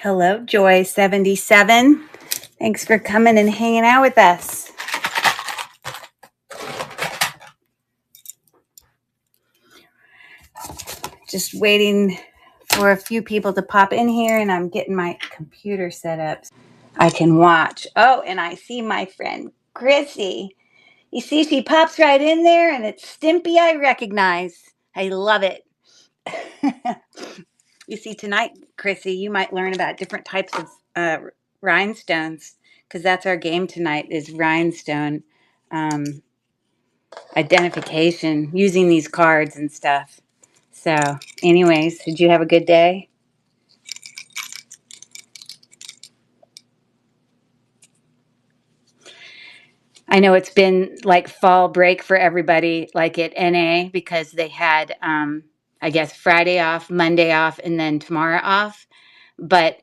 Hello, Joy77. Thanks for coming and hanging out with us. Just waiting for a few people to pop in here, and I'm getting my computer set up. I can watch. Oh, and I see my friend Chrissy. You see, she pops right in there, and it's Stimpy I recognize. I love it. You see, tonight, Chrissy, you might learn about different types of rhinestones, because that's our game tonight is rhinestone identification using these cards and stuff. So anyways, did you have a good day? I know it's been like fall break for everybody, like at NA, because they had, I guess, Friday off, Monday off, and then tomorrow off. But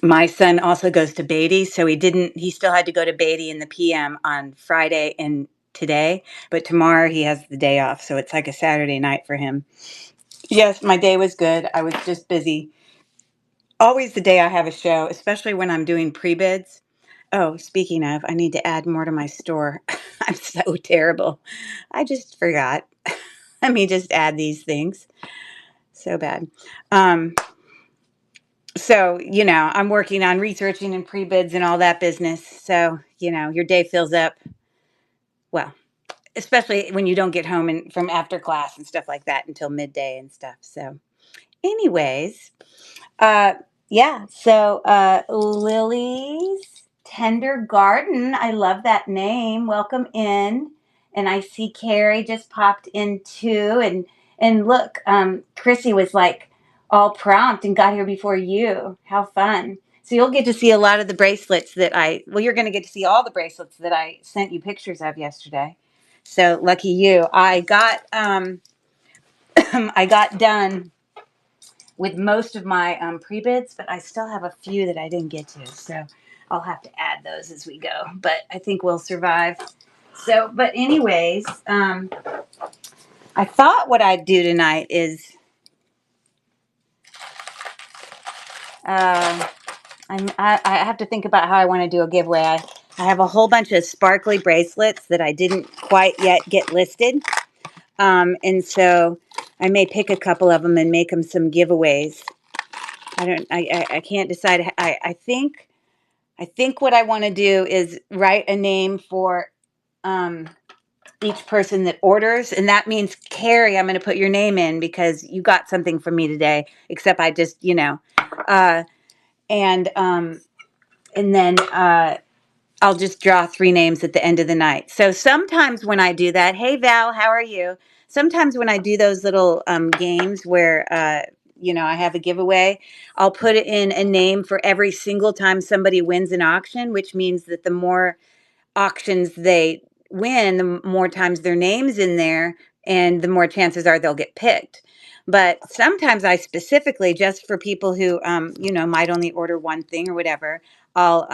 my son also goes to Beatty, so he still had to go to Beatty in the PM on Friday and today. But tomorrow he has the day off, so it's like a Saturday night for him. Yes, my day was good. I was just busy. Always the day I have a show, especially when I'm doing pre-bids. Oh, speaking of, I need to add more to my store. I'm so terrible. I just forgot. Let me just add these things. So bad. So, I'm working on researching and pre-bids and all that business. So, your day fills up. Well, especially when you don't get home from after class and stuff like that until midday and stuff. So, anyways, Uh, yeah. So, Lily's Tender Garden. I love that name. Welcome in. And I see Carrie just popped in too. And look, Chrissy was like all prompt and got here before you. How fun. So you'll get to see a lot of the bracelets you're going to get to see all the bracelets that I sent you pictures of yesterday. So lucky you. I got, I got done with most of my pre-bids, but I still have a few that I didn't get to. So I'll have to add those as we go. But I think we'll survive. So, but anyways, I thought what I'd do tonight is I have to think about how I want to do a giveaway. I have a whole bunch of sparkly bracelets that I didn't quite yet get listed. And so I may pick a couple of them and make them some giveaways. I can't decide. I think what I want to do is write a name for each person that orders, and that means Carrie, I'm going to put your name in because you got something from me today. Except I just, uh, and then I'll just draw 3 names at the end of the night. So sometimes when I do that, hey Val, how are you? Sometimes when I do those little games where I have a giveaway, I'll put in a name for every single time somebody wins an auction, which means that the more auctions they win, the more times their name's in there, and the more chances are they'll get picked. But sometimes I specifically, just for people who might only order one thing or whatever, I'll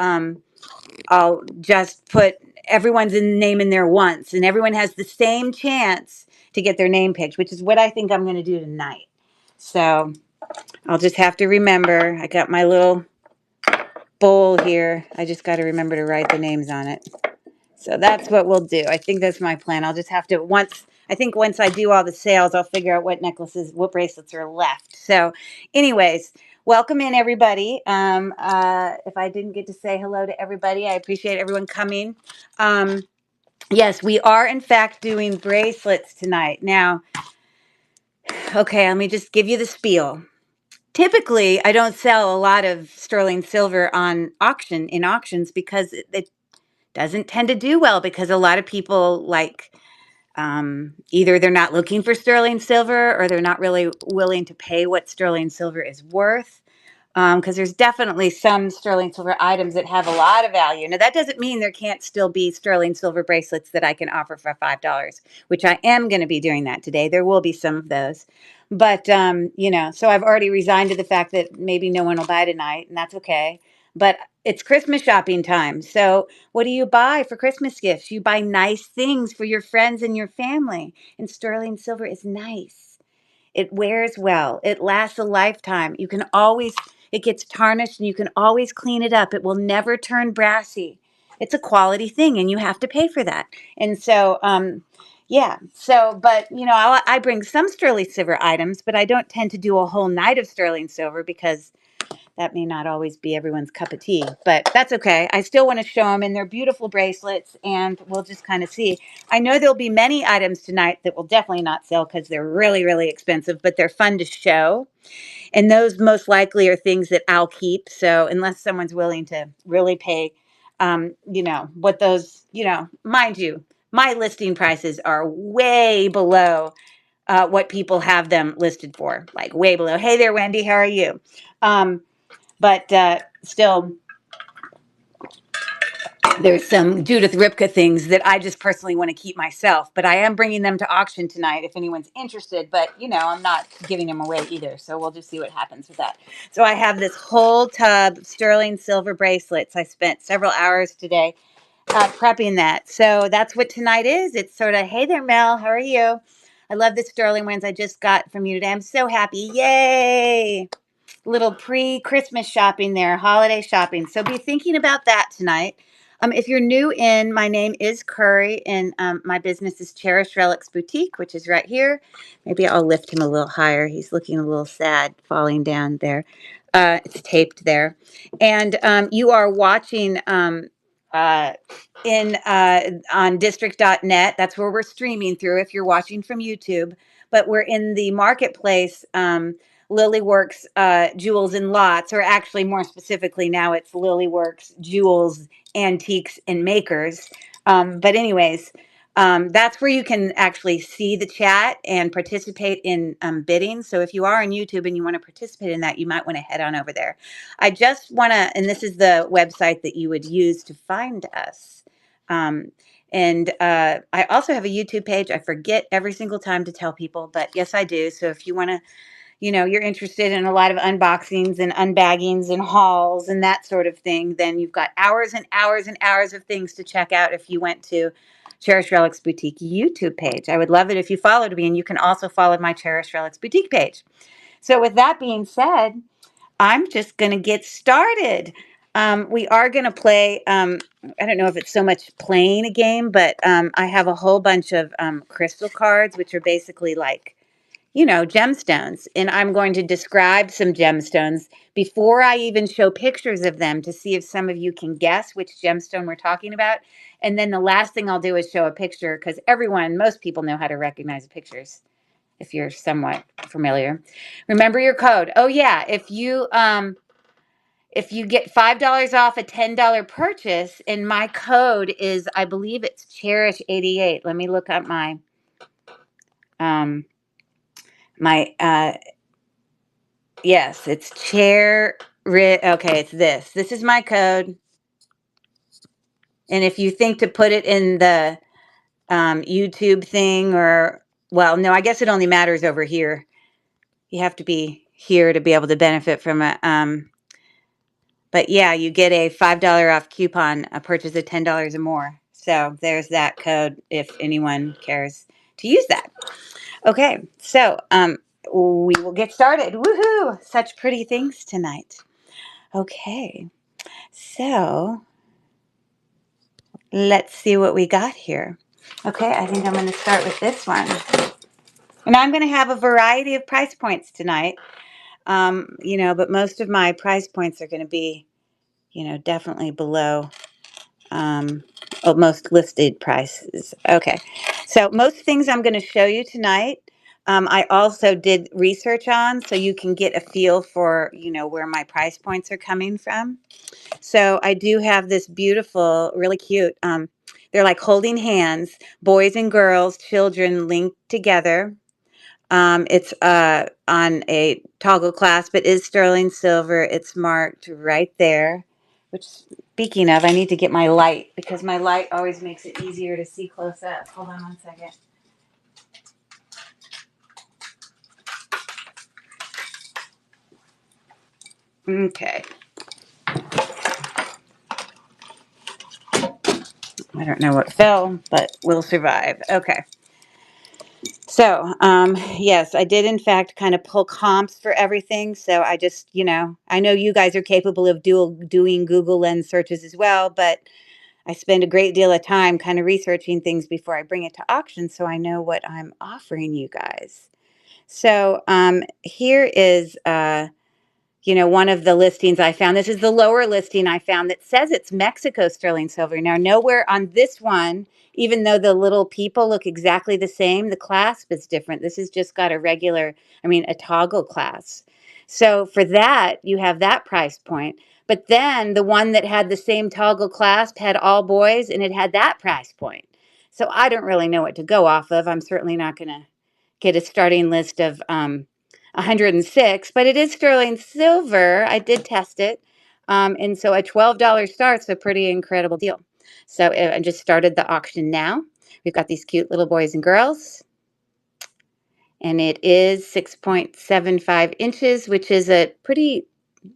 just put everyone's name in there once, and everyone has the same chance to get their name picked, which is what I think I'm going to do tonight. So I'll just have to remember. I got my little bowl here. I just got to remember to write the names on it. So that's what we'll do. I think that's my plan. I'll just have to once I do all the sales, I'll figure out what bracelets are left. So anyways, welcome in everybody. If I didn't get to say hello to everybody, I appreciate everyone coming. Yes, we are in fact doing bracelets tonight. Now, okay, let me just give you the spiel. Typically, I don't sell a lot of sterling silver in auctions because it doesn't tend to do well because a lot of people either they're not looking for sterling silver or they're not really willing to pay what sterling silver is worth. Because there's definitely some sterling silver items that have a lot of value. Now, that doesn't mean there can't still be sterling silver bracelets that I can offer for $5, which I am going to be doing that today. There will be some of those. But, so I've already resigned to the fact that maybe no one will buy tonight, and that's okay. But it's Christmas shopping time. So what do you buy for Christmas gifts? You buy nice things for your friends and your family. And sterling silver is nice. It wears well. It lasts a lifetime. You can always, It gets tarnished and you can always clean it up. It will never turn brassy. It's a quality thing and you have to pay for that. And so, yeah. So, but I bring some sterling silver items, but I don't tend to do a whole night of sterling silver because that may not always be everyone's cup of tea, but that's okay. I still want to show them, and they're beautiful bracelets, and we'll just kind of see. I know there'll be many items tonight that will definitely not sell because they're really, really expensive, but they're fun to show. And those most likely are things that I'll keep. So unless someone's willing to really pay, what those, mind you, my listing prices are way below what people have them listed for, like way below. Hey there, Wendy, how are you? But still, there's some Judith Ripka things that I just personally want to keep myself. But I am bringing them to auction tonight if anyone's interested. But, I'm not giving them away either. So we'll just see what happens with that. So I have this whole tub of sterling silver bracelets. I spent several hours today prepping that. So that's what tonight is. It's sort of, hey there, Mel. How are you? I love the sterling ones I just got from you today. I'm so happy. Yay! Little pre-Christmas shopping there, holiday shopping. So be thinking about that tonight. If you're new in, my name is Curry, and my business is Cherished Relics Boutique, which is right here. Maybe I'll lift him a little higher. He's looking a little sad, falling down there. It's taped there. And you are watching uh, on district.net. That's where we're streaming through if you're watching from YouTube. But we're in the marketplace. Lilyworks Jewels and Lots, or actually more specifically now it's Lilyworks Jewels, Antiques, and Makers. But anyways, that's where you can actually see the chat and participate in bidding. So if you are on YouTube and you want to participate in that, you might want to head on over there. I just want to, and this is the website that you would use to find us. And I also have a YouTube page. I forget every single time to tell people, but yes, I do. So if you want to, you're interested in a lot of unboxings and unbaggings and hauls and that sort of thing, then you've got hours and hours and hours of things to check out if you went to Cherished Relics Boutique YouTube page. I would love it if you followed me, and you can also follow my Cherished Relics Boutique page. So with that being said, I'm just going to get started. We are going to play, I don't know if it's so much playing a game, but I have a whole bunch of crystal cards, which are basically like, gemstones. And I'm going to describe some gemstones before I even show pictures of them to see if some of you can guess which gemstone we're talking about. And then the last thing I'll do is show a picture because most people know how to recognize pictures if you're somewhat familiar. Remember your code. Oh yeah, if you get $5 off a $10 purchase, and my code is, I believe it's Cherish88. Let me look up my yes, it's okay, it's this. This is my code. And if you think to put it in the YouTube thing, well, no, I guess it only matters over here. You have to be here to be able to benefit from it. But yeah, you get a $5 off coupon, a purchase of $10 or more. So there's that code if anyone cares to use that. Okay, so we will get started. Woohoo! Such pretty things tonight. Okay, so let's see what we got here. Okay, I think I'm going to start with this one. And I'm going to have a variety of price points tonight. But most of my price points are going to be, definitely below most listed prices. Okay, so most things I'm going to show you tonight, I also did research on, so you can get a feel for, where my price points are coming from. So I do have this beautiful, really cute, they're like holding hands, boys and girls, children linked together. It's on a toggle clasp. It is sterling silver. It's marked right there, which, speaking of, I need to get my light because my light always makes it easier to see close up. Hold on one second. Okay. I don't know what fell, but we'll survive. Okay. So, yes, I did in fact kind of pull comps for everything. So I just, I know you guys are capable of doing Google Lens searches as well, but I spend a great deal of time kind of researching things before I bring it to auction so I know what I'm offering you guys. So, here is one of the listings I found. This is the lower listing I found that says it's Mexico sterling silver. Now, nowhere on this one, even though the little people look exactly the same, the clasp is different. This has just got a toggle clasp. So for that, you have that price point. But then the one that had the same toggle clasp had all boys and it had that price point. So I don't really know what to go off of. I'm certainly not going to get a starting list of 106, but it is sterling silver. I did test it. And so a $12 start's a pretty incredible deal. So I just started the auction now. We've got these cute little boys and girls. And it is 6.75 inches, which is a pretty,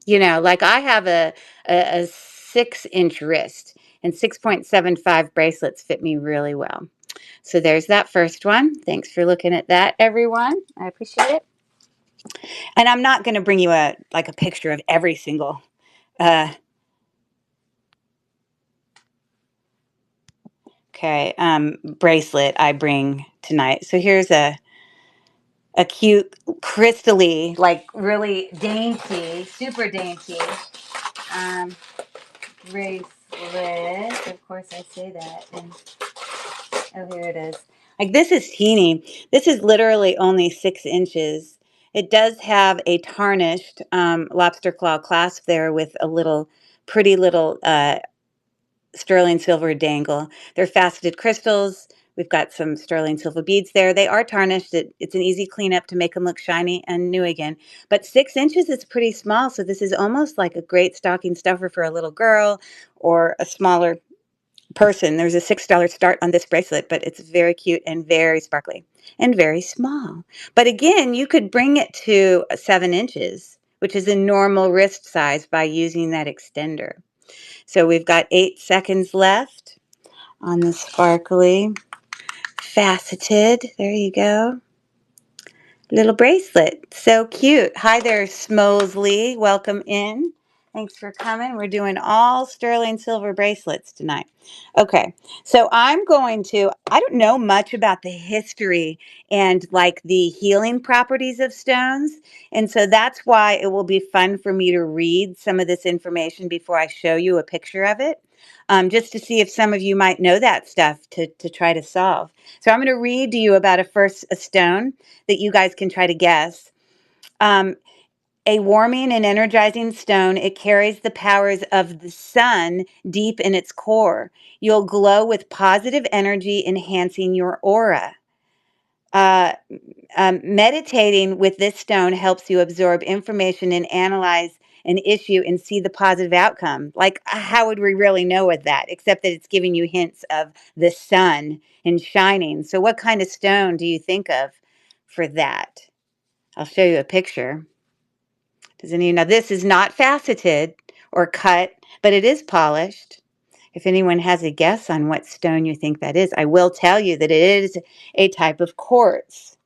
like I have a 6-inch wrist, and 6.75 bracelets fit me really well. So there's that first one. Thanks for looking at that, everyone. I appreciate it. And I'm not going to bring you a picture of every single uh, bracelet I bring tonight. So here's a cute crystally, like really dainty, super dainty um, bracelet. Of course, I say that. And oh, here it is. Like this is teeny. This is literally only 6 inches. It does have a tarnished lobster claw clasp there with a little pretty little sterling silver dangle. They're faceted crystals. We've got some sterling silver beads there. They are tarnished. It's an easy cleanup to make them look shiny and new again. But 6 inches is pretty small, so this is almost like a great stocking stuffer for a little girl or a smaller person. There's a $6 start on this bracelet, but it's very cute and very sparkly and very small. But again, you could bring it to 7 inches, which is a normal wrist size, by using that extender. So we've got 8 seconds left on the sparkly faceted. There you go. Little bracelet. So cute. Hi there, Smosley. Welcome in. Thanks for coming. We're doing all sterling silver bracelets tonight. Okay, so I don't know much about the history and like the healing properties of stones. And so that's why it will be fun for me to read some of this information before I show you a picture of it, just to see if some of you might know that stuff to try to solve. So I'm going to read to you about a stone that you guys can try to guess. Um, a warming and energizing stone, it carries the powers of the sun deep in its core. You'll glow with positive energy, enhancing your aura. Uh, Meditating with this stone helps you absorb information and analyze an issue and see the positive outcome. Like, how would we really know with that, except that it's giving you hints of the sun and shining? So, what kind of stone do you think of for that? I'll show you a picture. Now this is not faceted or cut, but it is polished. If anyone has a guess on what stone you think that is, I will tell you that it is a type of quartz,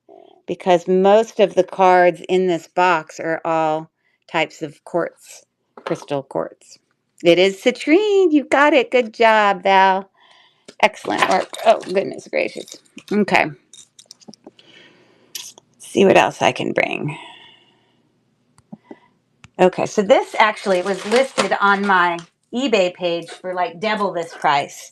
because most of the cards in this box are all types of quartz, crystal quartz. It is citrine. You got it. Good job, Val. Excellent work. Oh, goodness gracious. Okay. See what else I can bring. Okay, so this actually was listed on my eBay page for like double this price.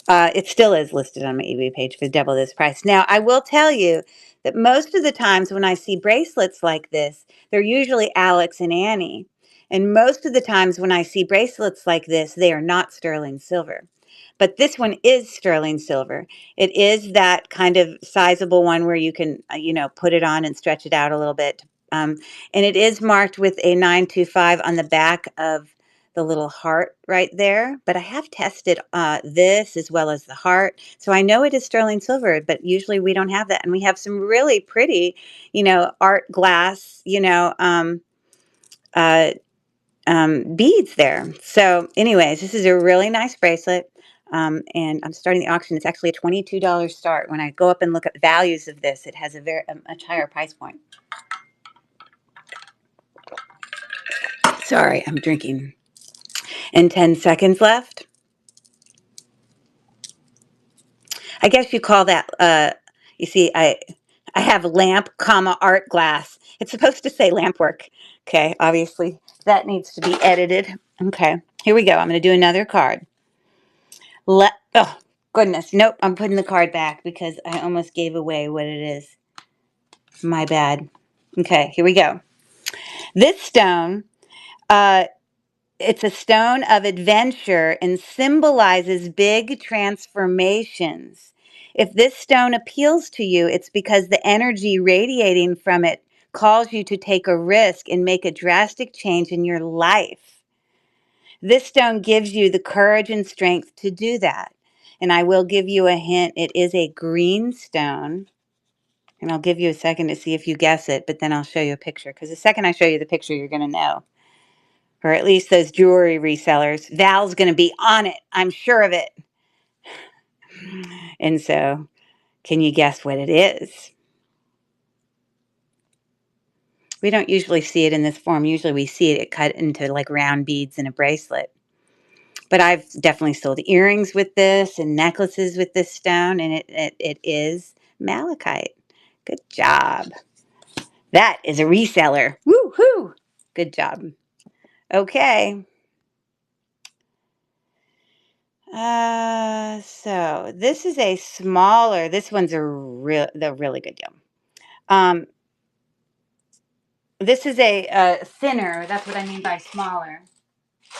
It still is listed on my eBay page for double this price. Now, I will tell you that most of the times when I see bracelets like this, they're usually Alex and Annie. And most of the times when I see bracelets like this, they are not sterling silver. But this one is sterling silver. It is that kind of sizable one where you can, put it on and stretch it out a little bit. And it is marked with a 925 on the back of the little heart right there. But I have tested this as well as the heart. So I know it is sterling silver, but usually we don't have that. And we have some really pretty, art glass, beads there. So anyways, this is a really nice bracelet. And I'm starting the auction. It's actually a $22 start. When I go up and look at values of this, it has a much higher price point. Sorry, I'm drinking. And 10 seconds left. I guess you call that, you see, I have lamp, comma, art glass. It's supposed to say lamp work. Okay, obviously that needs to be edited. Okay, here we go. I'm going to do another card. Oh, goodness. Nope, I'm putting the card back because I almost gave away what it is. My bad. Okay, here we go. This stone, it's a stone of adventure and symbolizes big transformations. If this stone appeals to you, it's because the energy radiating from it calls you to take a risk and make a drastic change in your life. This stone gives you the courage and strength to do that. And I will give you a hint. It is a green stone. And I'll give you a second to see if you guess it, but then I'll show you a picture. Because the second I show you the picture, you're going to know. Or at least those jewelry resellers. Val's going to be on it. I'm sure of it. And so, can you guess what it is? We don't usually see it in this form. Usually we see it cut into like round beads in a bracelet. But I've definitely sold earrings with this and necklaces with this stone, and it is malachite. Good job. That is a reseller. Woo-hoo! Good job. Okay. So this is a smaller, this one's the really good deal. This is a thinner, that's what I mean by smaller.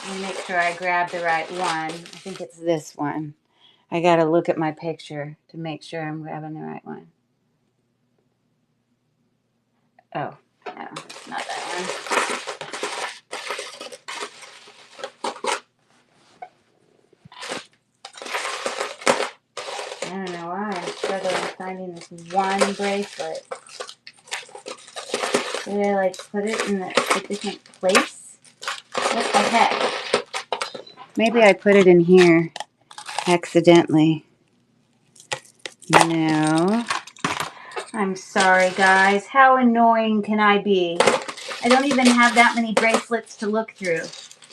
Let me make sure I grab the right one. I think it's this one. I got to look at my picture to make sure I'm grabbing the right one. Oh, no, it's not that one. I don't know why I'm struggling finding this one bracelet. Did I like put it in a different place? What the heck? Maybe I put it in here accidentally. No. I'm sorry, guys. How annoying can I be? I don't even have that many bracelets to look through.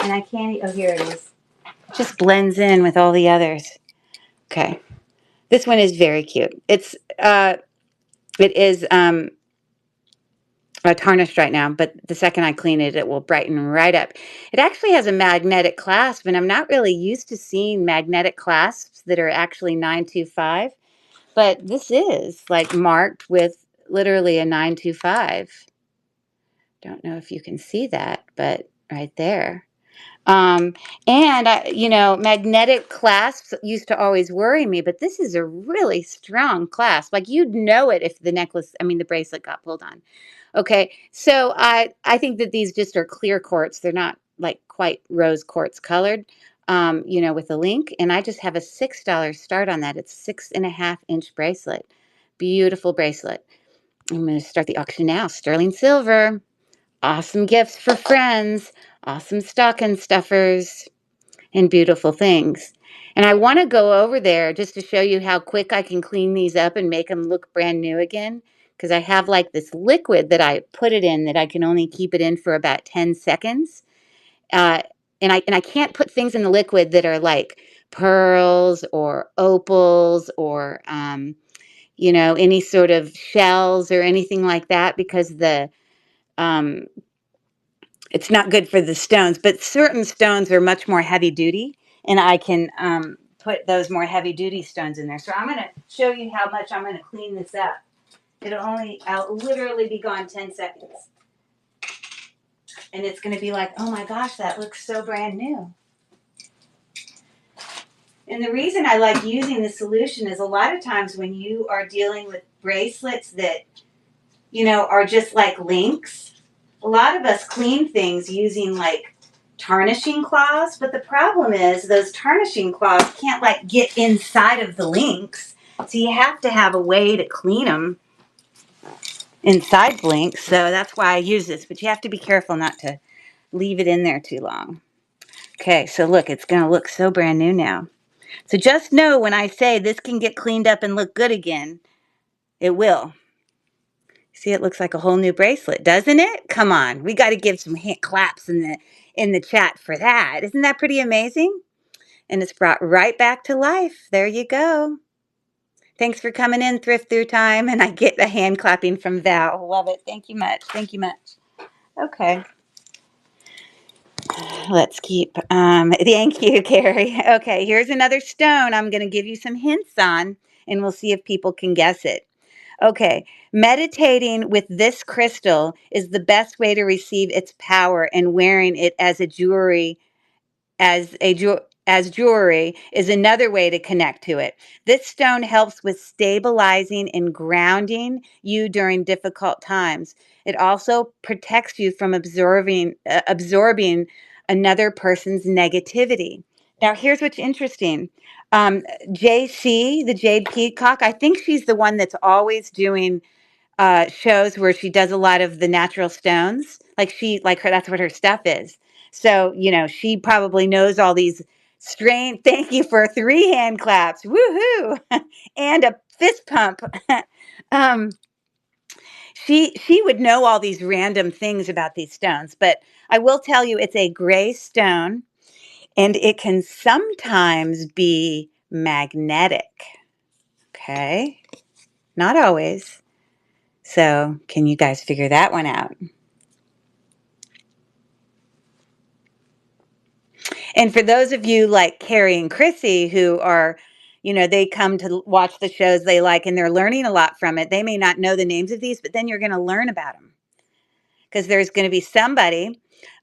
And I can't... Oh, here it is. It just blends in with all the others. Okay. This one is very cute. It is tarnished right now, but the second I clean it, it will brighten right up. It actually has a magnetic clasp, and I'm not really used to seeing magnetic clasps that are actually 925. But this is like marked with literally a 925. Don't know if you can see that, but right there. Magnetic clasps used to always worry me, but this is a really strong clasp. Like you'd know it if the bracelet got pulled on. Okay, so I think that these just are clear quartz. They're not like quite rose quartz colored, with a link. And I just have a $6 start on that. It's 6.5-inch bracelet. Beautiful bracelet. I'm going to start the auction now. Sterling silver. Awesome gifts for friends. Awesome stocking stuffers. And beautiful things. And I want to go over there just to show you how quick I can clean these up and make them look brand new again. Because I have like this liquid that I put it in that I can only keep it in for about 10 seconds. And I can't put things in the liquid that are like pearls or opals or any sort of shells or anything like that because it's not good for the stones. But certain stones are much more heavy duty, and I can put those more heavy duty stones in there. So I'm going to show you how much I'm going to clean this up. I'll literally be gone 10 seconds. And it's going to be like, oh my gosh, that looks so brand new. And the reason I like using the solution is a lot of times when you are dealing with bracelets that, are just like links, a lot of us clean things using like tarnishing cloths. But the problem is those tarnishing cloths can't like get inside of the links. So you have to have a way to clean them inside the links. So that's why I use this. But you have to be careful not to leave it in there too long. Okay, so look, it's going to look so brand new now. So just know when I say this can get cleaned up and look good again, it will. See, it looks like a whole new bracelet, doesn't it? Come on, we got to give some hand claps in the chat for that. Isn't that pretty amazing? And it's brought right back to life. There you go. Thanks for coming in, Thrift Through Time. And I get a hand clapping from Val. Love it. Thank you much. Thank you much. Okay. Let's keep. Thank you, Carrie. Okay, here's another stone I'm going to give you some hints on, and we'll see if people can guess it. Okay, meditating with this crystal is the best way to receive its power, and wearing it as a jewelry as jewelry is another way to connect to it. This stone helps with stabilizing and grounding you during difficult times. It also protects you from absorbing another person's negativity. Now, here's what's interesting. JC, the Jade Peacock, I think she's the one that's always doing shows where she does a lot of the natural stones. Like her, that's what her stuff is. So, she probably knows all these strange, thank you for 3 hand claps. Woohoo. And a fist pump. um, she would know all these random things about these stones, but I will tell you it's a gray stone and it can sometimes be magnetic. Okay. Not always. So, can you guys figure that one out? And for those of you like Carrie and Chrissy who are, they come to watch the shows they like and they're learning a lot from it, they may not know the names of these, but then you're going to learn about them because there's going to be somebody.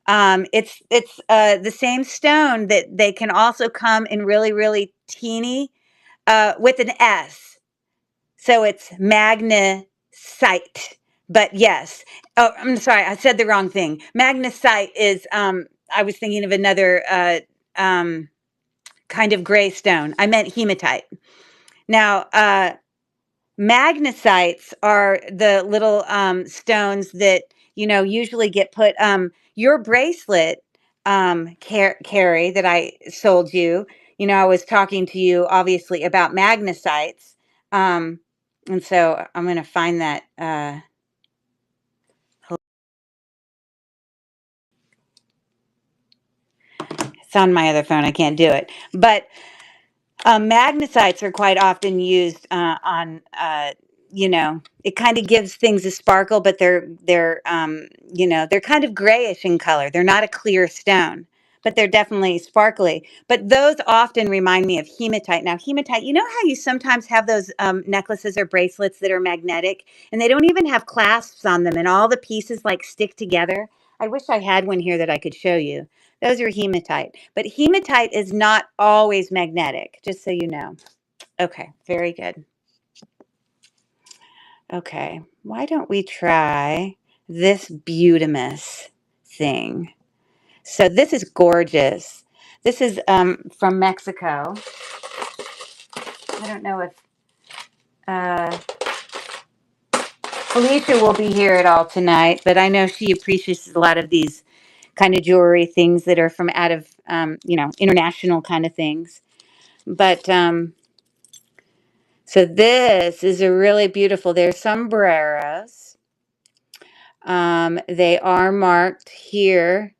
It's the same stone that they can also come in really, really teeny with an S. So it's magnesite. But yes. Oh, I'm sorry. I said the wrong thing. Magnesite is, I was thinking of another um, kind of gray stone. I meant hematite. Now, magnesites are the little stones that, usually get put, your bracelet, Carrie, that I sold you, I was talking to you obviously about magnesites. Um, and so I'm going to find that. It's on my other phone. I can't do it. But magnesites are quite often used on, it kind of gives things a sparkle, but they're kind of grayish in color. They're not a clear stone, but they're definitely sparkly. But those often remind me of hematite. Now, hematite, you know how you sometimes have those necklaces or bracelets that are magnetic, and they don't even have clasps on them, and all the pieces like stick together? I wish I had one here that I could show you. Those are hematite. But hematite is not always magnetic, just so you know. Okay, very good. Okay, why don't we try this Beautimus thing? So this is gorgeous. This is from Mexico. I don't know if uh, Felicia will be here at all tonight, but I know she appreciates a lot of these kind of jewelry things that are from out of, international kind of things. But so this is a really beautiful. They're sombreros. They are marked here,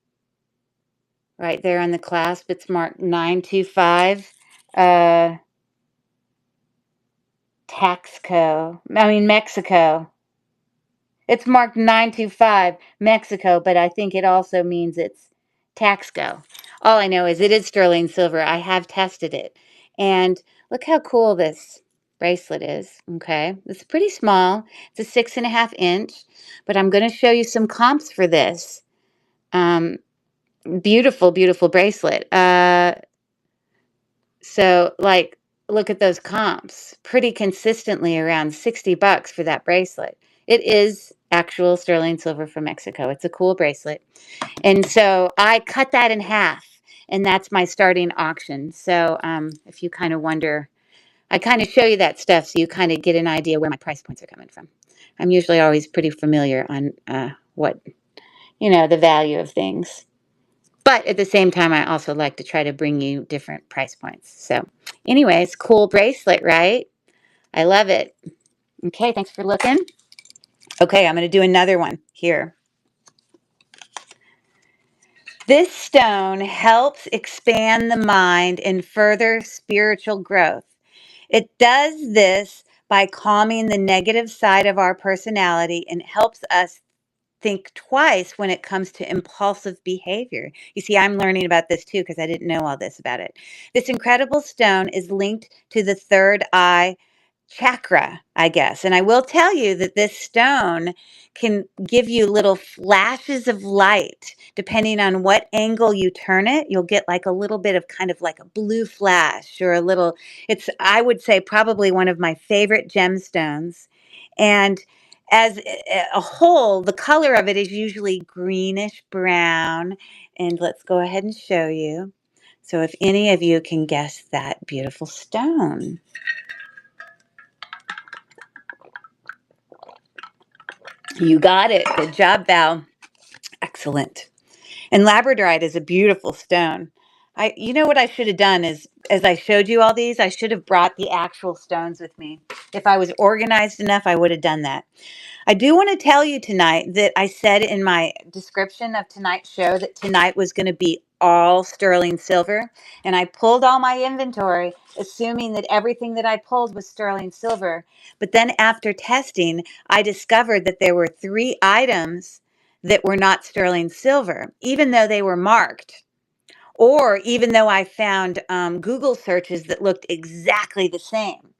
right there on the clasp. It's marked 925. Mexico. It's marked 925 Mexico, but I think it also means it's Taxco. All I know is it is sterling silver. I have tested it. And look how cool this bracelet is. Okay. It's pretty small. It's a 6.5 inch, but I'm going to show you some comps for this. Beautiful, beautiful bracelet. So like, look at those comps. Pretty consistently around $60 for that bracelet. It is actual sterling silver from Mexico. It's a cool bracelet. And so I cut that in half, and that's my starting auction. So if you kind of wonder, I kind of show you that stuff so you kind of get an idea where my price points are coming from. I'm usually always pretty familiar on what, the value of things. But at the same time, I also like to try to bring you different price points. So anyways, cool bracelet, right? I love it. Okay, thanks for looking. Okay, I'm going to do another one here. This stone helps expand the mind and further spiritual growth. It does this by calming the negative side of our personality and helps us think twice when it comes to impulsive behavior. You see, I'm learning about this too because I didn't know all this about it. This incredible stone is linked to the third eye chakra, I guess. And I will tell you that this stone can give you little flashes of light. Depending on what angle you turn it, you'll get like a little bit of kind of like a blue flash or a little, it's, I would say, probably one of my favorite gemstones. And as a whole, the color of it is usually greenish brown. And let's go ahead and show you. So if any of you can guess that beautiful stone. You got it. Good job, Val. Excellent. And labradorite is a beautiful stone. You know what I should have done is, as I showed you all these, I should have brought the actual stones with me. If I was organized enough, I would have done that. I do want to tell you tonight that I said in my description of tonight's show that tonight was going to be all sterling silver. And I pulled all my inventory, assuming that everything that I pulled was sterling silver. But then after testing, I discovered that there were 3 items that were not sterling silver, even though they were marked. Or even though I found Google searches that looked exactly the same.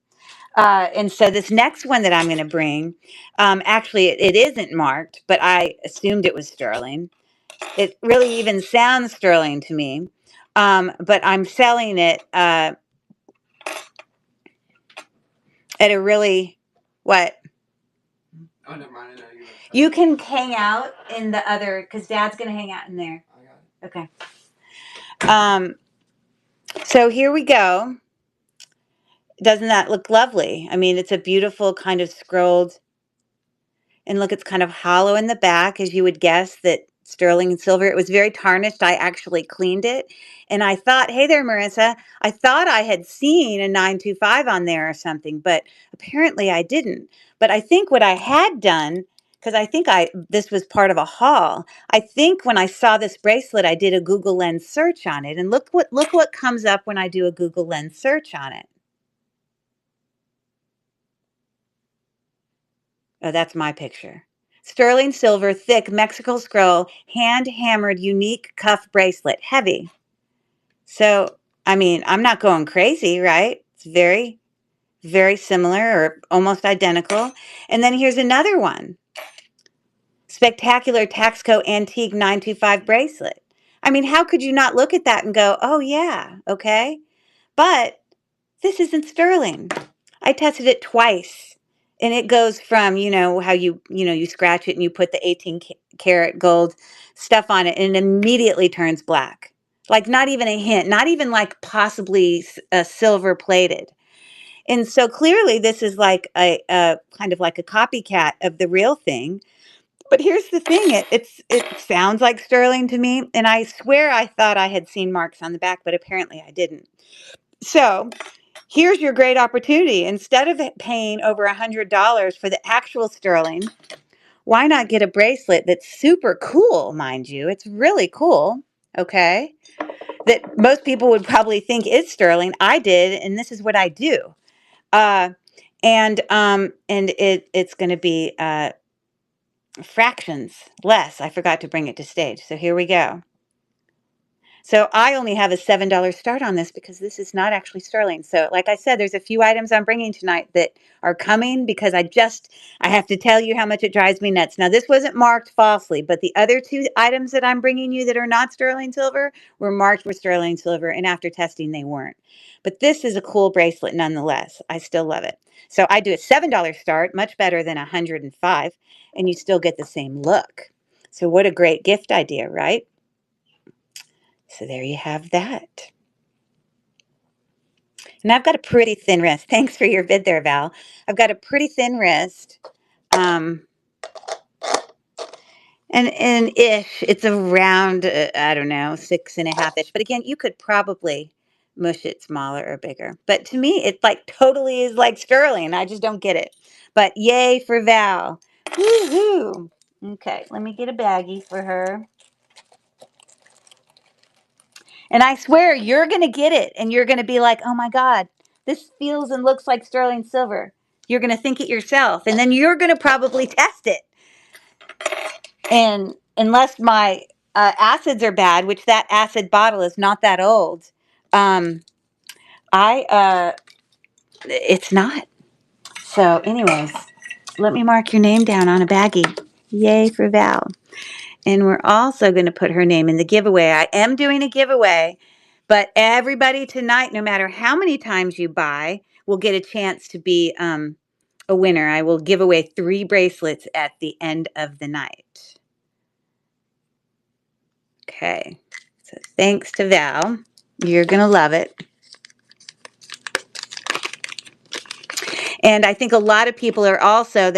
And so this next one that I'm going to bring, actually, it isn't marked, but I assumed it was sterling. It really even sounds sterling to me. But I'm selling it at a really, what? Oh, never mind. I know you can hang out in the other, because Dad's going to hang out in there. I got it. Okay. So here we go. Doesn't that look lovely? I mean, it's a beautiful kind of scrolled. And look, it's kind of hollow in the back, as you would guess, that sterling and silver. It was very tarnished. I actually cleaned it. And I thought, hey there, Marissa, I thought I had seen a 925 on there or something, but apparently I didn't. But I think what I had done, because I think this was part of a haul. I think when I saw this bracelet, I did a Google Lens search on it. And look what comes up when I do a Google Lens search on it. Oh, that's my picture. Sterling silver, thick Mexico scroll, hand-hammered, unique cuff bracelet, heavy. So, I mean, I'm not going crazy, right? It's very, very similar or almost identical. And then here's another one. Spectacular Taxco Antique 925 bracelet. I mean, how could you not look at that and go, oh, yeah, okay? But this isn't sterling. I tested it twice. And it goes from, how you scratch it and you put the 18 karat gold stuff on it and it immediately turns black. Like not even a hint, not even like possibly silver plated. And so clearly this is like a kind of like a copycat of the real thing. But here's the thing, it sounds like sterling to me. And I swear I thought I had seen marks on the back, but apparently I didn't. So here's your great opportunity. Instead of paying over $100 for the actual sterling, why not get a bracelet that's super cool, mind you? It's really cool, okay? That most people would probably think is sterling. I did, and this is what I do. And it's going to be fractions less. I forgot to bring it to stage. So here we go. So I only have a $7 start on this because this is not actually sterling. So like I said, there's a few items I'm bringing tonight that are coming because I have to tell you how much it drives me nuts. Now, this wasn't marked falsely, but the other 2 items that I'm bringing you that are not sterling silver were marked with sterling silver, and after testing, they weren't. But this is a cool bracelet nonetheless. I still love it. So I do a $7 start, much better than $105, and you still get the same look. So what a great gift idea, right? So there you have that. And I've got a pretty thin wrist. Thanks for your bid there, Val. I've got a pretty thin wrist. And and ish. It's around, I don't know, 6.5 ish. But again, you could probably mush it smaller or bigger. But to me, it like totally is like sterling. I just don't get it. But yay for Val. Woohoo. Okay, let me get a baggie for her. And I swear you're going to get it and you're going to be like, oh my God, this feels and looks like sterling silver. You're going to think it yourself. And then you're going to probably test it. And unless my acids are bad, which that acid bottle is not that old, um, it's not. So, anyways, let me mark your name down on a baggie. Yay for Val. And we're also going to put her name in the giveaway. I am doing a giveaway, but everybody tonight, no matter how many times you buy, will get a chance to be a winner. I will give away 3 bracelets at the end of the night. Okay, so thanks to Val. You're going to love it. And I think a lot of people are also,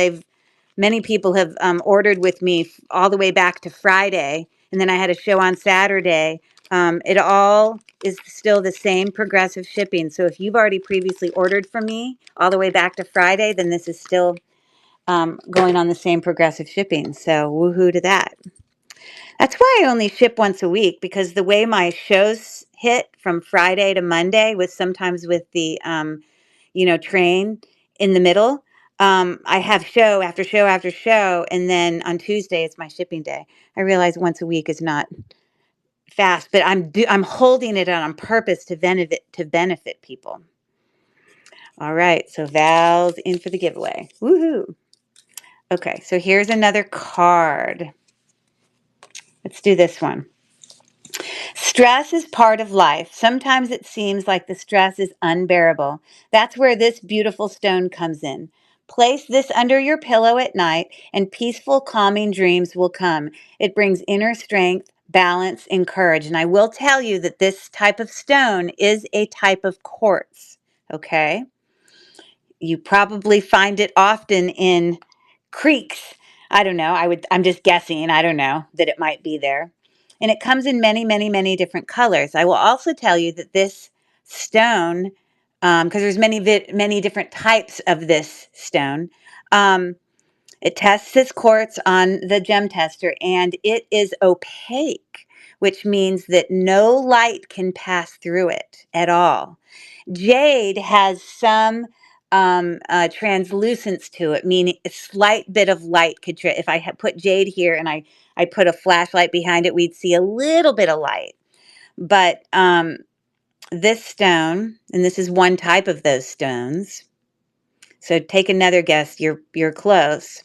many people have ordered with me all the way back to Friday. And then I had a show on Saturday. It all is still the same progressive shipping. So if you've already previously ordered from me all the way back to Friday, then this is still going on the same progressive shipping. So woohoo to that. That's why I only ship once a week, because the way my shows hit from Friday to Monday was sometimes with the, train in the middle. I have show after show after show, and then on Tuesday it's my shipping day. I realize once a week is not fast, but I'm holding it on purpose to benefit people. All right, so Val's in for the giveaway. Woohoo! Okay, so here's another card. Let's do this one. Stress is part of life. Sometimes it seems like the stress is unbearable. That's where this beautiful stone comes in. Place this under your pillow at night, and peaceful, calming dreams will come. It brings inner strength, balance, and courage. And I will tell you that this type of stone is a type of quartz. Okay? You probably find it often in creeks. I don't know. I'm just guessing. I don't know that it might be there. And it comes in many, many, many different colors. I will also tell you that this stone, because there's many different types of this stone, it tests this quartz on the gem tester, and it is opaque, which means that no light can pass through it at all. Jade has some translucence to it, meaning a slight bit of light could, if I had put jade here and I put a flashlight behind it, we'd see a little bit of light. But this stone, and this is one type of those stones. So take another guess. You're close.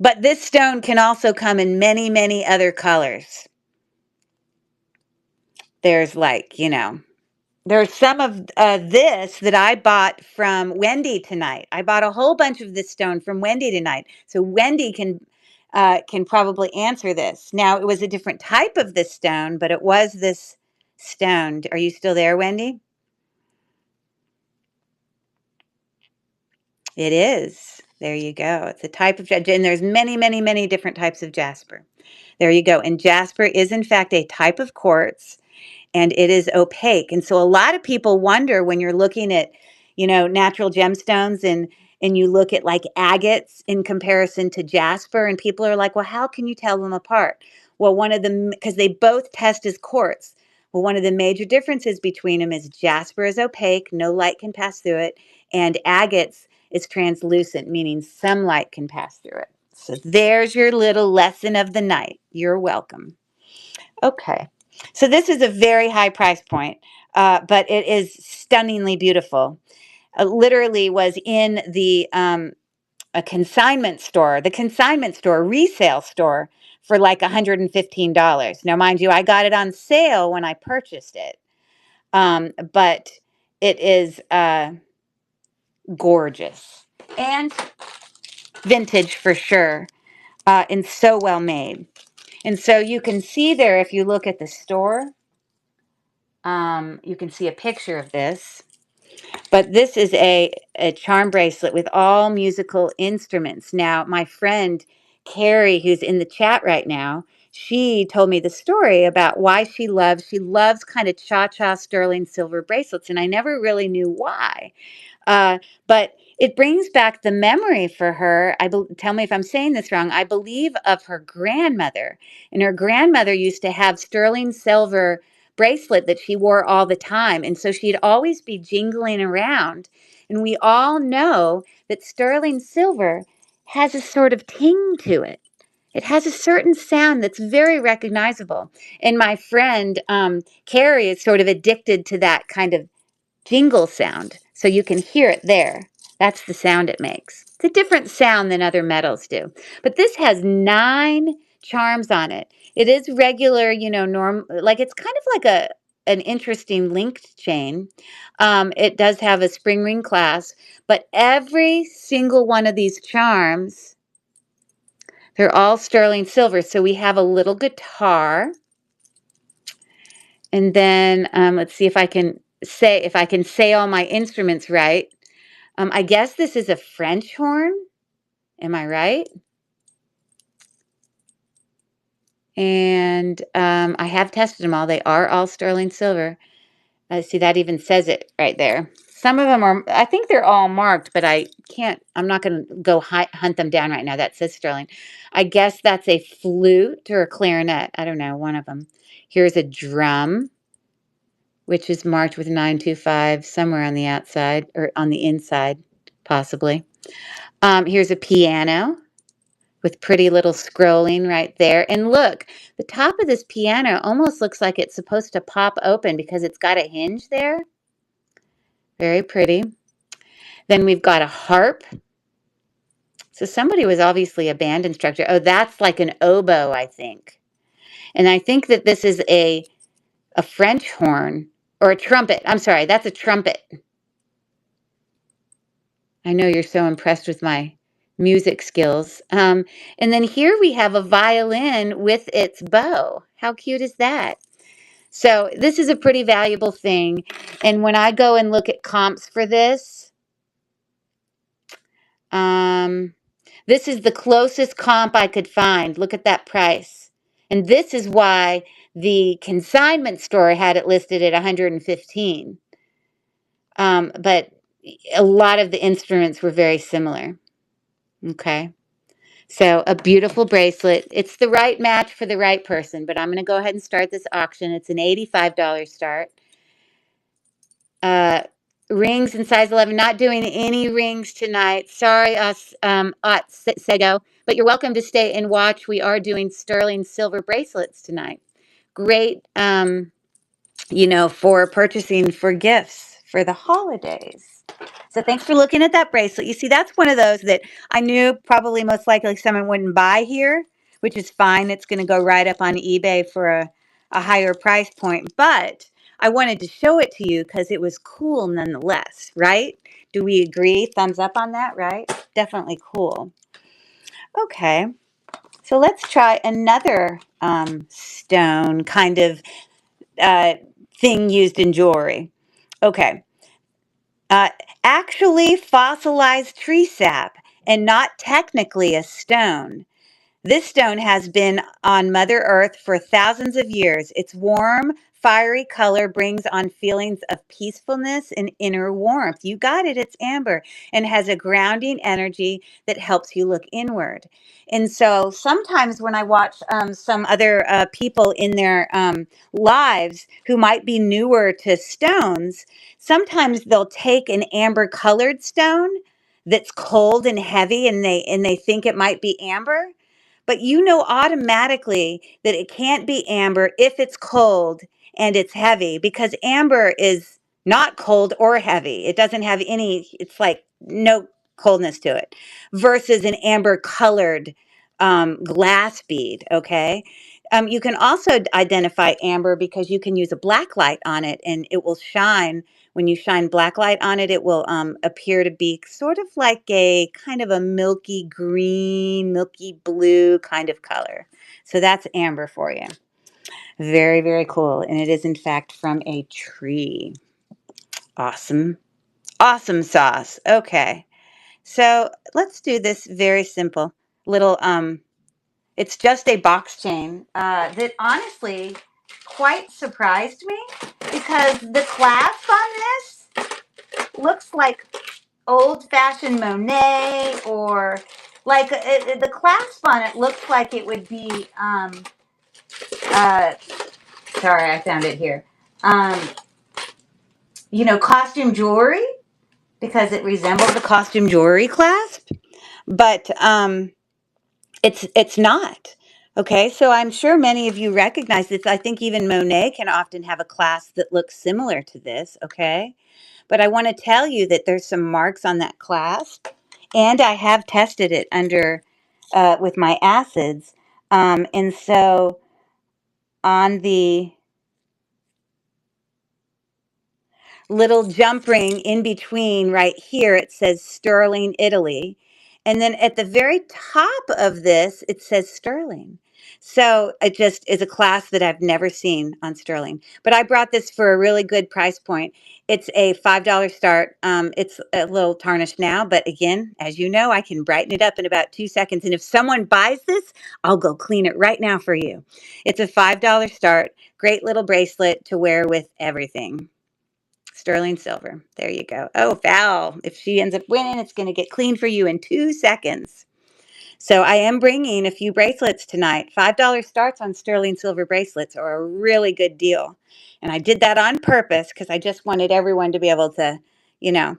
But this stone can also come in many, many other colors. There's there's some of this that I bought from Wendy tonight. I bought a whole bunch of this stone from Wendy tonight. So Wendy can probably answer this. Now, it was a different type of this stone, but it was this stone. Are you still there, Wendy? It is. There you go. It's a type of, and there's many, many, many different types of jasper. There you go. And jasper is, in fact, a type of quartz, and it is opaque. And so a lot of people wonder when you're looking at, natural gemstones, and you look at like agates in comparison to jasper, and people are like, well, how can you tell them apart? Well, because they both test as quartz. Well, one of the major differences between them is jasper is opaque, no light can pass through it, and agates is translucent, meaning some light can pass through it. So there's your little lesson of the night. You're welcome. Okay. So this is a very high price point, but it is stunningly beautiful. Literally was in a consignment store, resale store, for like $115. Now, mind you, I got it on sale when I purchased it, but it is gorgeous and vintage for sure, and so well made. And so you can see there, if you look at the store, you can see a picture of this. But this is a charm bracelet with all musical instruments. Now, my friend Carrie, who's in the chat right now, she told me the story about why she loves kind of cha-cha sterling silver bracelets, and I never really knew why. Uh, but it brings back the memory for her. Tell me if I'm saying this wrong. I believe of her grandmother, and her grandmother used to have sterling silver bracelet that she wore all the time, and so she'd always be jingling around. And we all know that sterling silver has a sort of ting to it. It has a certain sound that's very recognizable. And my friend Carrie is sort of addicted to that kind of jingle sound. So you can hear it there. That's the sound it makes. It's a different sound than other metals do. But this has 9 charms on it. It is regular, like it's kind of like an interesting linked chain. It does have a spring ring clasp, but every single one of these charms, they're all sterling silver. So we have a little guitar. And then let's see if I can say all my instruments right. I guess this is a French horn. Am I right? And I have tested them all. They are all sterling silver. See, that even says it right there. Some of them are, I think they're all marked, but I'm not going to go hunt them down right now. That says sterling. I guess that's a flute or a clarinet. I don't know, one of them. Here's a drum, which is marked with 925 somewhere on the outside or on the inside, possibly. Here's a piano with pretty little scrolling right there. And look, the top of this piano almost looks like it's supposed to pop open because it's got a hinge there. Very pretty. Then we've got a harp. So somebody was obviously a band instructor. Oh, that's like an oboe, I think. And I think that this is a French horn or a trumpet. I'm sorry, that's a trumpet. I know you're so impressed with my music skills. And then here we have a violin with its bow. How cute is that? So this is a pretty valuable thing. And when I go and look at comps for this, this is the closest comp I could find. Look at that price. And this is why the consignment store had it listed at 115. But a lot of the instruments were very similar. Okay. So a beautiful bracelet. It's the right match for the right person, but I'm going to go ahead and start this auction. It's an $85 start. Rings in size 11. Not doing any rings tonight. Sorry, Sego, but you're welcome to stay and watch. We are doing sterling silver bracelets tonight. Great, for purchasing for gifts for the holidays. So thanks for looking at that bracelet. You see, that's one of those that I knew probably most likely someone wouldn't buy here, which is fine. It's going to go right up on eBay for a higher price point. But I wanted to show it to you because it was cool nonetheless, right? Do we agree? Thumbs up on that, right? Definitely cool. Okay. So let's try another stone kind of thing used in jewelry. Okay. Uh, Actually fossilized tree sap and not technically a stone. This stone has been on Mother Earth for thousands of years. Its warm, fiery color brings on feelings of peacefulness and inner warmth. You got it, it's amber, and has a grounding energy that helps you look inward. And so sometimes when I watch some other people in their lives who might be newer to stones, sometimes they'll take an amber colored stone that's cold and heavy and they think it might be amber, but you know automatically that it can't be amber if it's cold and it's heavy, because amber is not cold or heavy. It doesn't have any, it's like no coldness to it, versus an amber colored glass bead. Okay. You can also identify amber because you can use a black light on it and it will shine. When you shine black light on it, it will appear to be sort of like a kind of a milky green, milky blue kind of color. So that's amber for you. Very, very cool. And it is, in fact, from a tree. Awesome. Awesome sauce. Okay. So let's do this very simple little, it's just a box chain that honestly quite surprised me because the clasp on this looks like old-fashioned Monet or like the clasp on it looks like it would be, uh, sorry, I found it here. Um, costume jewelry because it resembles the costume jewelry clasp, but it's not. Okay, so I'm sure many of you recognize this. I think even Monet can often have a clasp that looks similar to this. Okay, but I want to tell you that there's some marks on that clasp, and I have tested it under with my acids, and so on the little jump ring in between right here, it says Sterling, Italy. And then at the very top of this, it says Sterling. So it just is a class that I've never seen on Sterling. But I brought this for a really good price point. It's a $5 start. It's a little tarnished now, but again, as you know, I can brighten it up in about 2 seconds. And if someone buys this, I'll go clean it right now for you. It's a $5 start. Great little bracelet to wear with everything. Sterling silver. There you go. Oh, Val, if she ends up winning, it's going to get clean for you in 2 seconds. So I am bringing a few bracelets tonight. $5 starts on sterling silver bracelets are a really good deal. And I did that on purpose because I just wanted everyone to be able to, you know,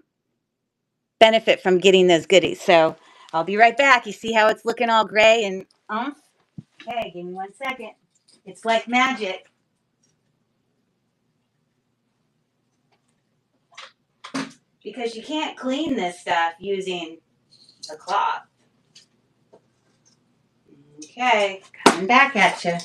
benefit from getting those goodies. So I'll be right back. You see how it's looking all gray and Okay, give me 1 second. It's like magic. Because you can't clean this stuff using a cloth. Okay, coming back at you.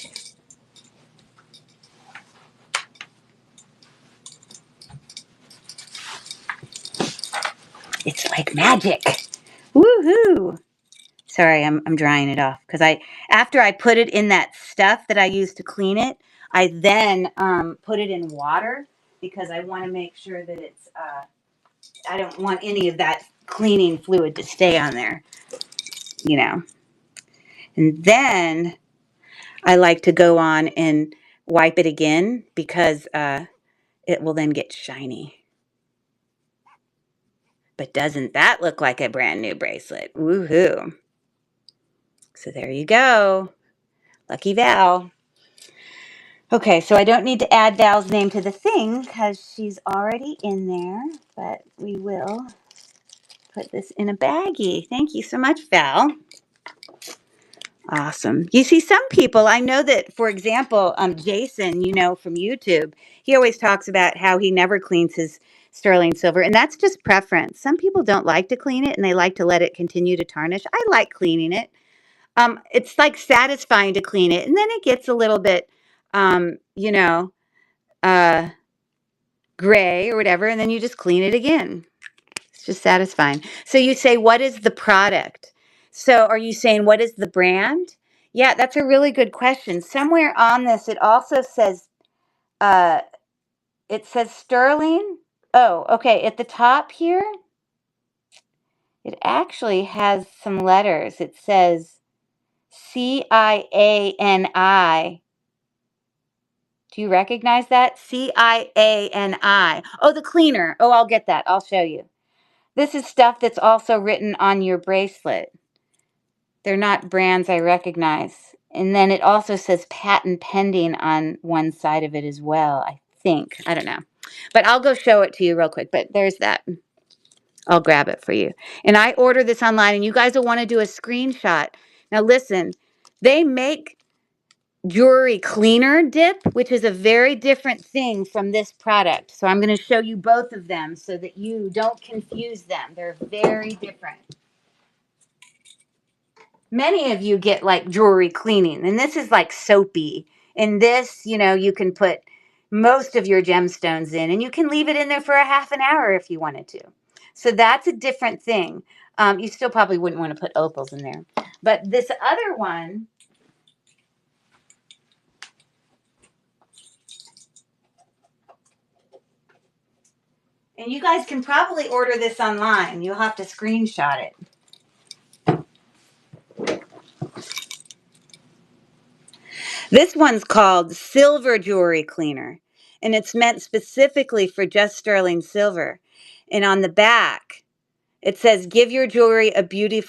It's like magic. Woohoo! Sorry, I'm drying it off because after I put it in that stuff that I used to clean it, I then put it in water because I want to make sure that it's I don't want any of that cleaning fluid to stay on there, you know. And then I like to go on and wipe it again because it will then get shiny. But doesn't that look like a brand new bracelet? Woohoo. So there you go. Lucky Val. Okay, so I don't need to add Val's name to the thing because she's already in there, but we will put this in a baggie. Thank you so much, Val. Awesome. You see, some people, I know that, for example, Jason, from YouTube, he always talks about how he never cleans his sterling silver, and that's just preference. Some people don't like to clean it and they like to let it continue to tarnish. I like cleaning it. It's like satisfying to clean it, and then it gets a little bit, um, you know, uh, gray or whatever, and then you just clean it again. It's just satisfying. So you say, what is the product? So are you saying, what is the brand? Yeah, that's a really good question. Somewhere on this, it also says, uh, it says Sterling. Oh, okay. At the top here, it actually has some letters. It says CIANI. Do you recognize that? CIANI. Oh, the cleaner. Oh, I'll get that. I'll show you. This is stuff that's also written on your bracelet. They're not brands I recognize. And then it also says patent pending on one side of it as well, I think. I don't know. But I'll go show it to you real quick. But there's that. I'll grab it for you. And I order this online, and you guys will want to do a screenshot. Now, listen, they make jewelry cleaner dip, which is a very different thing from this product. So I'm going to show you both of them so that you don't confuse them. They're very different. Many of you get like jewelry cleaning, and this is like soapy. And this, you can put most of your gemstones in, and you can leave it in there for a half an hour if you wanted to. So that's a different thing. You still probably wouldn't want to put opals in there. But this other one, And you guys can probably order this online. You'll have to screenshot it. This one's called Silver Jewelry Cleaner, and it's meant specifically for just sterling silver. And on the back, it says, give your jewelry a beauty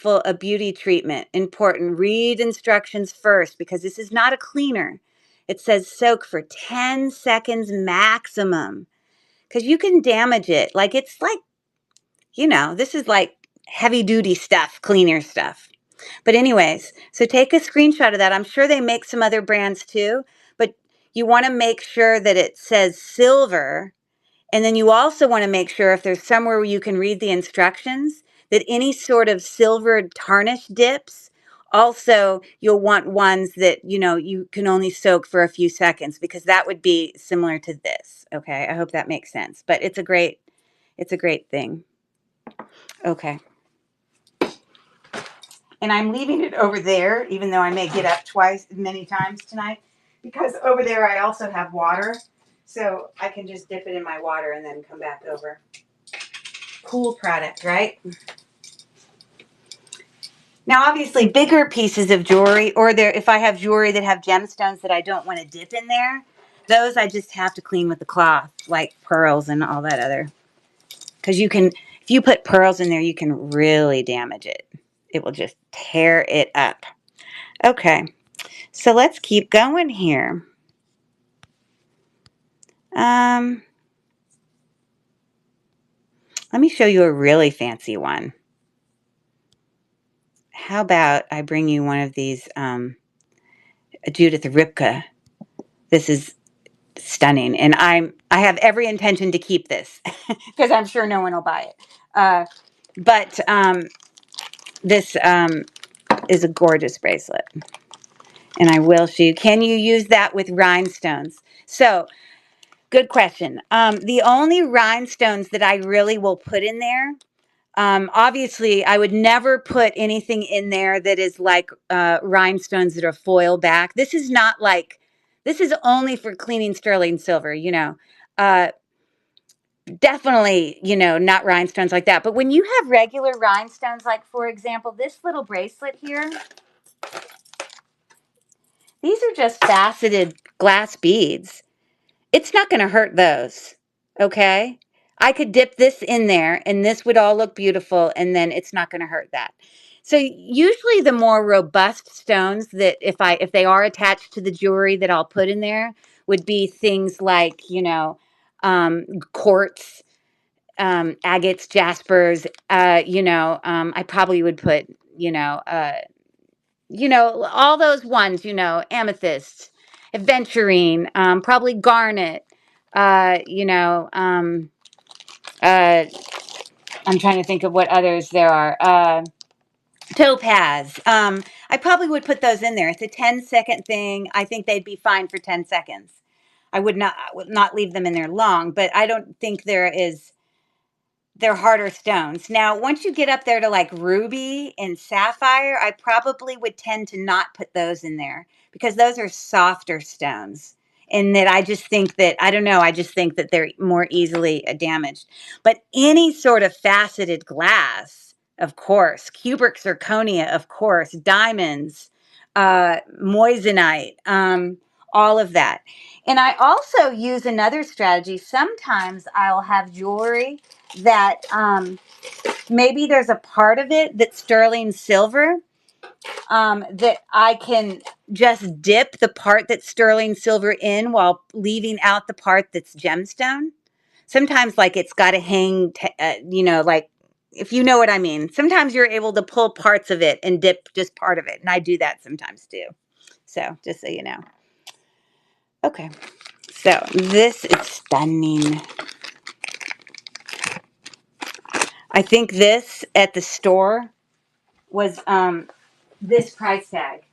treatment. Important, read instructions first because this is not a cleaner. It says soak for 10 seconds maximum because you can damage it. Like, it's like, this is like heavy duty stuff, cleaner stuff. But anyways, so take a screenshot of that. I'm sure they make some other brands too, but you want to make sure that it says silver. And then you also want to make sure if there's somewhere where you can read the instructions that any sort of silver tarnish dips, also you'll want ones that, you can only soak for a few seconds because that would be similar to this. Okay. I hope that makes sense, but it's a great thing. Okay. And I'm leaving it over there, even though I may get up many times tonight, because over there I also have water. So I can just dip it in my water and then come back over. Cool product, right? Now, obviously, bigger pieces of jewelry, or if I have jewelry that have gemstones that I don't want to dip in there, those I just have to clean with the cloth, like pearls and all that other. Because if you put pearls in there, you can really damage it. It will just tear it up. Okay. So let's keep going here. Let me show you a really fancy one. How about I bring you one of these Judith Ripka. This is stunning, and I have every intention to keep this because I'm sure no one will buy it. But this is a gorgeous bracelet. And I will show you. Can you use that with rhinestones? So, good question. The only rhinestones that I really will put in there, obviously, I would never put anything in there that is like rhinestones that are foil back. This is only for cleaning sterling silver, Definitely, not rhinestones like that. But when you have regular rhinestones, like, for example, this little bracelet here, these are just faceted glass beads. It's not going to hurt those, okay? I could dip this in there and this would all look beautiful and then it's not going to hurt that. So usually the more robust stones that if they are attached to the jewelry that I'll put in there would be things like, quartz, agates, jaspers, I probably would put, all those ones, amethyst, aventurine, probably garnet, uh, you know, um, uh, I'm trying to think of what others there are. Topaz. I probably would put those in there. It's a 10-second thing. I think they'd be fine for 10 seconds. I would not leave them in there long, but I don't think they're harder stones. Now, once you get up there to like ruby and sapphire, I probably would tend to not put those in there because those are softer stones. And that I just think that, I don't know, I just think that they're more easily damaged. But any sort of faceted glass, of course, cubic zirconia, of course, diamonds, moissanite, all of that. And I also use another strategy. Sometimes I'll have jewelry that maybe there's a part of it that's sterling silver, that I can just dip the part that's sterling silver in while leaving out the part that's gemstone. Sometimes, like, it's got to hang, like, if you know what I mean. Sometimes you're able to pull parts of it and dip just part of it. And I do that sometimes too. So, just so you know. Okay. So, this is stunning. I think this at the store was this price tag.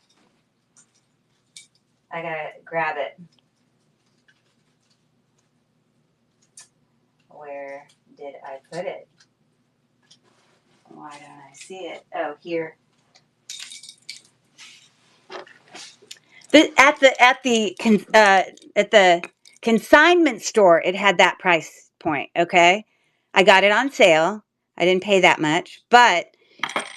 I gotta grab it. Where did I put it? Why don't I see it? Oh, here. At the consignment store, it had that price point. Okay, I got it on sale. I didn't pay that much, but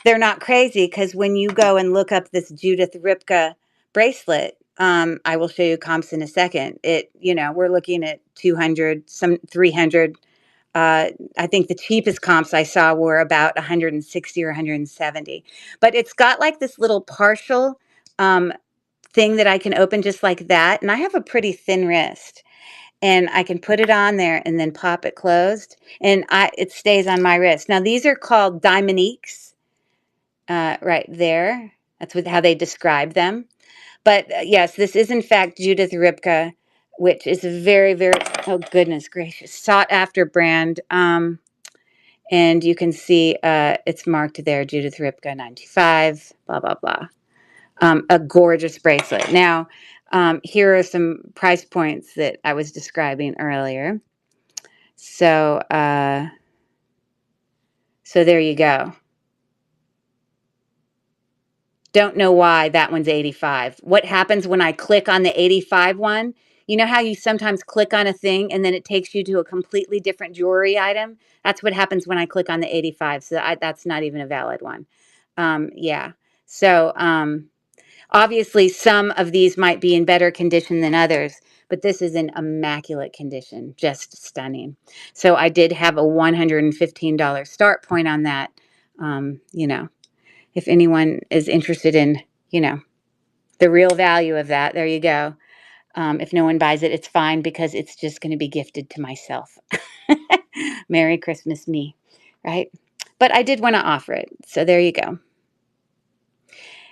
they're not crazy because when you go and look up this Judith Ripka bracelet, I will show you comps in a second. We're looking at 200, some 300. I think the cheapest comps I saw were about 160 or 170. But it's got like this little partial thing that I can open just like that. And I have a pretty thin wrist. And I can put it on there and then pop it closed. And it stays on my wrist. Now, these are called Diamoniques right there. That's how they describe them. But yes, this is in fact Judith Ripka, which is a very, very, oh goodness gracious, sought after brand. And you can see it's marked there, Judith Ripka 95, blah, blah, blah. A gorgeous bracelet. Now, here are some price points that I was describing earlier. So, so there you go. Don't know why that one's 85. What happens when I click on the 85 one? You know how you sometimes click on a thing and then it takes you to a completely different jewelry item? That's what happens when I click on the 85. So that's not even a valid one. Yeah. So obviously some of these might be in better condition than others, but this is in immaculate condition. Just stunning. So I did have a $115 start point on that. If anyone is interested in, the real value of that, there you go. If no one buys it, it's fine because it's just going to be gifted to myself. Merry Christmas, me, right? But I did want to offer it. So there you go.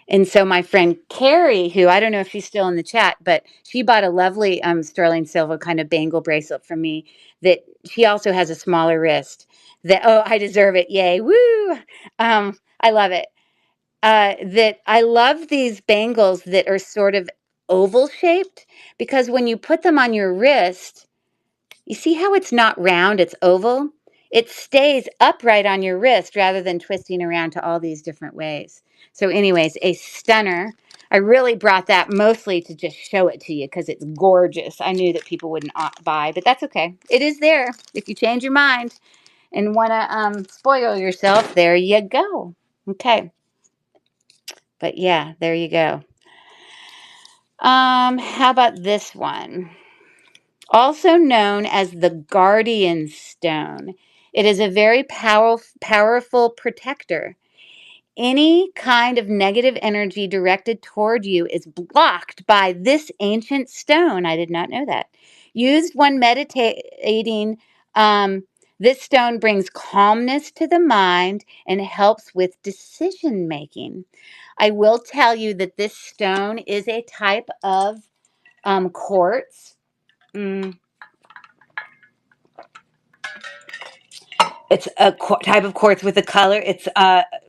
And so my friend Carrie, who I don't know if she's still in the chat, but she bought a lovely sterling silver kind of bangle bracelet from me that she also has a smaller wrist. Oh, I deserve it. Yay. Woo. I love it. That I love these bangles that are sort of oval shaped because when you put them on your wrist, you see how it's not round, it's oval? It stays upright on your wrist rather than twisting around to all these different ways. So anyways, a stunner. I really brought that mostly to just show it to you because it's gorgeous. I knew that people wouldn't buy, but that's okay. It is there. If you change your mind and want to spoil yourself, there you go. Okay. But yeah, there you go. How about this one? Also known as the guardian stone. It is a very powerful protector. Any kind of negative energy directed toward you is blocked by this ancient stone. I did not know that. Used when meditating, this stone brings calmness to the mind and helps with decision making. I will tell you that this stone is a type of quartz. It's a type of quartz with a color. It's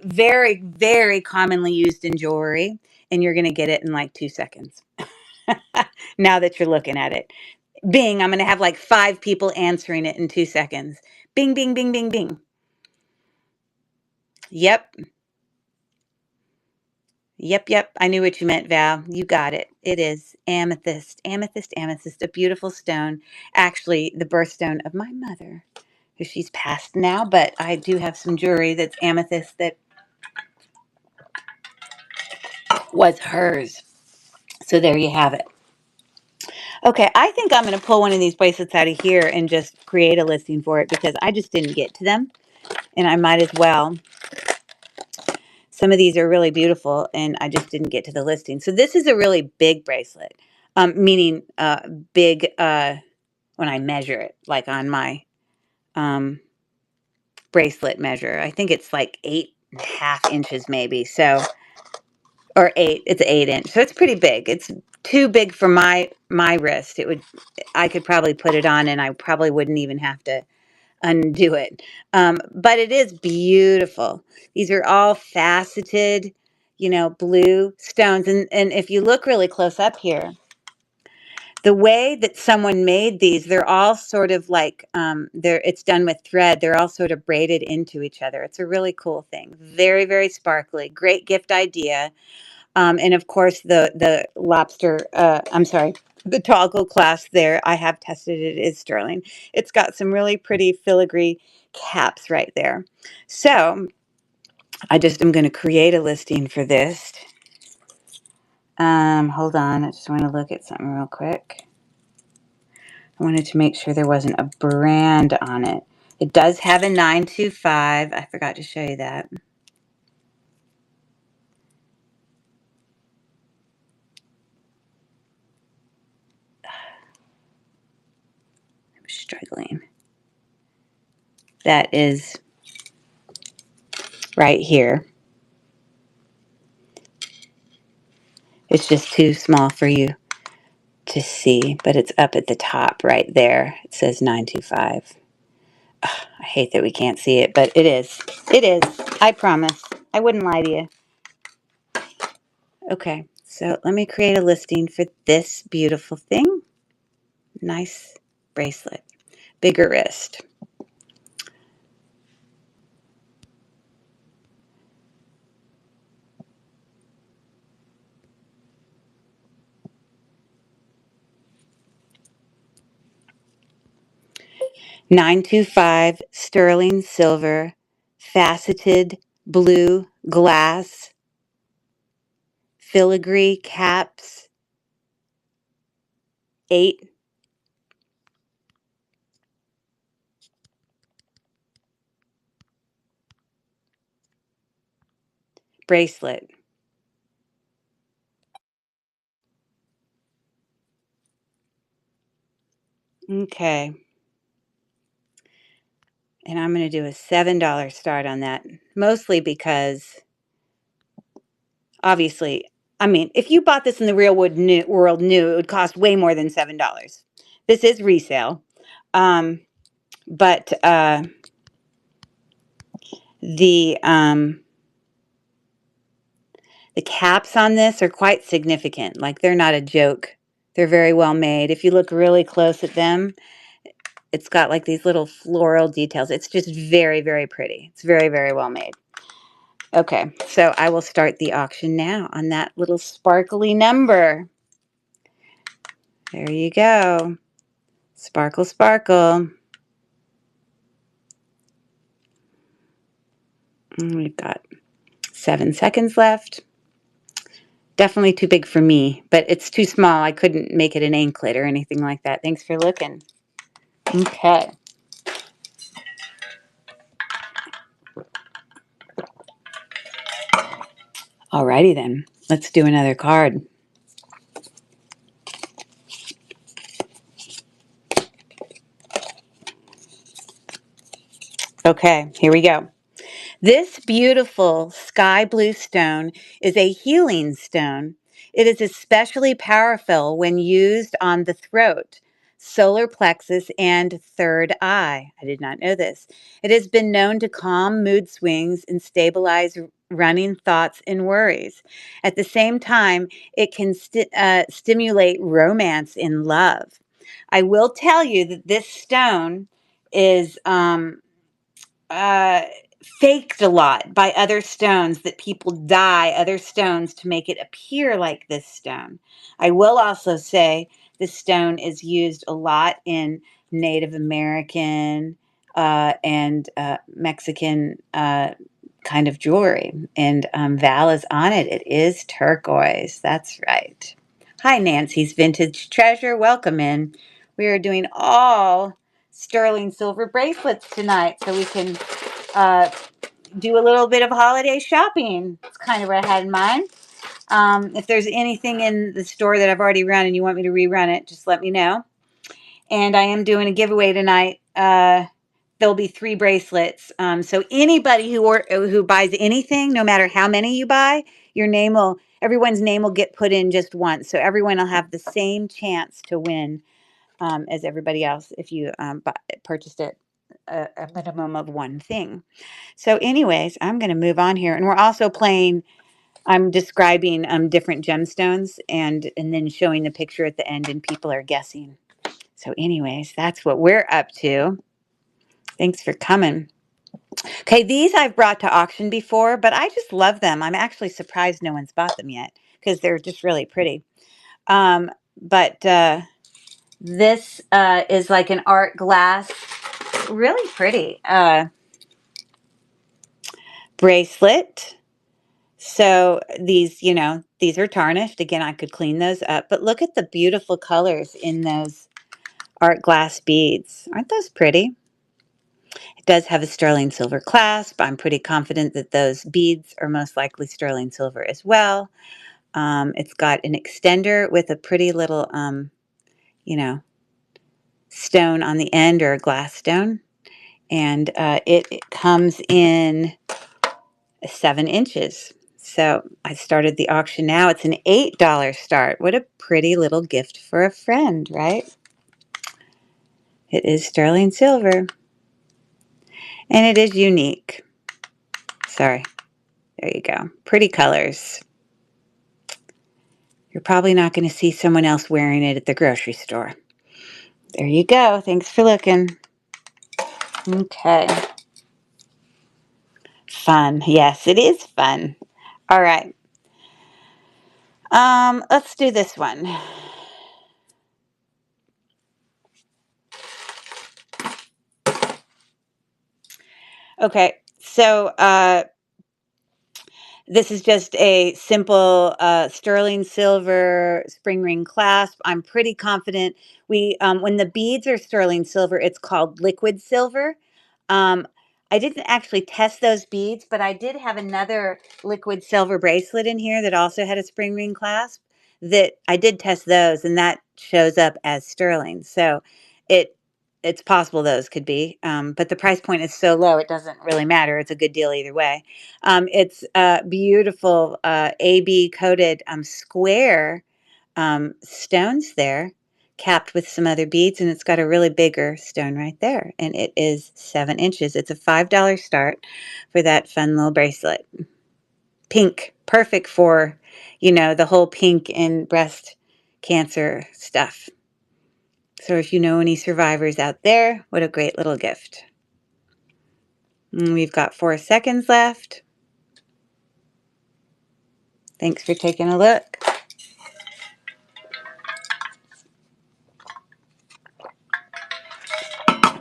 very, very commonly used in jewelry, and you're going to get it in like 2 seconds. Now that you're looking at it. Bing, I'm going to have like 5 people answering it in 2 seconds. Bing, bing, bing, bing, bing. Yep. Yep. I knew what you meant, Val. You got it. It is amethyst. Amethyst, amethyst. A beautiful stone. Actually, the birthstone of my mother, who she's passed now, but I do have some jewelry that's amethyst that was hers. So there you have it. Okay, I think I'm going to pull one of these bracelets out of here and just create a listing for it because I just didn't get to them. And I might as well. Some of these are really beautiful and I just didn't get to the listing. So this is a really big bracelet, meaning big when I measure it, like on my bracelet measure. I think it's like 8.5 inches maybe. So, or 8, it's 8 inch. So it's pretty big. It's too big for my wrist. I could probably put it on and I probably wouldn't even have to undo it. But it is beautiful. These are all faceted, blue stones. And if you look really close up here, the way that someone made these, they're all sort of like, it's done with thread. They're all sort of braided into each other. It's a really cool thing. Very, very sparkly. Great gift idea. And of course, the lobster, I'm sorry, the toggle glass there, I have tested it, is sterling. It's got some really pretty filigree caps right there. So I just am going to create a listing for this. Hold on, I just want to look at something real quick. I wanted to make sure there wasn't a brand on it. It does have a 925. I forgot to show you that. I'm struggling. That is right here. It's just too small for you to see, but it's up at the top right there. It says 925. Ugh, I hate that we can't see it, but it is. It is. I promise. I wouldn't lie to you. Okay, so let me create a listing for this beautiful thing. Nice bracelet. Bigger wrist. $925 sterling silver, faceted blue glass, filigree caps, 8 bracelet. Okay. And I'm going to do a $7 start on that, mostly because obviously, I mean, if you bought this in the real world new, it would cost way more than $7. This is resale. But the um, the caps on this are quite significant. Like, they're not a joke. They're very well made. If you look really close at them, it's got like these little floral details. It's just very, very pretty. It's very, very well made. Okay, so I will start the auction now on that little sparkly number. There you go. Sparkle, sparkle. We've got 7 seconds left. Definitely too big for me, but it's too small. I couldn't make it an anklet or anything like that. Thanks for looking. Okay. Alrighty then. Let's do another card. Okay, here we go. This beautiful sky blue stone is a healing stone. It is especially powerful when used on the throat, solar plexus, and third eye. I did not know this. It has been known to calm mood swings and stabilize running thoughts and worries. At the same time, it can stimulate romance in love. I will tell you that this stone is uh, faked a lot by other stones, that people dye other stones to make it appear like this stone. I will also say this stone is used a lot in Native American and Mexican kind of jewelry. And Val is on it. It is turquoise. That's right. Hi, Nancy's Vintage Treasure. Welcome in. We are doing all sterling silver bracelets tonight, so we can uh, do a little bit of holiday shopping. It's kind of what I had in mind. If there's anything in the store that I've already run and you want me to rerun it, just let me know. And I am doing a giveaway tonight. There'll be 3 bracelets. So anybody who buys anything, no matter how many you buy, everyone's name will get put in just once. So everyone will have the same chance to win as everybody else if you purchased it a minimum of one thing. So anyways, I'm going to move on here. And we're also playing, I'm describing different gemstones and then showing the picture at the end, and people are guessing. So anyways, that's what we're up to. Thanks for coming. Okay, these I've brought to auction before, but I just love them. I'm actually surprised no one's bought them yet. because they're just really pretty. But this is like an art glass, really pretty bracelet. So these, these are tarnished. Again, I could clean those up, but look at the beautiful colors in those art glass beads. Aren't those pretty? It does have a sterling silver clasp. I'm pretty confident that those beads are most likely sterling silver as well. It's got an extender with a pretty little, you know, stone on the end, or a glass stone. And it comes in 7 inches. So I started the auction now. It's an $8 start. What a pretty little gift for a friend, right? It is sterling silver. And it is unique. Sorry. There you go. Pretty colors. You're probably not going to see someone else wearing it at the grocery store. There you go. Thanks for looking. Okay. Fun. Yes, it is fun. All right. Let's do this one. Okay. So, this is just a simple sterling silver spring ring clasp. I'm pretty confident when the beads are sterling silver, it's called liquid silver. Um, I didn't actually test those beads, but I did have another liquid silver bracelet in here that also had a spring ring clasp that I did test those, and that shows up as sterling. So it it's possible those could be, but the price point is so low, it doesn't really matter. It's a good deal either way. It's beautiful AB coated square stones there, capped with some other beads, and it's got a really bigger stone right there, and it is 7 inches. It's a $5 start for that fun little bracelet. Pink, perfect for, the whole pink and breast cancer stuff. So if you know any survivors out there, what a great little gift. And we've got 4 seconds left. Thanks for taking a look.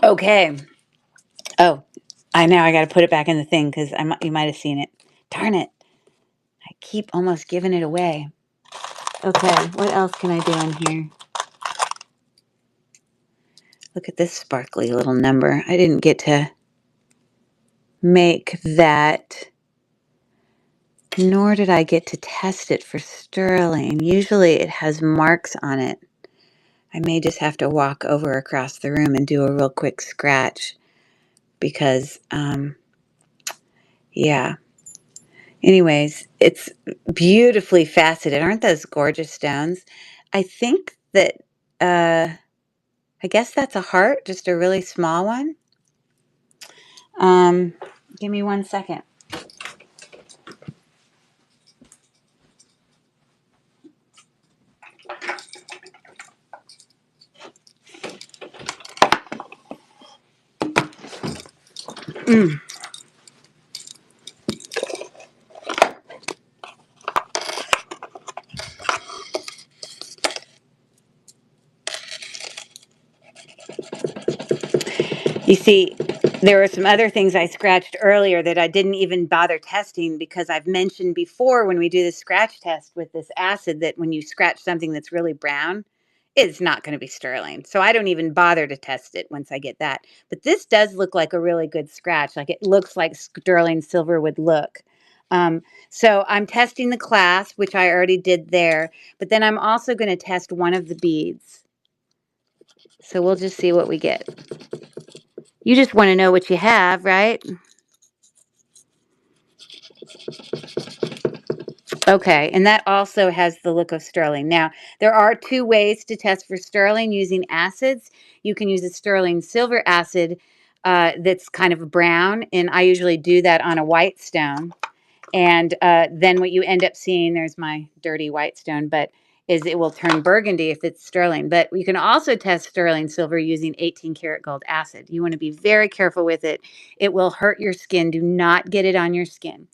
Okay. Oh, I got to put it back in the thing because you might have seen it. Darn it. I keep almost giving it away. Okay, what else can I do in here? Look at this sparkly little number. I didn't get to make that, nor did I get to test it for sterling. Usually it has marks on it. I may just have to walk over across the room and do a real quick scratch because, yeah. Anyways, it's beautifully faceted. Aren't those gorgeous stones? I think that, I guess that's a heart, just a really small one. Give me 1 second. You see, there were some other things I scratched earlier that I didn't even bother testing because I've mentioned before when we do the scratch test with this acid that when you scratch something that's really brown, it's not going to be sterling. So I don't even bother to test it once I get that. But this does look like a really good scratch. Like it looks like sterling silver would look. So I'm testing the clasp, which I already did there. But then I'm also going to test one of the beads. So we'll just see what we get. You just want to know what you have, right? Okay, and that also has the look of sterling. Now, there are 2 ways to test for sterling using acids. You can use a sterling silver acid that's kind of brown, and I usually do that on a white stone. And then what you end up seeing, there's my dirty white stone, but is it will turn burgundy if it's sterling. But you can also test sterling silver using 18 karat gold acid. You want to be very careful with it. It will hurt your skin. Do not get it on your skin.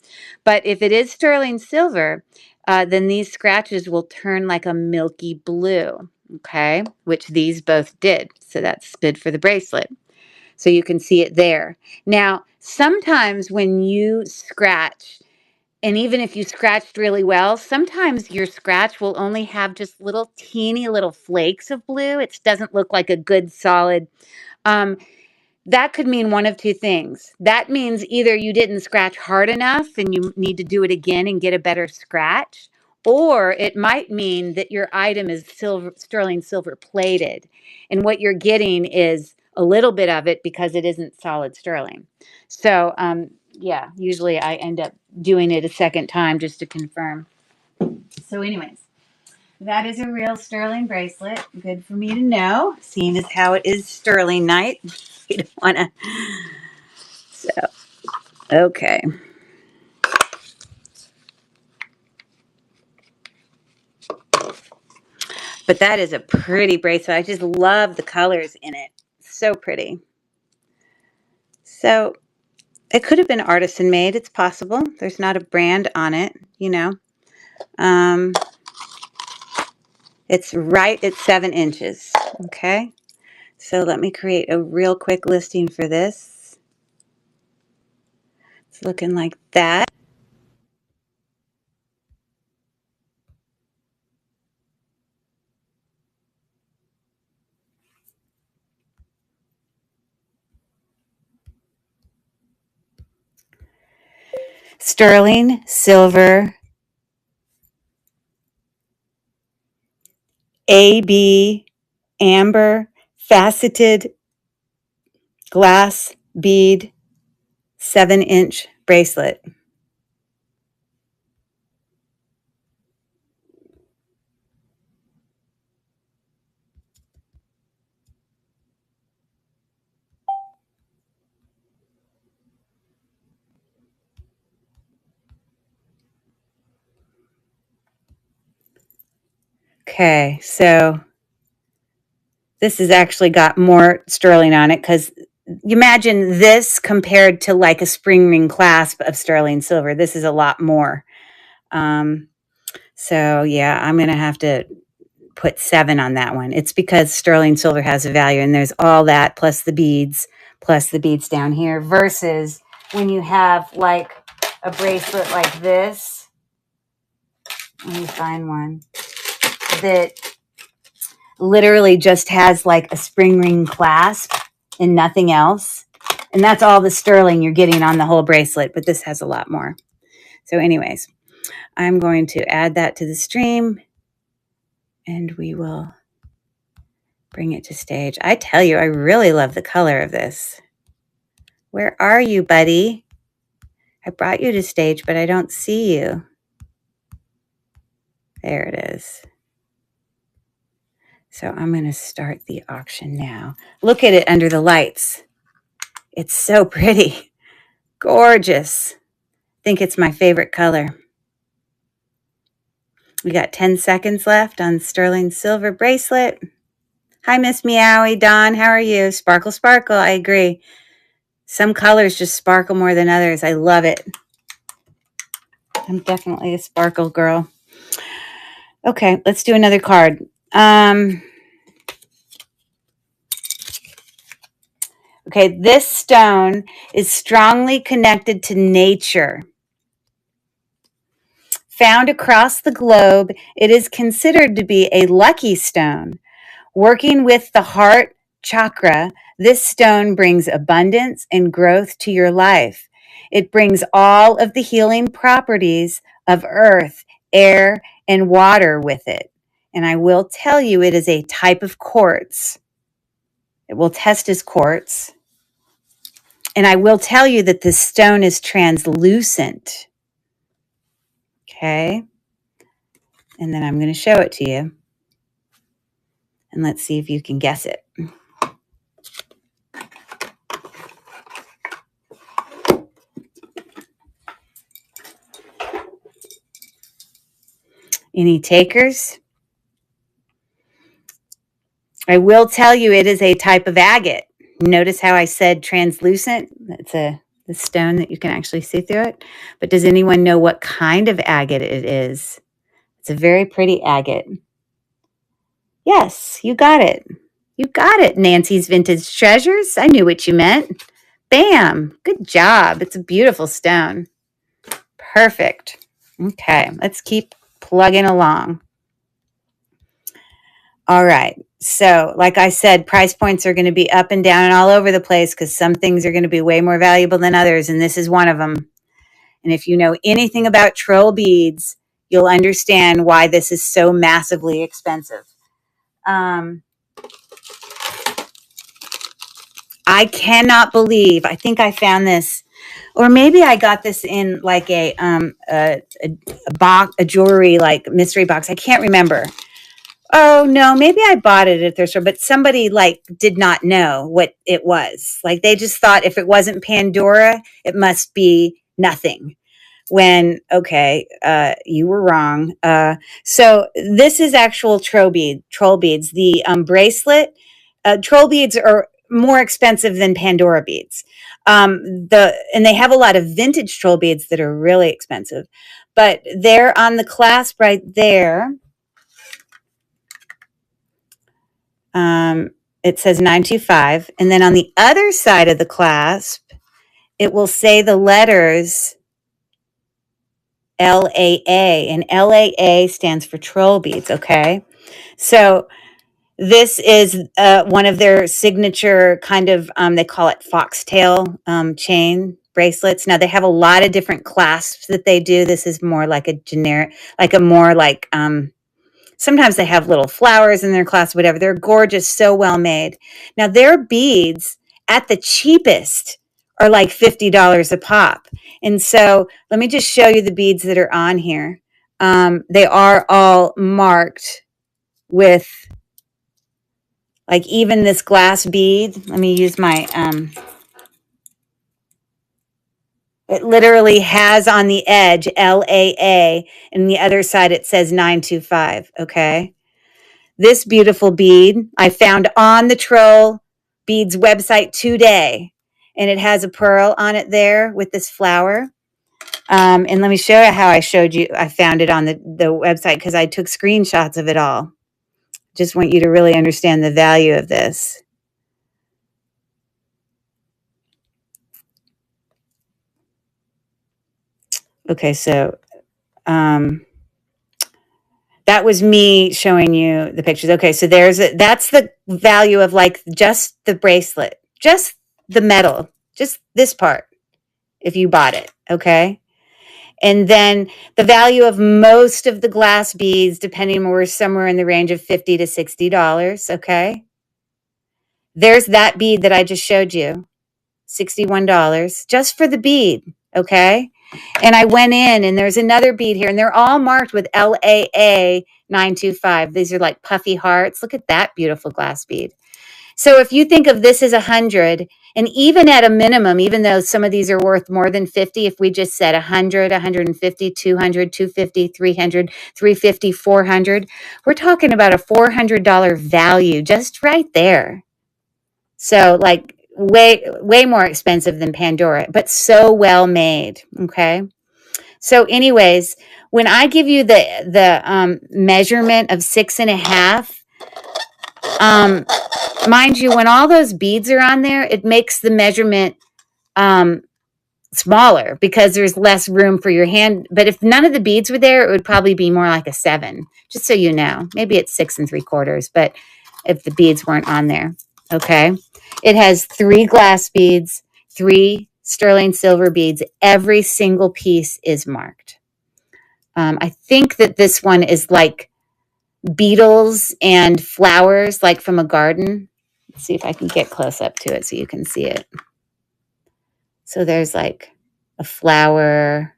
But if it is sterling silver, then these scratches will turn like a milky blue, okay, which these both did. So that's good for the bracelet. So you can see it there. Now, sometimes when you scratch, and even if you scratched really well, sometimes your scratch will only have just little teeny little flakes of blue. It doesn't look like a good solid. Um, that could mean one of two things. That means either you didn't scratch hard enough and you need to do it again and get a better scratch, or it might mean that your item is sterling silver plated, and what you're getting is a little bit of it because it isn't solid sterling. So, yeah, usually I end up doing it a second time just to confirm. So, anyways, that is a real sterling bracelet. Good for me to know, seeing as how it is sterling night. You don't want to. So, okay. But that is a pretty bracelet. I just love the colors in it. So pretty. So, it could have been artisan made. It's possible. There's not a brand on it, you know. Um, it's right at 7 inches. Okay. So let me create a real quick listing for this. It's looking like that. Sterling silver AB amber faceted glass bead 7-inch bracelet. Okay, so this has actually got more sterling on it because you imagine this compared to like a spring ring clasp of sterling silver. This is a lot more. Um, so yeah, I'm going to have to put 7 on that one. It's because sterling silver has a value, and there's all that plus the beads down here, versus when you have like a bracelet like this. Let me find one that literally just has like a spring ring clasp and nothing else. And that's all the sterling you're getting on the whole bracelet, but this has a lot more. So anyways, I'm going to add that to the stream and we will bring it to stage. I tell you, I really love the color of this. Where are you, buddy? I brought you to stage, but I don't see you. There it is. So I'm going to start the auction now. Look at it under the lights. It's so pretty. Gorgeous. I think it's my favorite color. We got 10 seconds left on sterling silver bracelet. Hi, Miss Meowie. Dawn, how are you? Sparkle, sparkle. I agree. Some colors just sparkle more than others. I love it. I'm definitely a sparkle girl. Okay, let's do another card. Okay, this stone is strongly connected to nature. Found across the globe, it is considered to be a lucky stone. Working with the heart chakra, this stone brings abundance and growth to your life. It brings all of the healing properties of earth, air, and water with it. And I will tell you, it is a type of quartz. It will test as quartz. And I will tell you that this stone is translucent. Okay. And then I'm going to show it to you. And let's see if you can guess it. Any takers? I will tell you it is a type of agate. Notice how I said translucent? That's the stone that you can actually see through it. But does anyone know what kind of agate it is? It's a very pretty agate. Yes, you got it. You got it, Nancy's Vintage Treasures. I knew what you meant. Bam! Good job. It's a beautiful stone. Perfect. Okay, let's keep plugging along. All right. So, like I said, price points are going to be up and down and all over the place because some things are going to be way more valuable than others, and this is one of them. And if you know anything about troll beads, you'll understand why this is so massively expensive. I cannot believe, I think I found this, or maybe I got this in like a box, a jewelry like mystery box. I can't remember. Oh no, maybe I bought it at their store, but somebody like did not know what it was. Like they just thought if it wasn't Pandora, it must be nothing. When, okay, you were wrong. So this is actual troll beads. The bracelet, troll beads are more expensive than Pandora beads. And they have a lot of vintage troll beads that are really expensive, but they're on the clasp right there. It says 925. And then on the other side of the clasp, it will say the letters LAA, and LAA stands for troll beads. Okay. So this is one of their signature kind of, they call it foxtail chain bracelets. Now they have a lot of different clasps that they do. This is more like a generic, like a more like, sometimes they have little flowers in their clasp, whatever. They're gorgeous, so well made. Now their beads at the cheapest are like $50 a pop. And so let me just show you the beads that are on here. They are all marked with, like even this glass bead. Let me use my, it literally has on the edge LAA, and the other side it says 925, okay? This beautiful bead I found on the Troll Beads website today, and it has a pearl on it there with this flower. And let me show you how I found it on the website because I took screenshots of it all. Just want you to really understand the value of this. Okay, so that was me showing you the pictures. Okay, so that's the value of like just the bracelet, just the metal, just this part, if you bought it, okay? And then the value of most of the glass beads, depending on, we're somewhere in the range of $50 to $60, okay? There's that bead that I just showed you, $61, just for the bead, okay? And I went in, and there's another bead here, and they're all marked with LAA 925. These are like puffy hearts. Look at that beautiful glass bead. So if you think of this as 100, and even at a minimum, even though some of these are worth more than 50, if we just said 100, 150, 200, 250, 300, 350, 400, we're talking about a $400 value just right there. So like way more expensive than Pandora, but so well made. Okay. So anyways, when I give you the measurement of 6.5, mind you, when all those beads are on there, it makes the measurement smaller because there's less room for your hand. But if none of the beads were there, it would probably be more like a 7, just so you know. Maybe it's 6 3/4, but if the beads weren't on there, okay? It has 3 glass beads, 3 sterling silver beads. Every single piece is marked. I think that this one is like beetles and flowers, like from a garden. Let's see if I can get close up to it so you can see it. So there's like a flower,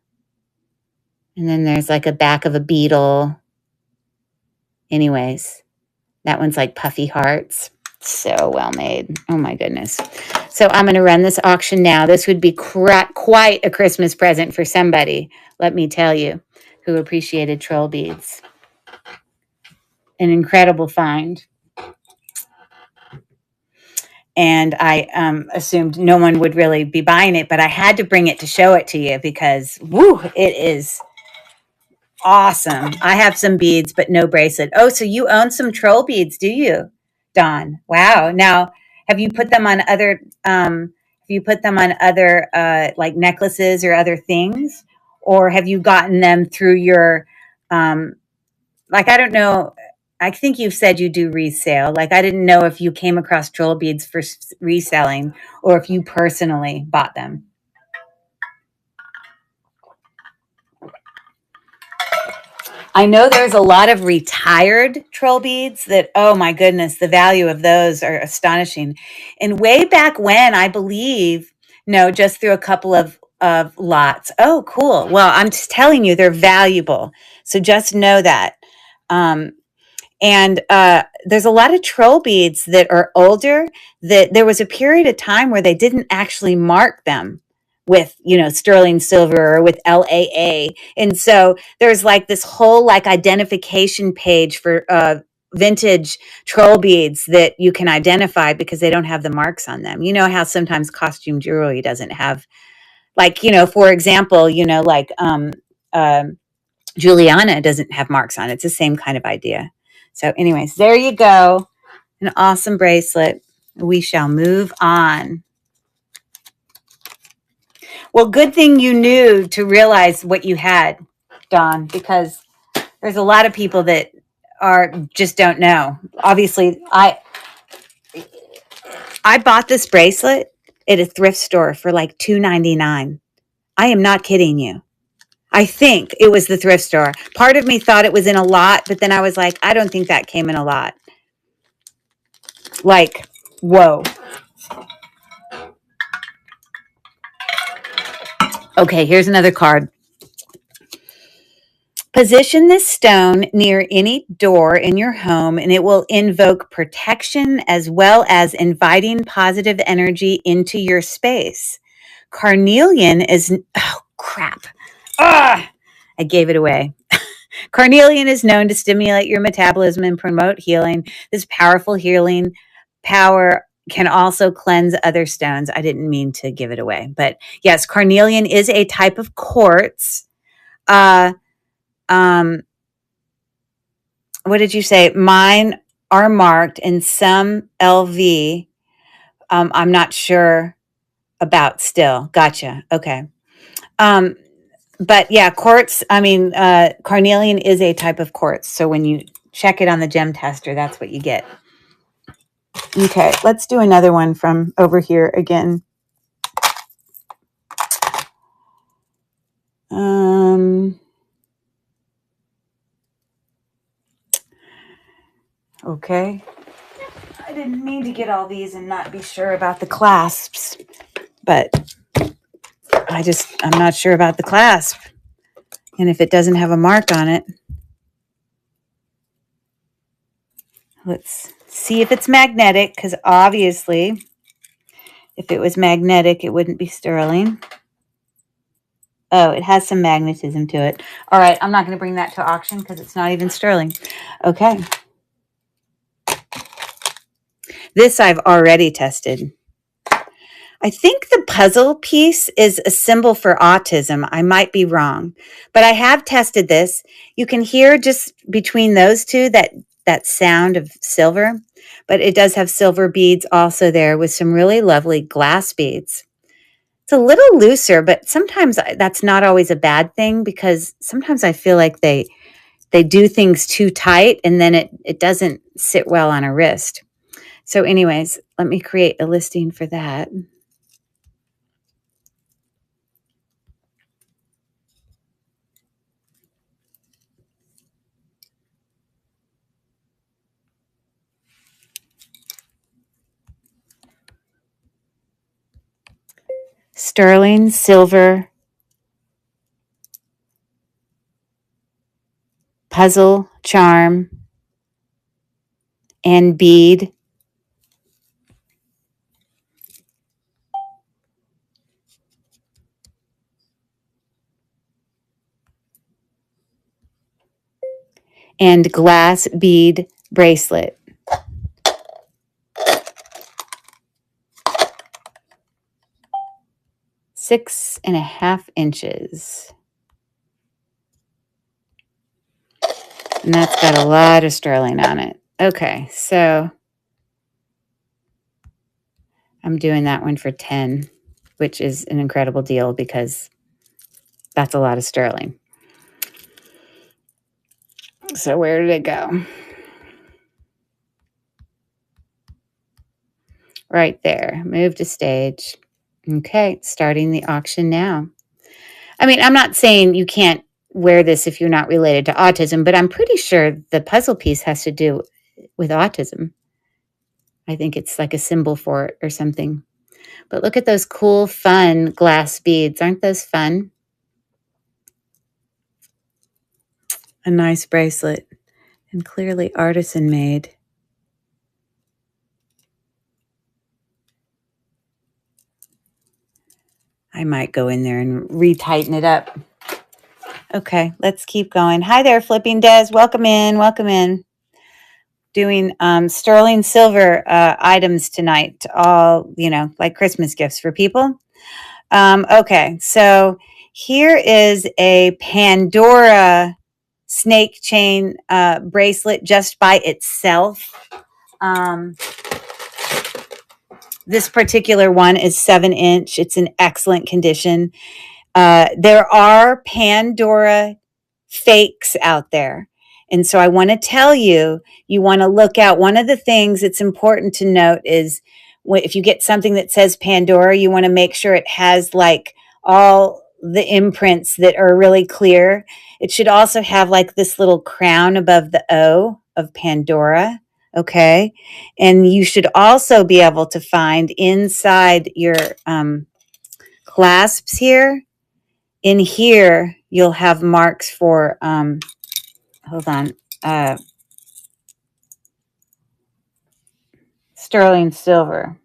and then there's like a back of a beetle. Anyways, that one's like puffy hearts. So well made. Oh my goodness. So I'm going to run this auction now. This would be quite a Christmas present for somebody, let me tell you, who appreciated troll beads. An incredible find. And I assumed no one would really be buying it, but I had to bring it to show it to you because, woo, it is awesome. I have some beads, but no bracelet. Oh, so you own some troll beads, do you, Dawn? Wow. Now, have you put them on other like necklaces or other things? Or have you gotten them through your like, I don't know. I think you've said you do resale. Like, I didn't know if you came across troll beads for reselling or if you personally bought them. I know there's a lot of retired troll beads that, oh my goodness, the value of those are astonishing. And way back when, I believe, no, just through a couple of lots. Oh, cool. Well, I'm just telling you, they're valuable. So just know that. And there's a lot of troll beads that are older that there was a period of time where they didn't actually mark them with, sterling silver or with LAA. And so there's like this whole like identification page for vintage troll beads that you can identify because they don't have the marks on them. You know how sometimes costume jewelry doesn't have, like, for example, Juliana doesn't have marks on it. It's the same kind of idea. So anyways, there you go. An awesome bracelet. We shall move on. Well, good thing you knew to realize what you had, Dawn, because there's a lot of people that just don't know. Obviously, I bought this bracelet at a thrift store for like $2.99. I am not kidding you. I think it was the thrift store. Part of me thought it was in a lot, but then I was like, I don't think that came in a lot. Like, whoa. Okay, here's another card. Position this stone near any door in your home and it will invoke protection as well as inviting positive energy into your space. Carnelian is, oh crap. Ah, I gave it away. Carnelian is known to stimulate your metabolism and promote healing. This powerful healing power can also cleanse other stones. I didn't mean to give it away, but yes, carnelian is a type of quartz. What did you say? Mine are marked in some LV. I'm not sure about still. Gotcha. Okay. But yeah, quartz, carnelian is a type of quartz. So when you check it on the gem tester, that's what you get. Okay, let's do another one from over here again. Okay. I didn't mean to get all these and not be sure about the clasps, but I'm not sure about the clasp. And if it doesn't have a mark on it, let's see if it's magnetic, because obviously if it was magnetic, it wouldn't be sterling. Oh, it has some magnetism to it. All right, I'm not going to bring that to auction because it's not even sterling. Okay. This I've already tested. I think the puzzle piece is a symbol for autism. I might be wrong, but I have tested this. You can hear just between those two that sound of silver, but it does have silver beads also there with some really lovely glass beads. It's a little looser, but sometimes that's not always a bad thing because sometimes I feel like they do things too tight and then it doesn't sit well on a wrist. So anyways, let me create a listing for that. Sterling silver puzzle charm and bead. And glass bead bracelet. 6.5 inches. And that's got a lot of sterling on it. Okay, so I'm doing that one for 10, which is an incredible deal because that's a lot of sterling. So where did it go? Right there. Move to stage. Okay, starting the auction now. I mean, I'm not saying you can't wear this if you're not related to autism, but I'm pretty sure the puzzle piece has to do with autism. I think it's like a symbol for it or something. But look at those cool, fun glass beads. Aren't those fun? A nice bracelet, and clearly artisan made. I might go in there and retighten it up. Okay, let's keep going. Hi there, Flipping Des. Welcome in. Welcome in. Doing sterling silver items tonight, all, like Christmas gifts for people. Okay, so here is a Pandora snake chain bracelet just by itself. This particular one is 7-inch. It's in excellent condition. There are Pandora fakes out there. And so I want to tell you, you want to look out. One of the things that's important to note is if you get something that says Pandora, you want to make sure it has like all the imprints that are really clear. It should also have like this little crown above the O of Pandora. Okay. And you should also be able to find inside your clasps here. In here, you'll have marks for, hold on, sterling silver.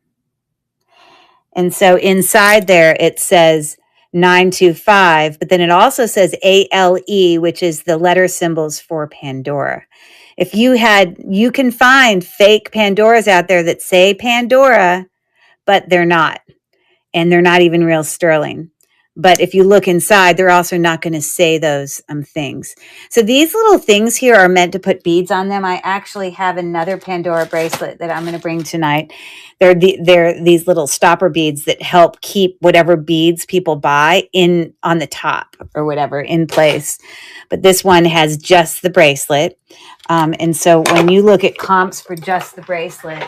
And so inside there, it says 925, but then it also says ALE, which is the letter symbols for Pandora. If you can find fake Pandoras out there that say Pandora, but they're not. And they're not even real sterling. But if you look inside, they're also not going to say those things. So these little things here are meant to put beads on them. I actually have another Pandora bracelet that I'm going to bring tonight. They're these little stopper beads that help keep whatever beads people buy on the top or whatever in place. But this one has just the bracelet. And so when you look at comps for just the bracelet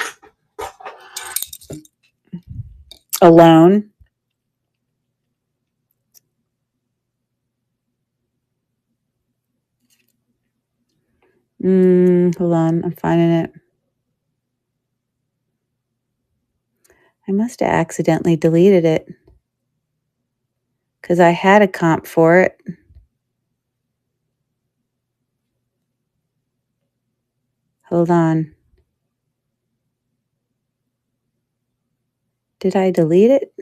alone, hold on, I'm finding it. I must have accidentally deleted it because I had a comp for it. Hold on. Did I delete it?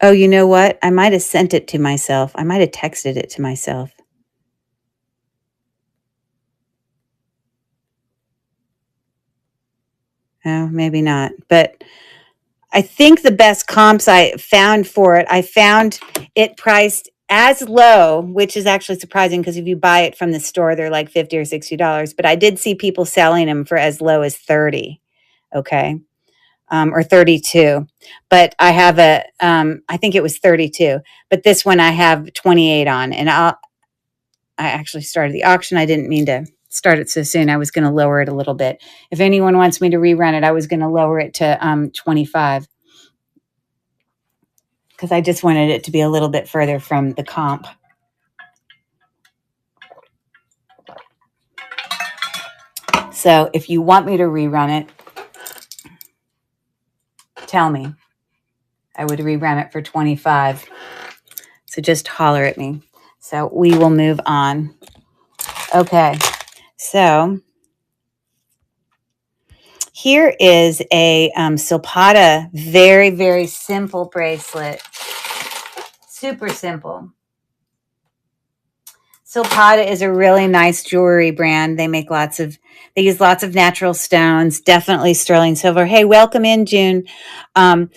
Oh, you know what? I might have sent it to myself. I might have texted it to myself. Oh, maybe not. But I think the best comps I found for it, I found it priced as low, which is actually surprising because if you buy it from the store, they're like $50 or $60. But I did see people selling them for as low as $30. Okay. Or 32, but I have I think it was 32, but this one I have 28 on, and I actually started the auction. I didn't mean to start it so soon. I was going to lower it a little bit. If anyone wants me to rerun it, I was going to lower it to 25 because I just wanted it to be a little bit further from the comp. So if you want me to rerun it, tell me. I would rerun it for 25. So just holler at me. So we will move on. Okay. So here is a Silpata, very, very simple bracelet. Super simple. Silpada is a really nice jewelry brand. They use lots of natural stones, definitely sterling silver. Hey, welcome in, June. But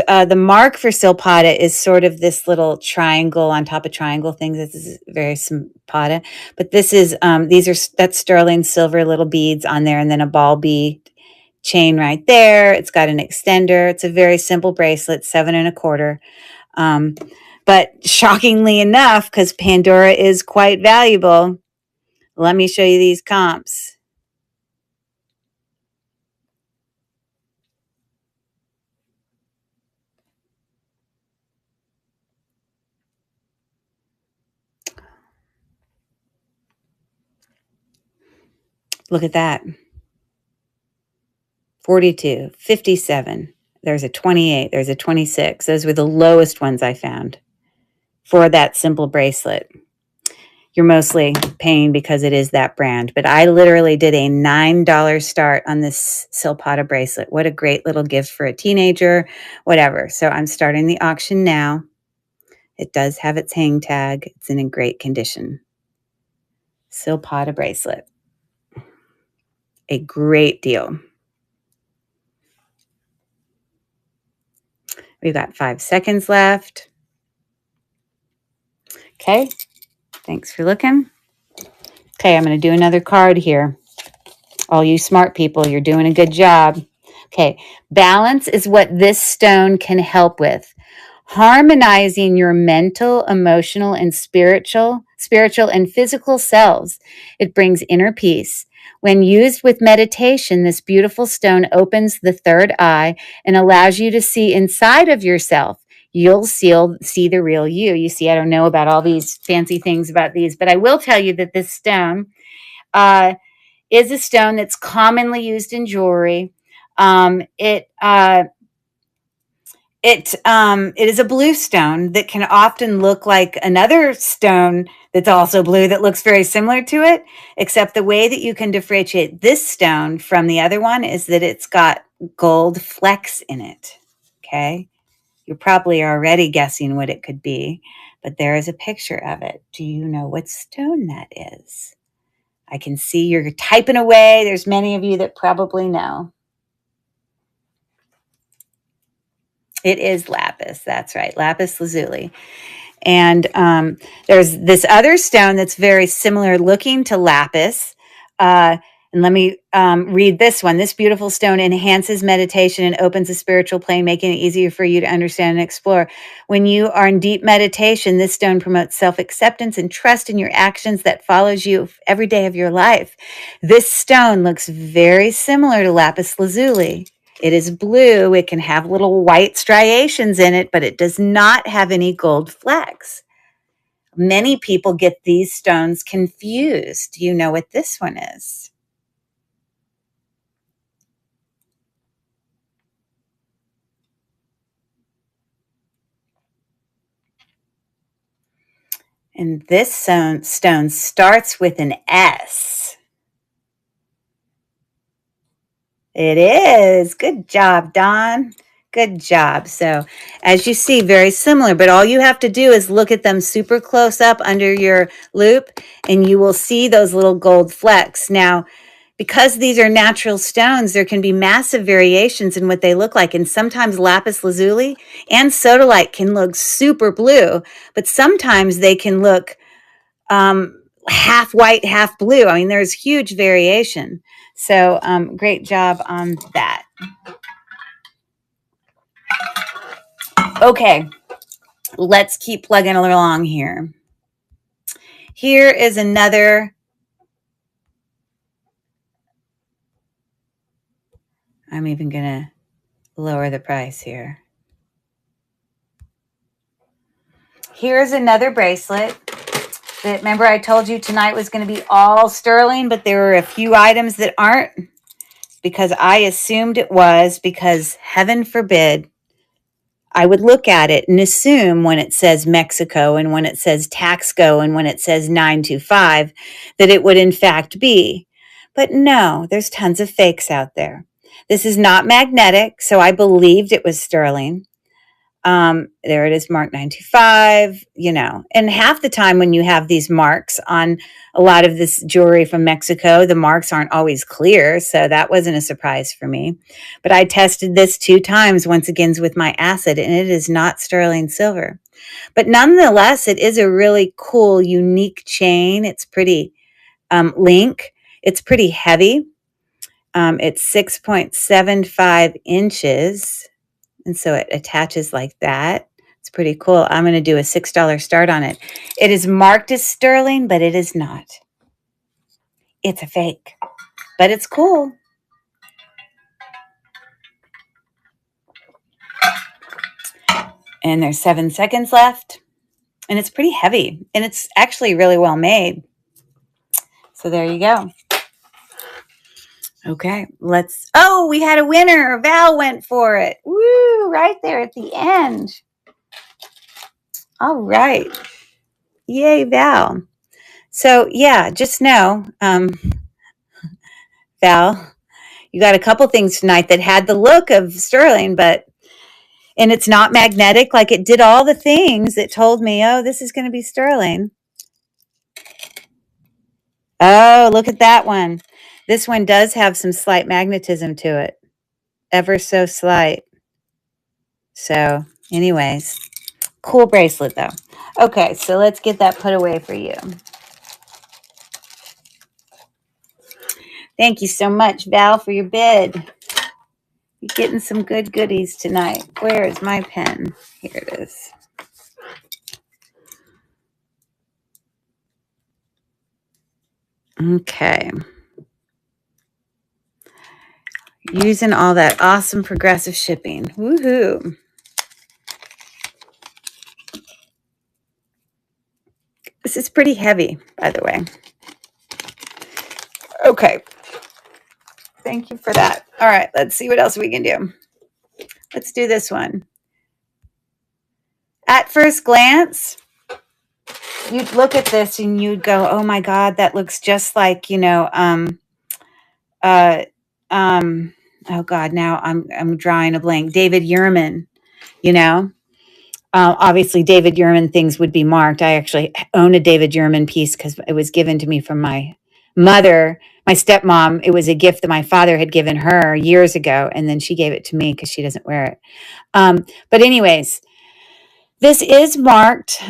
the mark for Silpada is sort of this little triangle on top of triangle things. This is very Silpada. But that's sterling silver little beads on there, and then a ball bead chain right there. It's got an extender. It's a very simple bracelet, 7 1/4. But shockingly enough, because Pandora is quite valuable, let me show you these comps. Look at that. 42, 57. There's a 28. There's a 26. Those were the lowest ones I found for that simple bracelet. You're mostly paying because it is that brand. But I literally did a $9 start on this Silpada bracelet. What a great little gift for a teenager, whatever. So I'm starting the auction now. It does have its hang tag. It's in great condition. Silpada bracelet. A great deal. We've got 5 seconds left. Okay. Thanks for looking. Okay, I'm going to do another card here. All you smart people, you're doing a good job. Okay, balance is what this stone can help with. Harmonizing your mental, emotional, and spiritual and physical selves. It brings inner peace. When used with meditation, this beautiful stone opens the third eye and allows you to see inside of yourself. You'll see the real you. You see, I don't know about all these fancy things about these, but I will tell you that this stone is a stone that's commonly used in jewelry. It is a blue stone that can often look like another stone that's also blue that looks very similar to it, except the way that you can differentiate this stone from the other one is that it's got gold flecks in it. Okay. You're probably already guessing what it could be, but there is a picture of it. Do you know what stone that is? I can see you're typing away. There's many of you that probably know. It is lapis. That's right. Lapis lazuli. And there's this other stone that's very similar looking to lapis. And let me read this one. This beautiful stone enhances meditation and opens a spiritual plane, making it easier for you to understand and explore. When you are in deep meditation, this stone promotes self-acceptance and trust in your actions that follows you every day of your life. This stone looks very similar to lapis lazuli. It is blue. It can have little white striations in it, but it does not have any gold flecks. Many people get these stones confused. Do you know what this one is? And this stone starts with an S. It is. Good job, Don. Good job. So as you see, very similar, but all you have to do is look at them super close up under your loupe and you will see those little gold flecks. Now, because these are natural stones, there can be massive variations in what they look like. And sometimes lapis lazuli and sodalite can look super blue, but sometimes they can look half white, half blue. I mean, there's huge variation. So great job on that. Okay, let's keep plugging along here. Here is another. I'm even going to lower the price here. Here's another bracelet. Remember I told you tonight was going to be all sterling, but there were a few items that aren't because I assumed it was because heaven forbid I would look at it and assume when it says Mexico and when it says Taxco and when it says 925 that it would in fact be. But no, there's tons of fakes out there. This is not magnetic, so I believed it was sterling. There it is, mark 925, you know. And half the time when you have these marks on a lot of this jewelry from Mexico, the marks aren't always clear. So that wasn't a surprise for me. But I tested this 2 times, once again with my acid, and it is not sterling silver. But nonetheless, it is a really cool, unique chain. It's pretty link. It's pretty heavy. It's 6.75 inches. And so it attaches like that. It's pretty cool. I'm going to do a $6 start on it. It is marked as sterling, but it is not. It's a fake, but it's cool. And there's 7 seconds left. And it's pretty heavy. And it's actually really well made. So there you go. Okay, oh, we had a winner. Val went for it. Woo, right there at the end. All right. Yay, Val. So yeah, just know, Val, you got a couple things tonight that had the look of sterling, and it's not magnetic. Like, it did all the things that told me, oh, this is going to be sterling. Oh, look at that one. This one does have some slight magnetism to it. Ever so slight. So anyways, cool bracelet though. Okay, so let's get that put away for you. Thank you so much, Val, for your bid. You're getting some good goodies tonight. Where is my pen? Here it is. Okay. Using all that awesome progressive shipping. Woohoo. This is pretty heavy, by the way. Okay. Thank you for that. All right, let's see what else we can do. Let's do this one. At first glance, you'd look at this and you'd go, oh my God, that looks just like, oh God, now I'm drawing a blank. David Yurman, obviously David Yurman things would be marked. I actually own a David Yurman piece because it was given to me from my mother, my stepmom. It was a gift that my father had given her years ago, and then she gave it to me because she doesn't wear it. But anyways, this is marked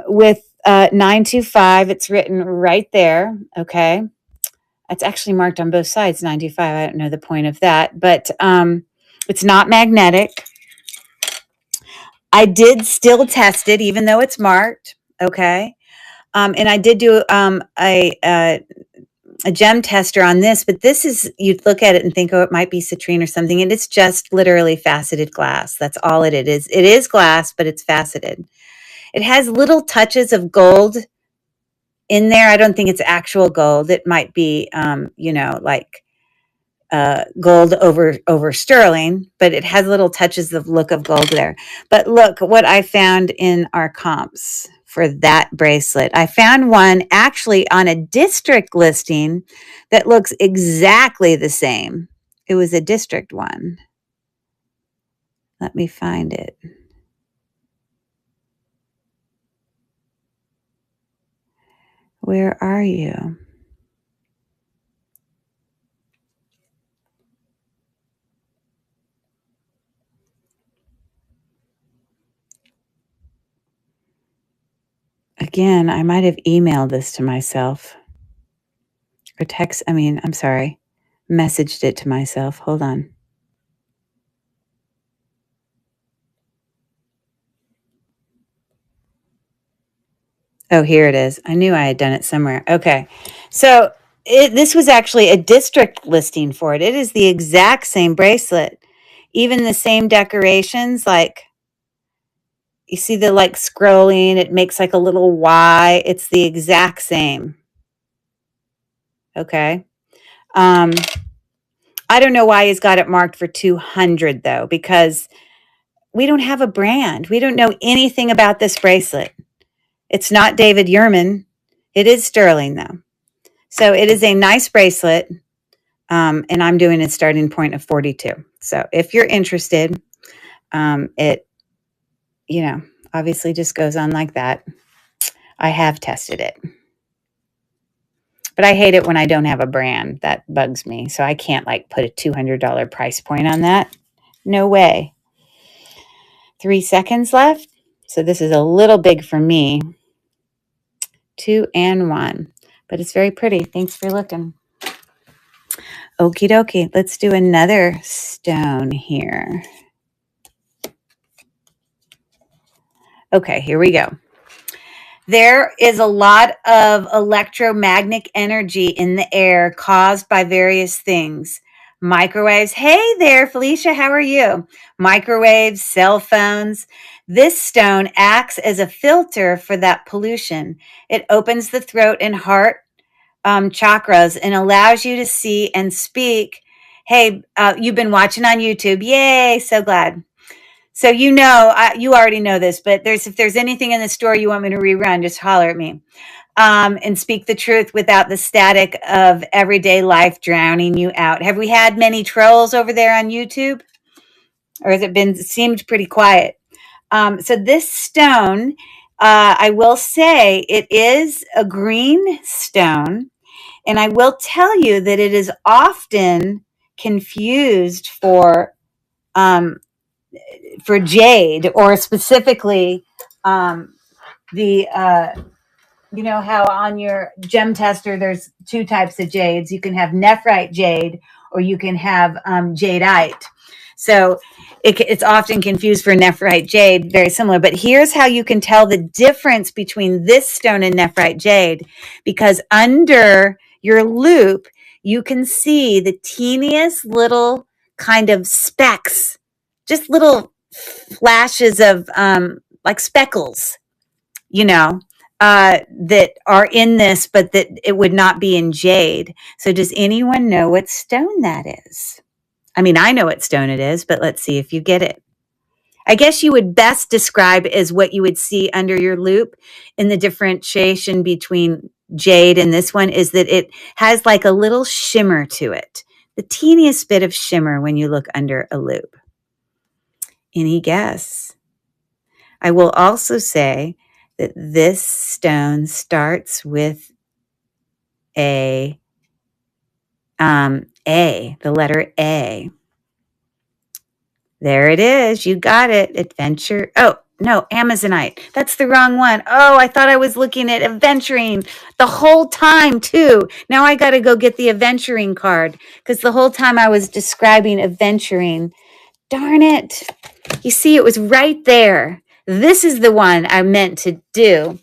with 925. It's written right there. Okay. It's actually marked on both sides, 925. I don't know the point of that, but it's not magnetic. I did still test it, even though it's marked. Okay. And I did do a gem tester on this, but this is, you'd look at it and think, oh, it might be citrine or something. And it's just literally faceted glass. That's all it is. It is glass, but it's faceted. It has little touches of gold in there. I don't think it's actual gold. It might be, like gold over sterling, but it has little touches of look of gold there. But look what I found in our comps for that bracelet. I found one actually on a district listing that looks exactly the same. It was a district one. Let me find it. Where are you? Again, I might have emailed this to myself or messaged it to myself. Hold on. Oh, here it is. I knew I had done it somewhere. Okay. So this was actually a district listing for it. It is the exact same bracelet. Even the same decorations, like you see the like scrolling, it makes like a little Y. It's the exact same. Okay. I don't know why he's got it marked for 200 though, because we don't have a brand. We don't know anything about this bracelet. It's not David Yurman. It is sterling though. So it is a nice bracelet. And I'm doing a starting point of 42. So if you're interested, it obviously just goes on like that. I have tested it. But I hate it when I don't have a brand. That bugs me. So I can't like put a $200 price point on that. No way. 3 seconds left. So this is a little big for me. 2 and 1. But it's very pretty. Thanks for looking. Okie dokie. Let's do another stone here. Okay, here we go. There is a lot of electromagnetic energy in the air caused by various things. Microwaves. Hey there, Felicia. How are you? Microwaves, cell phones. This stone acts as a filter for that pollution. It opens the throat and heart chakras and allows you to see and speak. Hey, you've been watching on YouTube. Yay, so glad. So you already know this, but if there's anything in the story you want me to rerun, just holler at me. And speak the truth without the static of everyday life drowning you out. Have we had many trolls over there on YouTube? Or has it seemed pretty quiet? So this stone, I will say it is a green stone. And I will tell you that it is often confused for jade, or specifically the how on your gem tester there's 2 types of jades. You can have nephrite jade, or you can have jadeite. So it's often confused for nephrite jade, very similar. But here's how you can tell the difference between this stone and nephrite jade, because under your loop you can see the teeniest little kind of specks, just little flashes of like speckles, that are in this, but that it would not be in jade. So does anyone know what stone that is? I mean, I know what stone it is, but let's see if you get it. I guess you would best describe as what you would see under your loop in the differentiation between jade and this one is that it has like a little shimmer to it. The teeniest bit of shimmer when you look under a loop. Any guess? I will also say that this stone starts with the letter A. There it is. You got it. Adventure. Oh, no, Amazonite. That's the wrong one. Oh, I thought I was looking at aventurine the whole time, too. Now I got to go get the aventurine card, because the whole time I was describing aventurine. Darn it. You see, it was right there. This is the one I meant to do.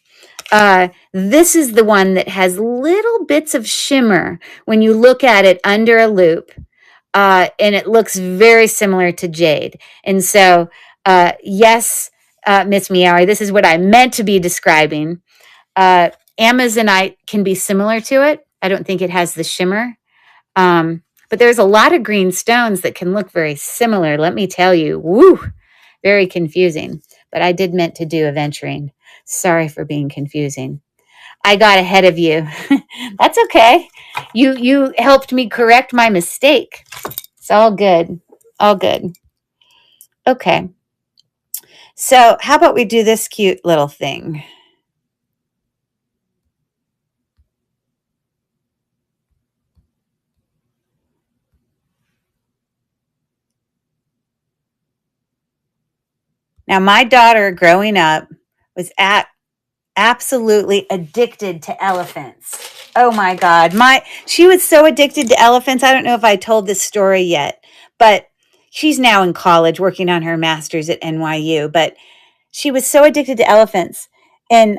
This is the one that has little bits of shimmer when you look at it under a loop. And it looks very similar to jade. And so, yes, Miss Meowie, this is what I meant to be describing. Amazonite can be similar to it. I don't think it has the shimmer. But there's a lot of green stones that can look very similar. Let me tell you, woo, very confusing. But I did meant to do aventurine. Sorry for being confusing. I got ahead of you. That's okay. You helped me correct my mistake. It's all good. All good. Okay. So how about we do this cute little thing? Now, my daughter growing up was absolutely addicted to elephants. Oh my God. She was so addicted to elephants. I don't know if I told this story yet, but she's now in college working on her master's at NYU, but she was so addicted to elephants. And,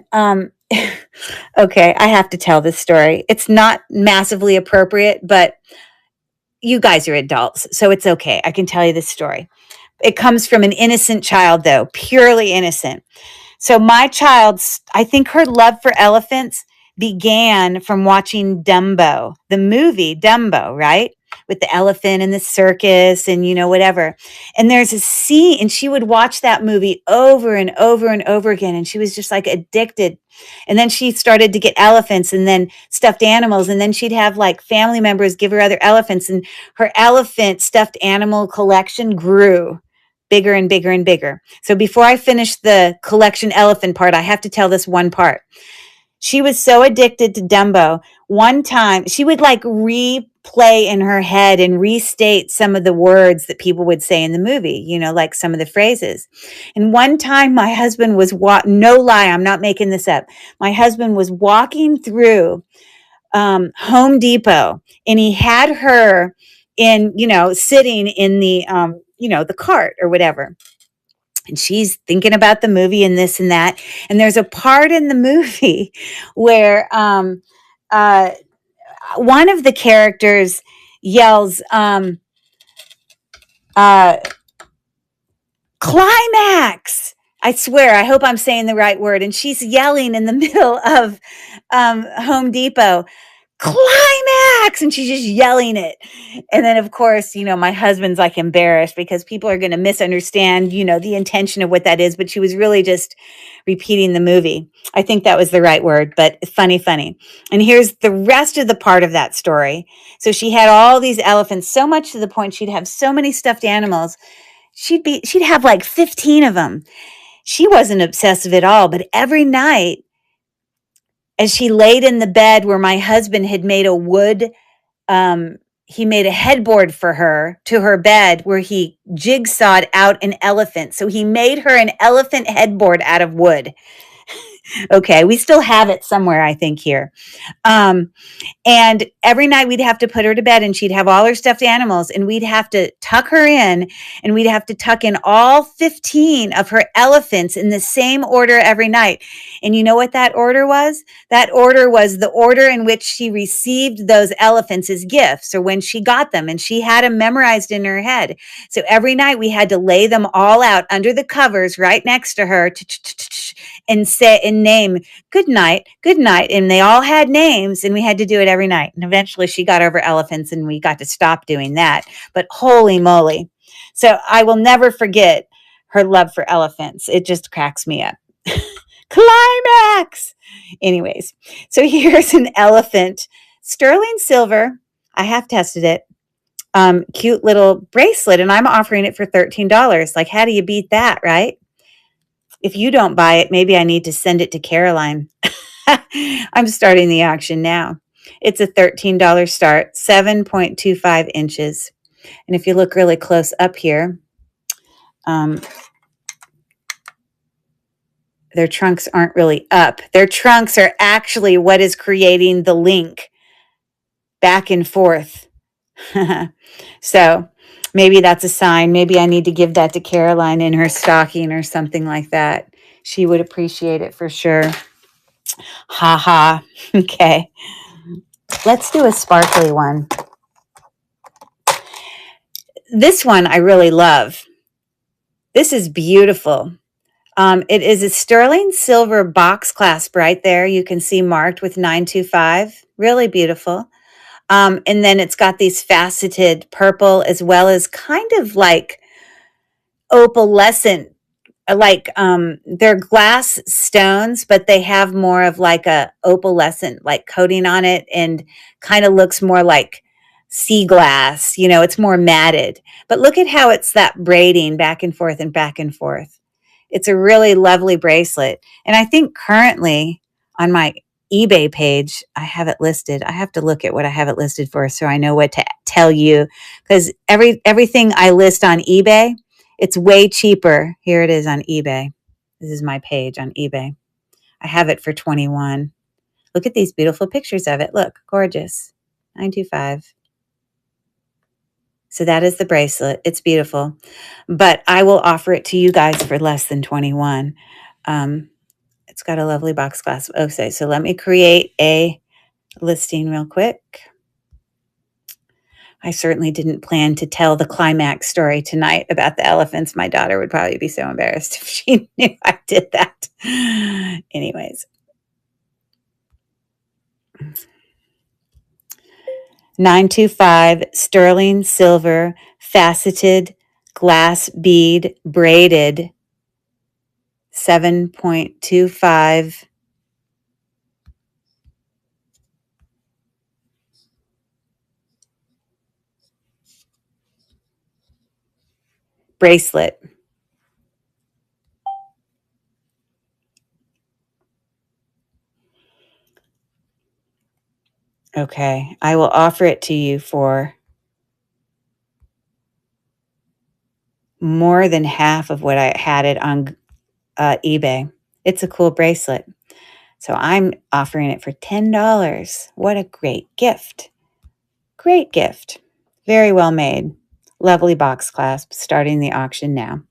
okay, I have to tell this story. It's not massively appropriate, but you guys are adults, so it's okay. I can tell you this story. It comes from an innocent child, though, purely innocent. So my child, I think her love for elephants began from watching Dumbo, the movie Dumbo, right? With the elephant and the circus and, whatever. And there's a scene, and she would watch that movie over and over and over again. And she was just like addicted. And then she started to get elephants and then stuffed animals. And then she'd have like family members give her other elephants. And her elephant stuffed animal collection grew bigger and bigger and bigger. So before I finish the collection elephant part, I have to tell this one part. She was so addicted to Dumbo. One time, she would like replay in her head and restate some of the words that people would say in the movie, like some of the phrases. And one time, my husband was, no lie, I'm not making this up. My husband was walking through Home Depot, and he had her sitting in the cart or whatever. And she's thinking about the movie and this and that. And there's a part in the movie where uh, one of the characters yells, uh, climax. I swear, I hope I'm saying the right word. And she's yelling in the middle of Home Depot, climax, and she's just yelling it. And then of course, my husband's like embarrassed because people are going to misunderstand, the intention of what that is, but she was really just repeating the movie. I think that was the right word, but funny. And here's the rest of the part of that story. So she had all these elephants, so much to the point she'd have so many stuffed animals. She'd have like 15 of them. She wasn't obsessive at all, but every night as she laid in the bed where my husband had made a wood, he made a headboard for her to her bed where he jigsawed out an elephant. So he made her an elephant headboard out of wood. Okay, we still have it somewhere, I think, here. And every night we'd have to put her to bed and she'd have all her stuffed animals and we'd have to tuck her in and we'd have to tuck in all 15 of her elephants in the same order every night. And you know what that order was? That order was the order in which she received those elephants as gifts or when she got them, and she had them memorized in her head. So every night we had to lay them all out under the covers right next to her and say and name good night. And they all had names and we had to do it every night. And eventually she got over elephants and we got to stop doing that. But holy moly. So I will never forget her love for elephants. It just cracks me up. Climax. Anyways, so here's an elephant, sterling silver. I have tested it. Cute little bracelet, and I'm offering it for $13. Like, how do you beat that, right? If you don't buy it, maybe I need to send it to Caroline. I'm starting the auction now. It's a $13 start, 7.25 inches. And if you look really close up here, their trunks aren't really up. Their trunks are actually what is creating the link back and forth. So maybe that's a sign. Maybe I need to give that to Caroline in her stocking or something like that. She would appreciate it for sure. Ha ha. Okay. Let's do a sparkly one. This one I really love. This is beautiful. It is a sterling silver box clasp right there. You can see marked with 925. Really beautiful. And then it's got these faceted purple as well as kind of like opalescent, like they're glass stones, but they have more of like a opalescent like coating on it and kind of looks more like sea glass. It's more matted. But look at how it's that braiding back and forth and back and forth. It's a really lovely bracelet. And I think currently on my eBay page, I have it listed. I have to look at what I have it listed for so I know what to tell you. Because everything I list on eBay, it's way cheaper. Here it is on eBay. This is my page on eBay. I have it for $21. Look at these beautiful pictures of it. Look, gorgeous. $9.25. So that is the bracelet. It's beautiful. But I will offer it to you guys for less than $21. It's got a lovely box clasp. Okay, so let me create a listing real quick. I certainly didn't plan to tell the climax story tonight about the elephants. My daughter would probably be so embarrassed if she knew I did that. Anyways. $9.25 sterling silver faceted glass bead braided 7.25 bracelet. Okay, I will offer it to you for more than half of what I had it on eBay. It's a cool bracelet. So I'm offering it for $10. What a great gift. Great gift. Very well made. Lovely box clasp, starting the auction now.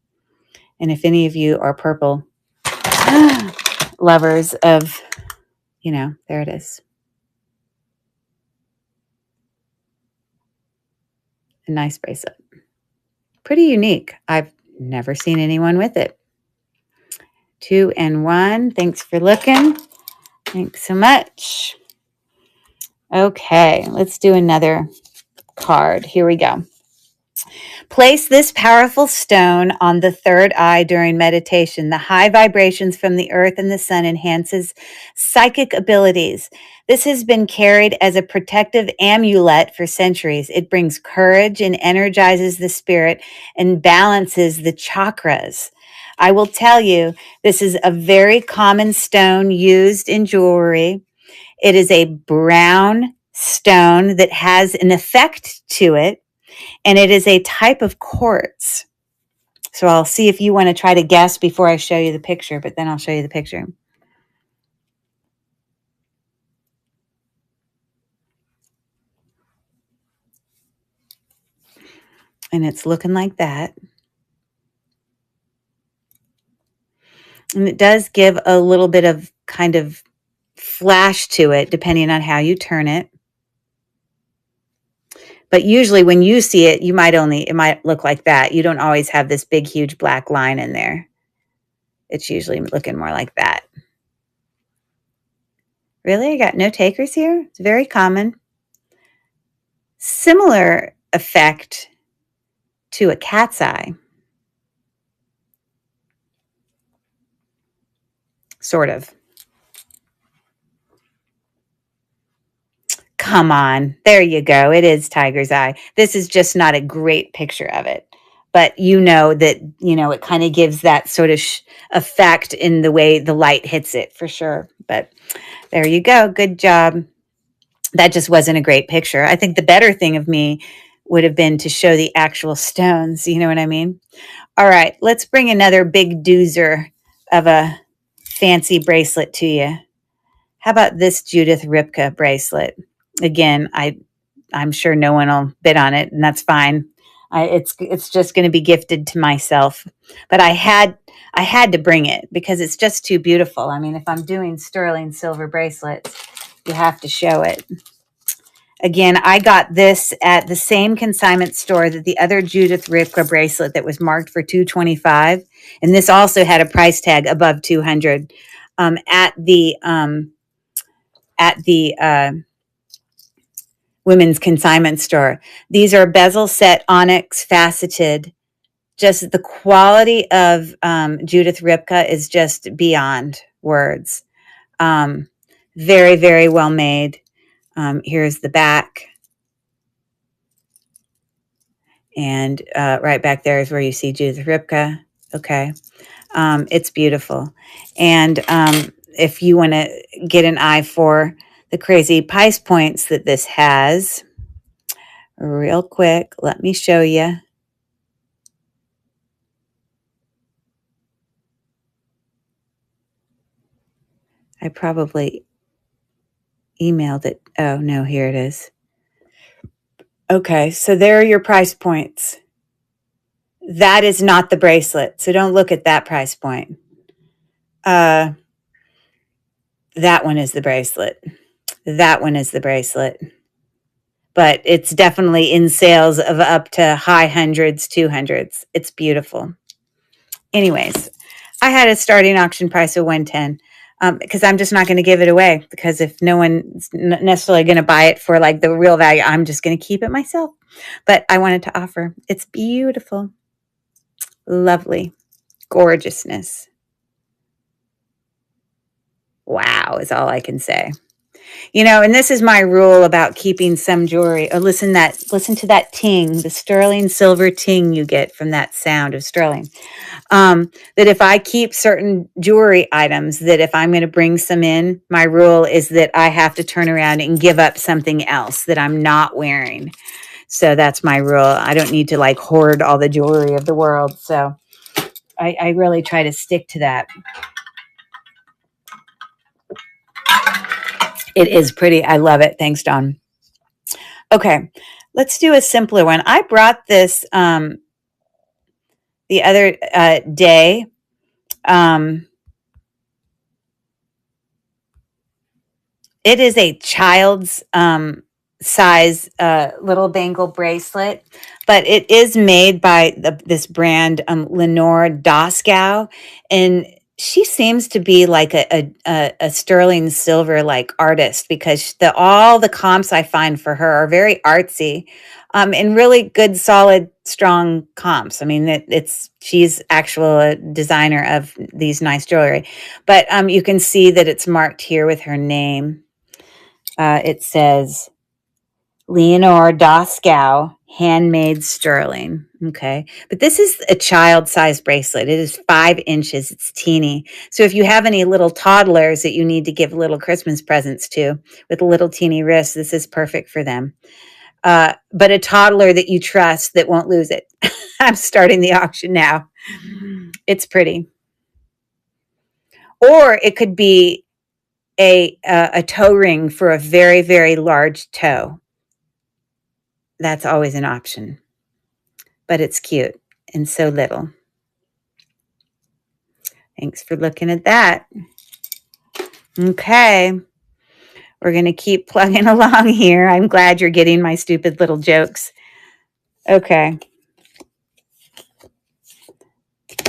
And if any of you are purple lovers of, there it is. A nice bracelet. Pretty unique. I've never seen anyone with it. 2 and 1. Thanks for looking. Thanks so much. Okay, let's do another card. Here we go. Place this powerful stone on the third eye during meditation. The high vibrations from the earth and the sun enhances psychic abilities. This has been carried as a protective amulet for centuries. It brings courage and energizes the spirit and balances the chakras. I will tell you, this is a very common stone used in jewelry. It is a brown stone that has an effect to it, and it is a type of quartz. So I'll see if you want to try to guess before I show you the picture, but then I'll show you the picture. And it's looking like that. And it does give a little bit of kind of flash to it, depending on how you turn it. But usually when you see it, it might look like that. You don't always have this big, huge black line in there. It's usually looking more like that. Really? I got no takers here? It's very common. Similar effect to a cat's eye. Sort of. Come on. There you go. It is tiger's eye. This is just not a great picture of it. But it kind of gives that sort of effect in the way the light hits it for sure. But there you go. Good job. That just wasn't a great picture. I think the better thing of me would have been to show the actual stones. You know what I mean? All right. Let's bring another big doozer of a fancy bracelet to you. How about this Judith Ripka bracelet? Again, I'm sure no one will bid on it, and that's fine. It's just going to be gifted to myself. But I had to bring it because it's just too beautiful. I mean, if I'm doing sterling silver bracelets, you have to show it. Again, I got this at the same consignment store that the other Judith Ripka bracelet that was marked for $225, and this also had a price tag above $200 at the women's consignment store. These are bezel set onyx faceted. Just the quality of Judith Ripka is just beyond words. Very, very well made. Here's the back. And right back there is where you see Judith Ripka. Okay. It's beautiful. And if you want to get an eye for the crazy price points that this has, real quick, let me show you. I probably emailed it. Oh, no, here it is. Okay, so there are your price points. That is not the bracelet, so don't look at that price point. That one is the bracelet. That one is the bracelet. But it's definitely in sales of up to high hundreds, 200s. It's beautiful. Anyways, I had a starting auction price of $110 because I'm just not going to give it away, because if no one's necessarily going to buy it for like the real value, I'm just going to keep it myself. But I wanted to offer. It's beautiful. Lovely. Gorgeousness. Wow is all I can say. You know, and this is my rule about keeping some jewelry. Or listen to that ting, the sterling silver ting you get from that sound of sterling. That if I keep certain jewelry items, that if I'm going to bring some in, my rule is that I have to turn around and give up something else that I'm not wearing. So that's my rule. I don't need to like hoard all the jewelry of the world. So I really try to stick to that. It is pretty. I love it. Thanks, Dawn. Okay, let's do a simpler one. I brought this the other day. It is a child's size little bangle bracelet, but it is made by this brand, Lenore Doskow, and she seems to be like a sterling silver like artist, because all the comps I find for her are very artsy, and really good, solid, strong comps. I mean, she's actual a designer of these nice jewelry, but you can see that it's marked here with her name. It says Leonore Doskow, handmade sterling. Okay. But this is a child-sized bracelet. It is 5 inches. It's teeny. So if you have any little toddlers that you need to give little Christmas presents to with little teeny wrists, this is perfect for them. But a toddler that you trust that won't lose it. I'm starting the auction now. It's pretty. Or it could be a toe ring for a very, very large toe. That's always an option, but it's cute and so little. Thanks for looking at that. Okay, we're going to keep plugging along here. I'm glad you're getting my stupid little jokes. Okay,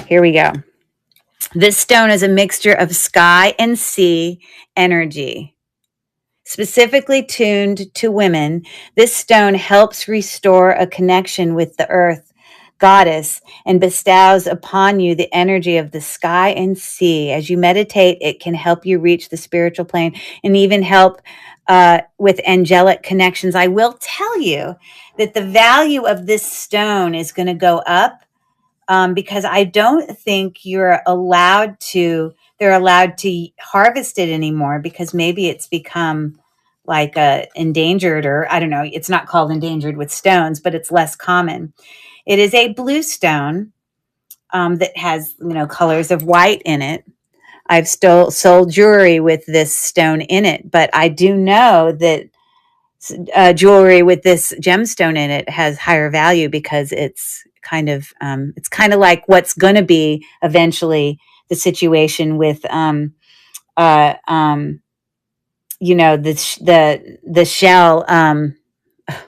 here we go. This stone is a mixture of sky and sea energy. Specifically tuned to women, this stone helps restore a connection with the earth goddess and bestows upon you the energy of the sky and sea. As you meditate, it can help you reach the spiritual plane and even help with angelic connections. I will tell you that the value of this stone is going to go up, because I don't think they're allowed to harvest it anymore, because maybe it's become like endangered, or I don't know. It's not called endangered with stones, but it's less common. It is a blue stone that has, colors of white in it. I've sold jewelry with this stone in it, but I do know that jewelry with this gemstone in it has higher value, because it's kind of like what's going to be eventually the situation with the shell.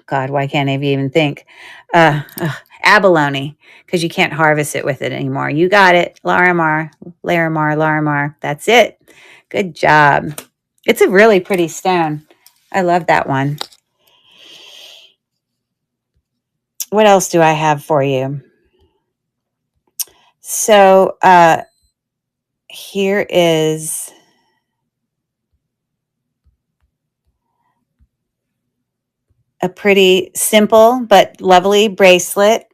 God, why can't I even think? Abalone, because you can't harvest it with it anymore. You got it, Larimar. That's it. Good job. It's a really pretty stone. I love that one. What else do I have for you? So here is a pretty simple but lovely bracelet.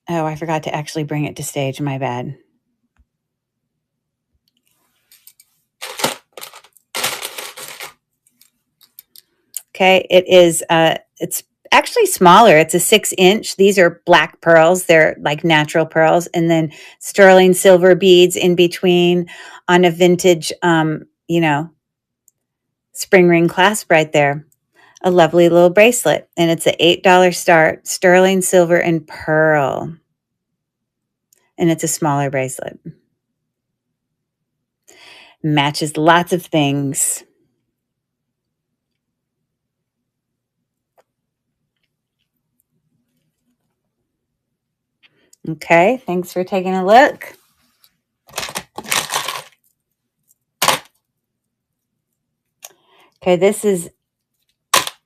Oh, I forgot to actually bring it to stage. My bad. Okay, it's actually smaller. It's a 6-inch. These are black pearls. They're like natural pearls, and then sterling silver beads in between on a vintage, spring ring clasp right there. A lovely little bracelet, and it's an $8 start, sterling silver and pearl, and it's a smaller bracelet. Matches lots of things. Okay, thanks for taking a look. Okay, this is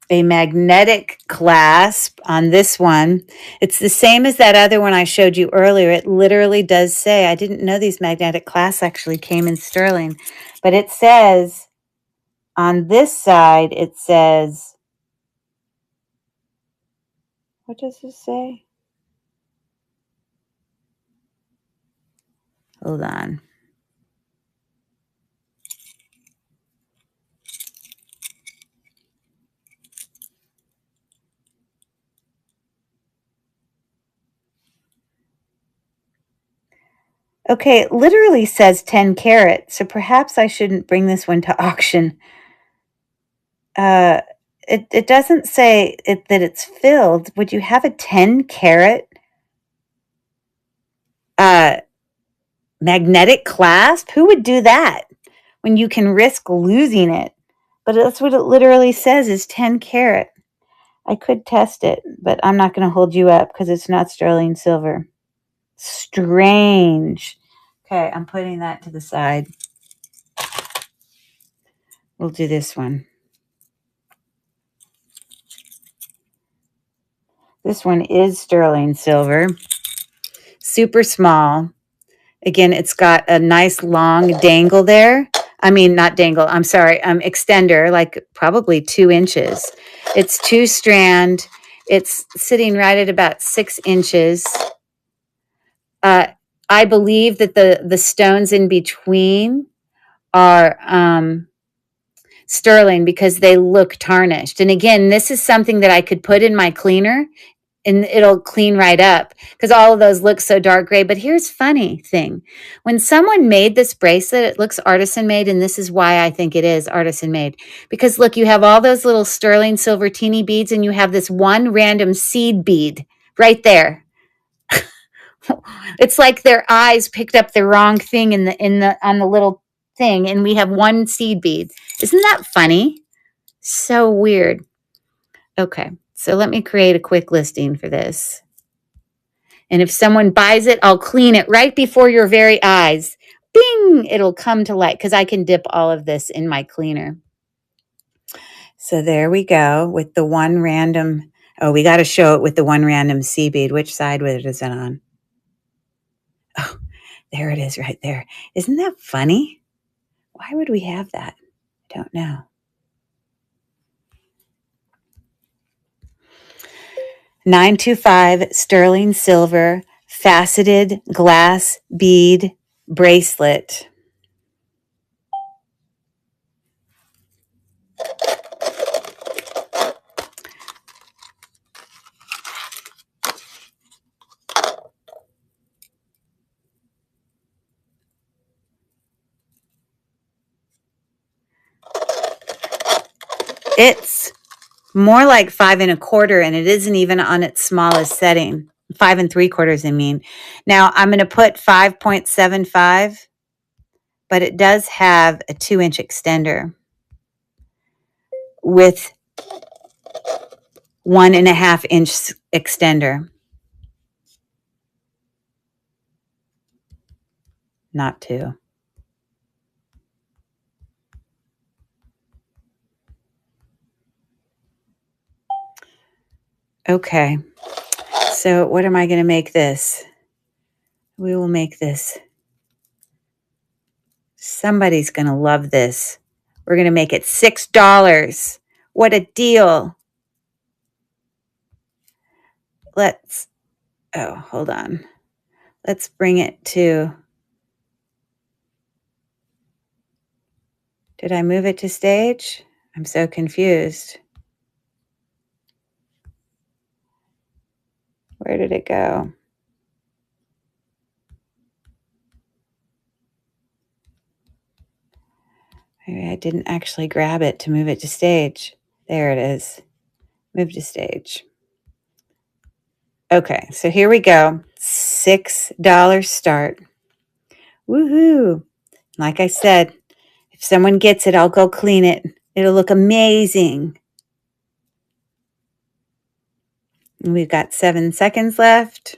a magnetic clasp on this one. It's the same as that other one I showed you earlier. It literally does say, I didn't know these magnetic clasps actually came in sterling, but it says On this side, it says, what does this say? Hold on. Okay, it literally says 10 carat, so perhaps I shouldn't bring this one to auction. Uh, it doesn't say that it's filled. Would you have a 10 carat magnetic clasp? Who would do that when you can risk losing it? But that's what it literally says is 10 carat. I could test it, but I'm not going to hold you up because it's not sterling silver. Strange. Okay, I'm putting that to the side. We'll do this one. This one is sterling silver. Super small. Again, it's got a nice long dangle there. I mean, not dangle, I'm sorry, extender, like probably 2 inches. It's 2-strand. It's sitting right at about 6 inches. I believe that the stones in between are sterling because they look tarnished. And again, this is something that I could put in my cleaner and it'll clean right up because all of those look so dark gray. But here's funny thing. When someone made this bracelet, it looks artisan made. And this is why I think it is artisan made. Because look, you have all those little sterling silver teeny beads and you have this one random seed bead right there. It's like their eyes picked up the wrong thing on the little thing. And we have one seed bead. Isn't that funny? So weird. Okay. So let me create a quick listing for this. And if someone buys it, I'll clean it right before your very eyes. Bing! It'll come to light because I can dip all of this in my cleaner. So there we go with the one random. Oh, we got to show it with the one random sea bead. Which side is it on? Oh, there it is right there. Isn't that funny? Why would we have that? I don't know. $925 sterling silver faceted glass bead bracelet. It's more like 5 1/4, and it isn't even on its smallest setting. 5 3/4, I mean. Now I'm going to put 5.75, but it does have a 2-inch extender with 1.5-inch extender. Not 2. Okay. So what am I going to make this? We will make this. Somebody's going to love this. We're going to make it $6. What a deal. Hold on. Let's bring it to, did I move it to stage? I'm so confused. Where did it go? Maybe I didn't actually grab it to move it to stage. There it is. Move to stage. Okay, so here we go. $6 start. Woohoo. Like I said, if someone gets it, I'll go clean it. It'll look amazing. And we've got 7 seconds left.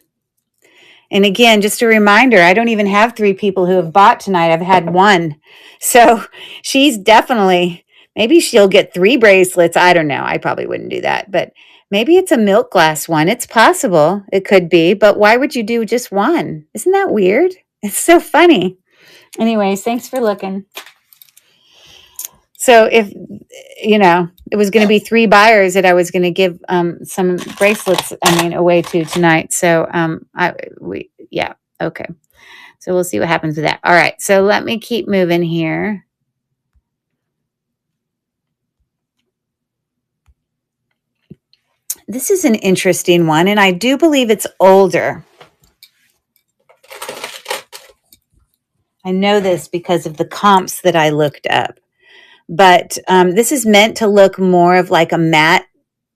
And again, just a reminder, I don't even have 3 people who have bought tonight. I've had 1. So she's definitely, maybe she'll get 3 bracelets. I don't know. I probably wouldn't do that. But maybe it's a milk glass one. It's possible. It could be. But why would you do just 1? Isn't that weird? It's so funny. Anyways, thanks for looking. So So if, it was going to be 3 buyers that I was going to give some bracelets, away to tonight. So yeah, okay. So we'll see what happens with that. All right, so let me keep moving here. This is an interesting one, and I do believe it's older. I know this because of the comps that I looked up. But this is meant to look more of like a matte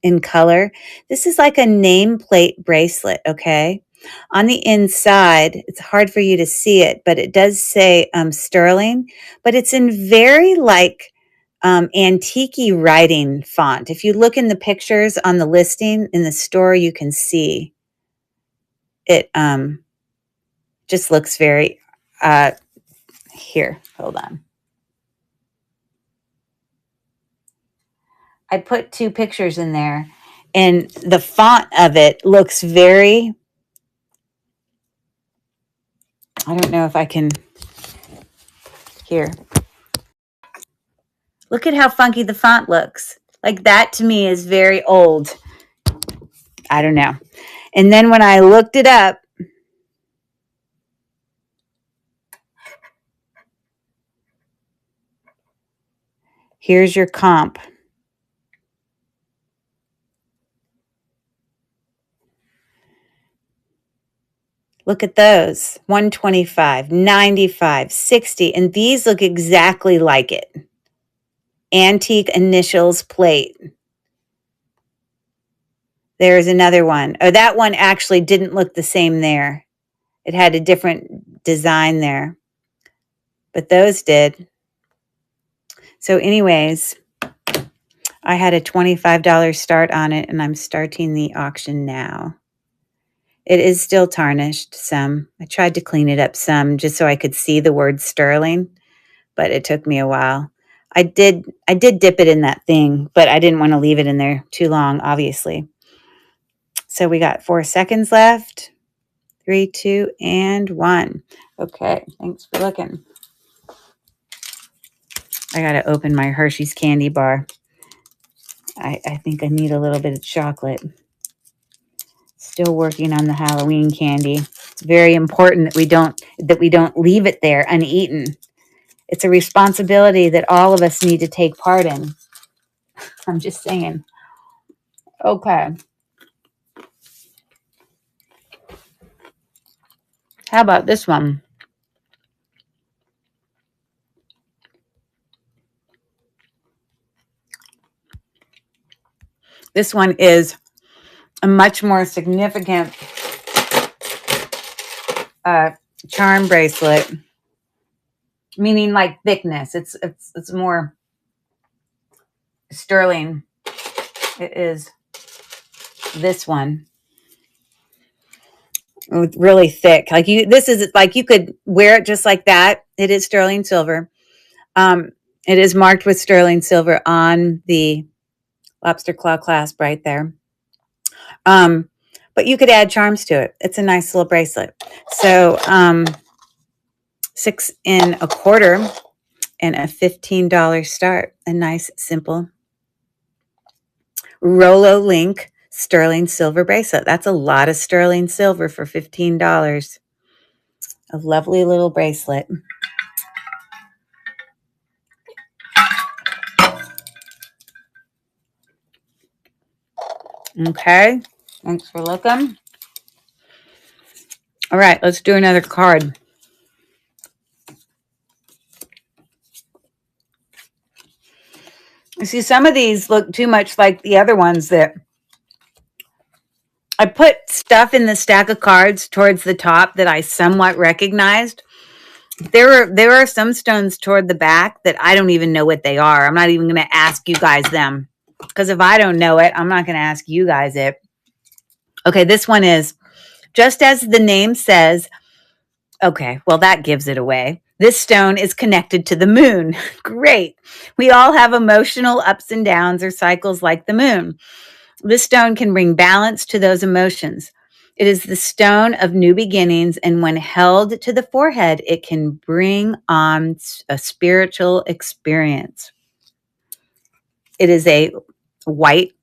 in color. This is like a nameplate bracelet, okay? On the inside, it's hard for you to see it, but it does say sterling, but it's in very like antique writing font. If you look in the pictures on the listing in the store, you can see it just looks very, here, hold on. I put 2 pictures in there, and the font of it looks very, I don't know if I can, here. Look at how funky the font looks. Like that to me is very old. I don't know. And then when I looked it up, here's your comp. Look at those. 125, 95, 60, and these look exactly like it. Antique initials plate. There's another one. Oh, that one actually didn't look the same there. It had a different design there. But those did. So anyways, I had a $25 start on it, and I'm starting the auction now. It is still tarnished some. I tried to clean it up some just so I could see the word sterling, but it took me a while. I did dip it in that thing, but I didn't want to leave it in there too long, obviously. So we got 4 seconds left. 3, 2, and 1. Okay, thanks for looking. I got to open my Hershey's candy bar. I think I need a little bit of chocolate. Still working on the Halloween candy. It's very important that we don't leave it there uneaten. It's a responsibility that all of us need to take part in. I'm just saying. Okay. How about this one? This one is a much more significant charm bracelet, meaning like thickness. It's more sterling. It is this one. Really thick. Like this is like you could wear it just like that. It is sterling silver. It is marked with sterling silver on the lobster claw clasp right there. But you could add charms to it. It's a nice little bracelet. So 6 1/4 and a $15 start. A nice, simple Rolo Link sterling silver bracelet. That's a lot of sterling silver for $15. A lovely little bracelet. Okay, thanks for looking. All right, let's do another card. You see, some of these look too much like the other ones that I put stuff in the stack of cards towards the top that I somewhat recognized. There are some stones toward the back that I don't even know what they are. I'm not even going to ask you guys them, because if I don't know it, I'm not going to ask you guys it. Okay, this one is, just as the name says, okay, well, that gives it away. This stone is connected to the moon. Great. We all have emotional ups and downs or cycles like the moon. This stone can bring balance to those emotions. It is the stone of new beginnings, and when held to the forehead, it can bring on a spiritual experience. It is a white,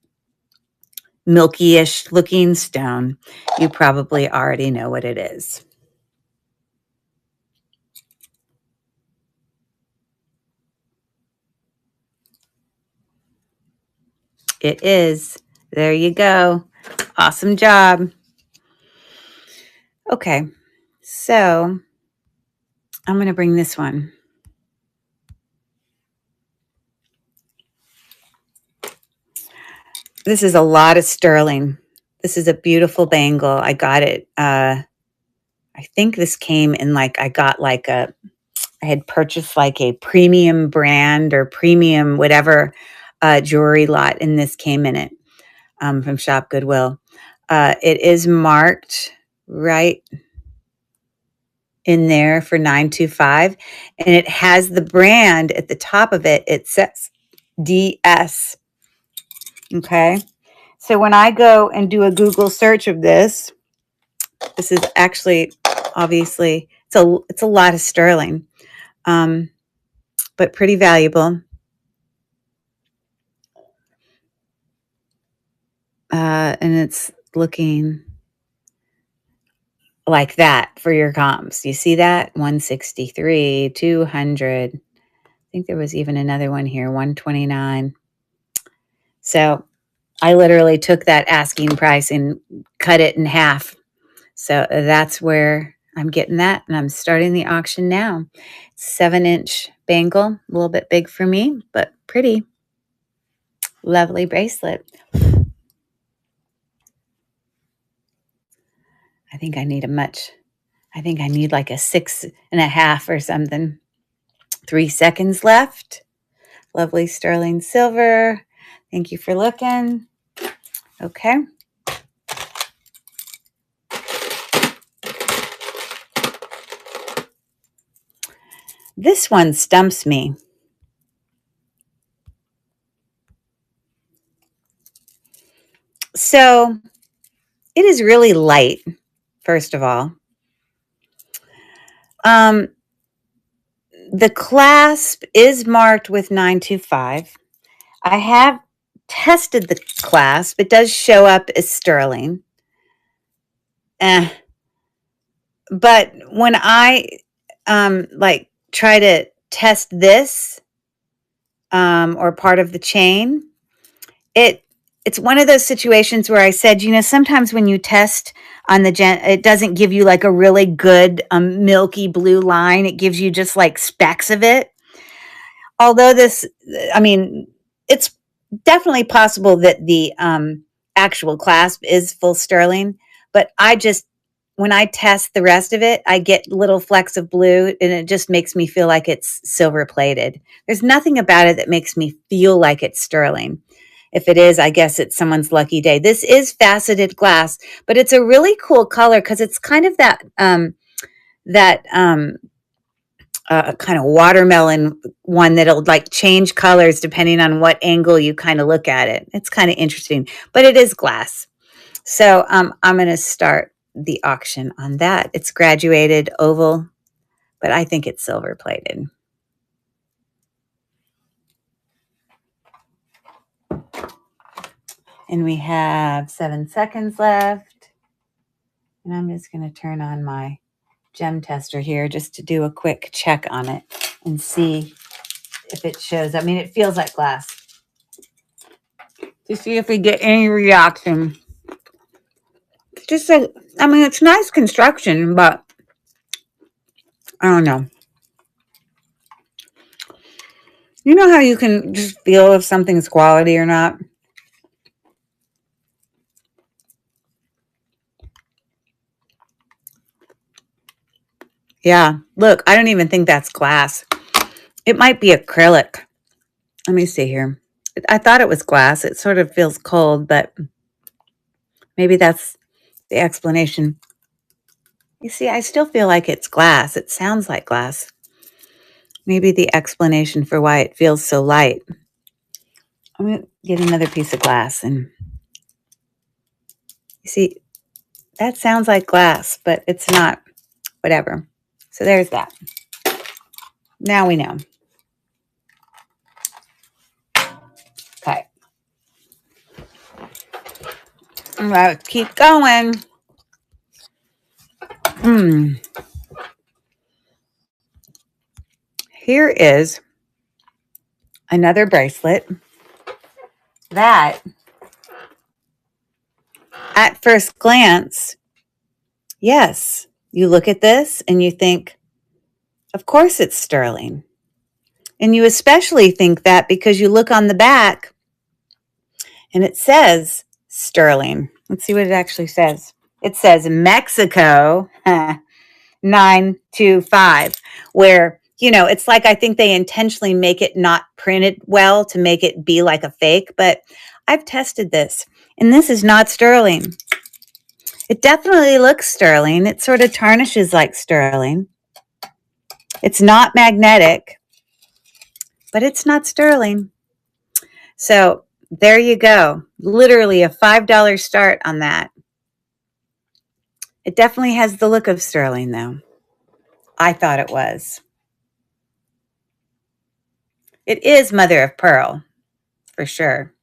milky-ish looking stone. You probably already know what it is. It is. There you go. Awesome job. Okay, so I'm going to bring this one. This is a lot of sterling. This is a beautiful bangle. I got it. I think this came in like, I had purchased like a premium brand or premium whatever jewelry lot, and this came in it from Shop Goodwill. It is marked right in there for 925, and it has the brand at the top of it. It says DS. Okay. So when I go and do a Google search of this is actually obviously it's a lot of sterling, but pretty valuable. And it's looking like that for your comps. You see that? 163, 200. I think there was even another one here, 129. So I literally took that asking price and cut it in half. So that's where I'm getting that, and I'm starting the auction now. 7-inch bangle, a little bit big for me, but pretty. Lovely bracelet. I think I need like a 6.5 or something. 3 seconds left. Lovely sterling silver. Thank you for looking. Okay. This one stumps me. So it is really light, first of all. The clasp is marked with 925. I have tested the clasp. It does show up as sterling. But when I like try to test this or part of the chain, it's one of those situations where I said, sometimes when you test on it doesn't give you like a really good milky blue line. It gives you just like specks of it. Although it's definitely possible that the actual clasp is full sterling, but when I test the rest of it, I get little flecks of blue, and it just makes me feel like it's silver plated. There's nothing about it that makes me feel like it's sterling. If it is, I guess it's someone's lucky day. This is faceted glass, but it's a really cool color because it's kind of that kind of watermelon one that'll like change colors depending on what angle you kind of look at it. It's kind of interesting, but it is glass. So I'm going to start the auction on that. It's graduated oval, but I think it's silver plated. And we have 7 seconds left. And I'm just going to turn on my gem tester here just to do a quick check on it and see if it shows. I mean, it feels like glass. To see if we get any reaction. It's nice construction, but I don't know. You know how you can just feel if something's quality or not? Yeah, look, I don't even think that's glass. It might be acrylic. Let me see here. I thought it was glass. It sort of feels cold, but maybe that's the explanation. You see, I still feel like it's glass. It sounds like glass. Maybe the explanation for why it feels so light. I'm going to get another piece of glass, and you see, that sounds like glass, but it's not. Whatever. So there's that. Now we know. Okay. Let's keep going. Here is another bracelet that, at first glance, yes, you look at this and you think, of course it's sterling. And you especially think that because you look on the back and it says sterling. Let's see what it actually says. It says Mexico 925, where, it's like I think they intentionally make it not printed well to make it be like a fake, but I've tested this and this is not sterling. It definitely looks sterling. It sort of tarnishes like sterling. It's not magnetic, but it's not sterling. So there you go. Literally a $5 start on that. It definitely has the look of sterling, though. I thought it was. It is mother of pearl, for sure.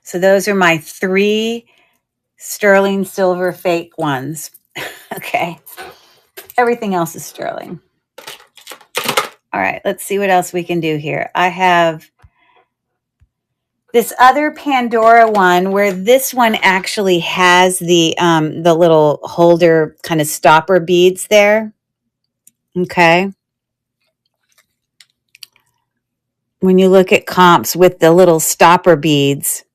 So those are my 3 sterling silver fake ones. Okay. Everything else is sterling. All right, let's see what else we can do here. I have this other Pandora one where this one actually has the little holder kind of stopper beads there. Okay. When you look at comps with the little stopper beads,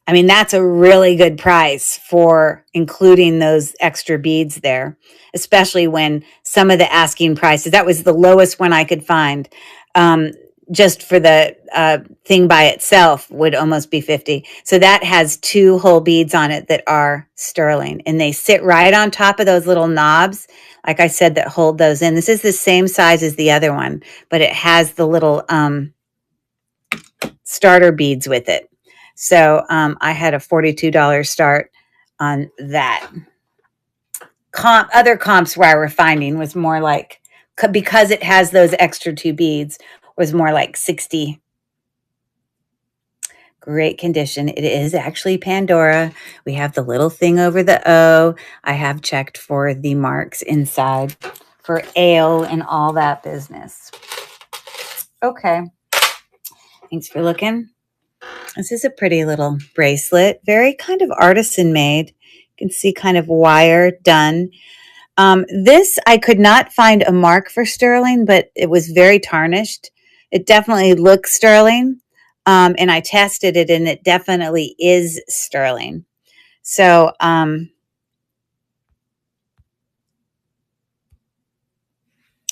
I mean, that's a really good price for including those extra beads there, especially when some of the asking prices, that was the lowest one I could find. Just for the thing by itself would almost be 50. So that has 2 whole beads on it that are sterling, and they sit right on top of those little knobs, like I said, that hold those in. This is the same size as the other one, but it has the little starter beads with it. So I had a $42 start on that. Other comps where I were finding was more like, because it has those extra 2 beads, was more like 60. Great condition. It is actually Pandora. We have the little thing over the O. I have checked for the marks inside for ale and all that business. Okay. Thanks for looking. This is a pretty little bracelet, very kind of artisan made. You can see kind of wire done. This, I could not find a mark for sterling, but it was very tarnished. It definitely looks sterling. And I tested it and it definitely is sterling. So,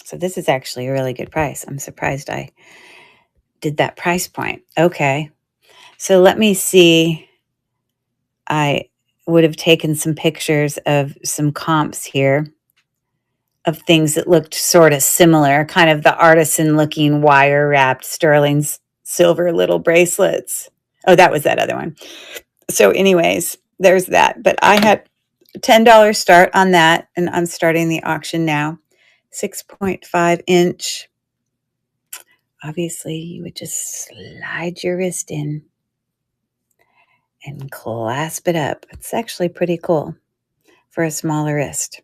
so this is actually a really good price. I'm surprised I did that price point. Okay. So let me see. I would have taken some pictures of some comps here of things that looked sort of similar, kind of the artisan looking wire wrapped sterling silver little bracelets. Oh, that was that other one. So anyways, there's that. But I had a $10 start on that, and I'm starting the auction now. 6.5 inch. Obviously, you would just slide your wrist in and clasp it up. It's actually pretty cool for a smaller wrist.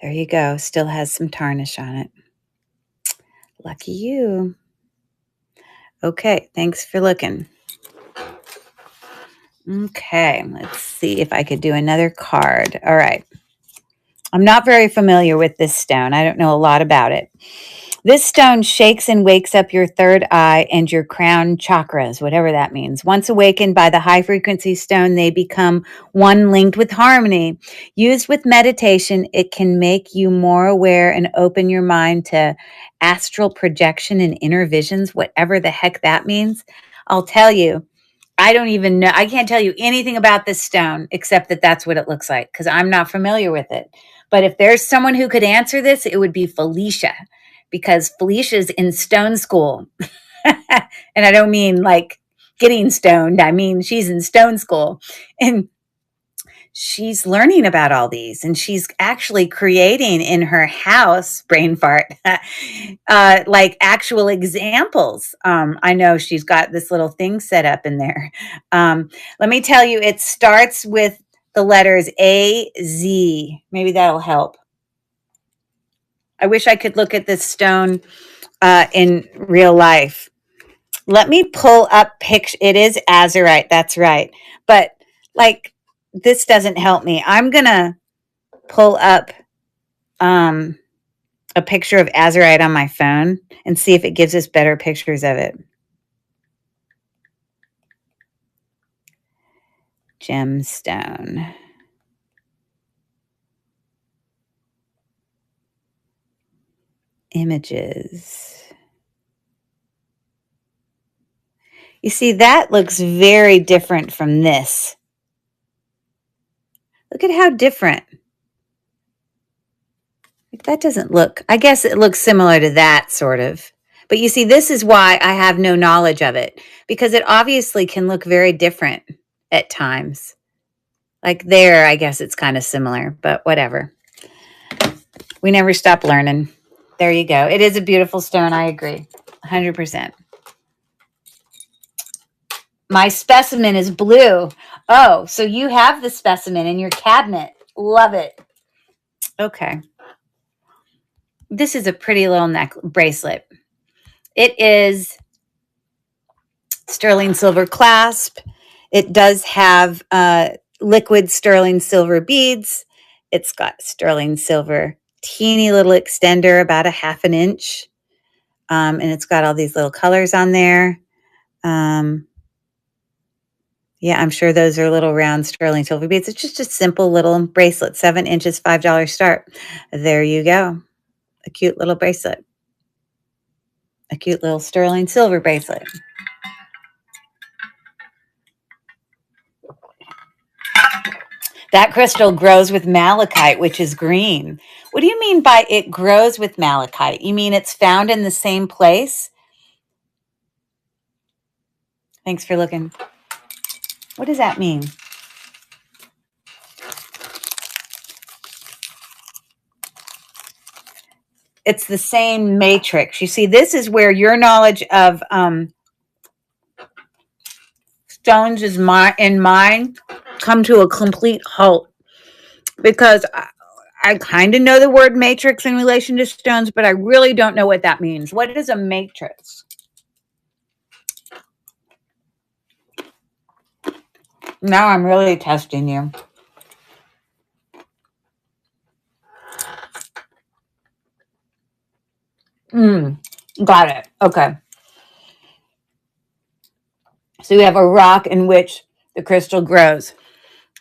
There you go. Still has some tarnish on it. Lucky you. Okay, thanks for looking. Okay, let's see if I could do another card. All right. I'm not very familiar with this stone. I don't know a lot about it. This stone shakes and wakes up your third eye and your crown chakras, whatever that means. Once awakened by the high frequency stone, they become one linked with harmony. Used with meditation, it can make you more aware and open your mind to astral projection and inner visions, whatever the heck that means. I'll tell you, I don't even know. I can't tell you anything about this stone except that that's what it looks like because I'm not familiar with it. But if there's someone who could answer this, it would be Felicia, because Felicia's in stone school. And I don't mean like getting stoned. I mean, she's in stone school. And she's learning about all these, and she's actually creating in her house, brain fart, like actual examples. I know she's got this little thing set up in there. Let me tell you, it starts with the letters A-Z. Maybe that'll help. I wish I could look at this stone in real life. Let me pull up picture. It is azurite. That's right. But like, this doesn't help me. I'm going to pull up a picture of azurite on my phone and see if it gives us better pictures of it. Gemstone. Images. You see, that looks very different from this. Look at how different. That doesn't look, I guess it looks similar to that, sort of. But you see, this is why I have no knowledge of it, because it obviously can look very different at times. Like there, I guess it's kind of similar, but whatever. We never stop learning. There you go. It is a beautiful stone. I agree. 100%. My specimen is blue. Oh, so you have the specimen in your cabinet. Love it. Okay. This is a pretty little neck bracelet. It is sterling silver clasp. It does have liquid sterling silver beads. It's got sterling silver teeny little extender, about a half an inch. And it's got all these little colors on there. Yeah, I'm sure those are little round sterling silver beads. It's just a simple little bracelet, 7 inches, $5 start. There you go. A cute little bracelet. A cute little sterling silver bracelet. That crystal grows with malachite, which is green. What do you mean by it grows with malachite? You mean it's found in the same place? Thanks for looking. What does that mean? It's the same matrix. You see, this is where your knowledge of stones is in mine come to a complete halt, because I kind of know the word matrix in relation to stones, but I really don't know what that means. What is a matrix? Now I'm really testing you. Got it. Okay. So you have a rock in which the crystal grows.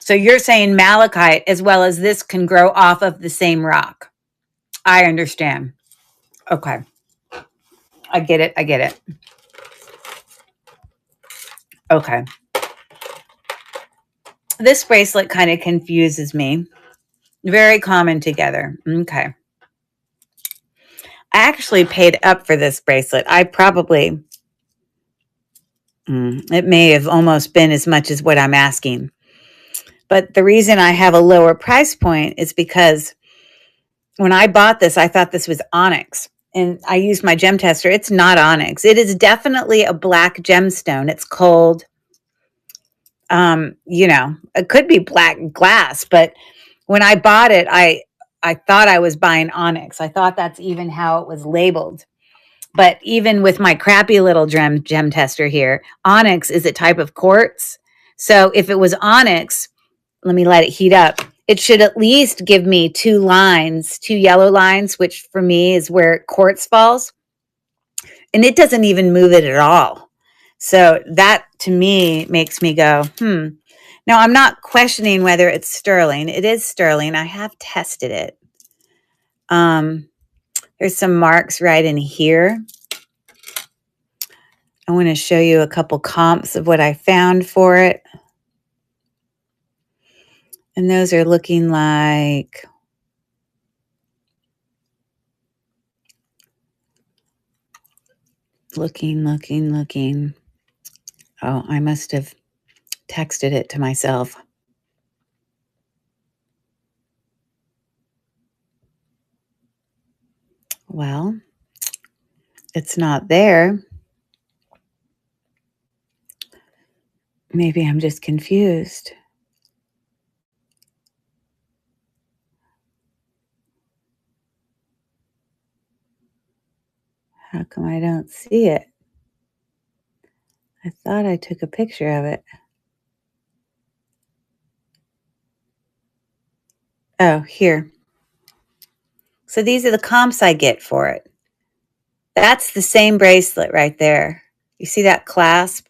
So you're saying malachite as well as this can grow off of the same rock. I understand. Okay. I get it. I get it. Okay. This bracelet kind of confuses me. Very common together. Okay. I actually paid up for this bracelet. I probably, it may have almost been as much as what I'm asking. But the reason I have a lower price point is because when I bought this, I thought this was onyx. And I used my gem tester. It's not onyx. It is definitely a black gemstone. It's cold. It could be black glass, but when I bought it, I thought I was buying onyx. I thought that's even how it was labeled. But even with my crappy little gem tester here, onyx is a type of quartz. So if it was onyx, let me let it heat up. It should at least give me 2 lines, 2 yellow lines, which for me is where quartz falls. And it doesn't even move it at all. So that to me makes me go, Now I'm not questioning whether it's sterling. It is sterling. I have tested it. There's some marks right in here. I want to show you a couple comps of what I found for it. And those are looking like looking. Oh, I must have texted it to myself. Well, it's not there. Maybe I'm just confused. How come I don't see it? I thought I took a picture of it. Oh, here. So these are the comps I get for it. That's the same bracelet right there. You see that clasp?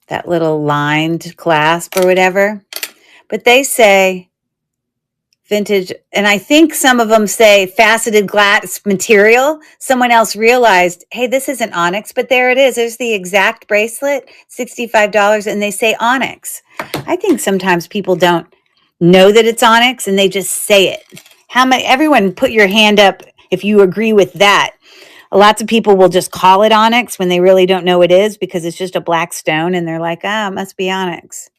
That little lined clasp or whatever. But they say vintage, and I think some of them say faceted glass material. Someone else realized, hey, this isn't onyx, but there it is. There's the exact bracelet, $65, and they say onyx. I think sometimes people don't know that it's onyx and they just say it. Everyone put your hand up if you agree with that. Lots of people will just call it onyx when they really don't know it is because it's just a black stone and they're like, it must be onyx.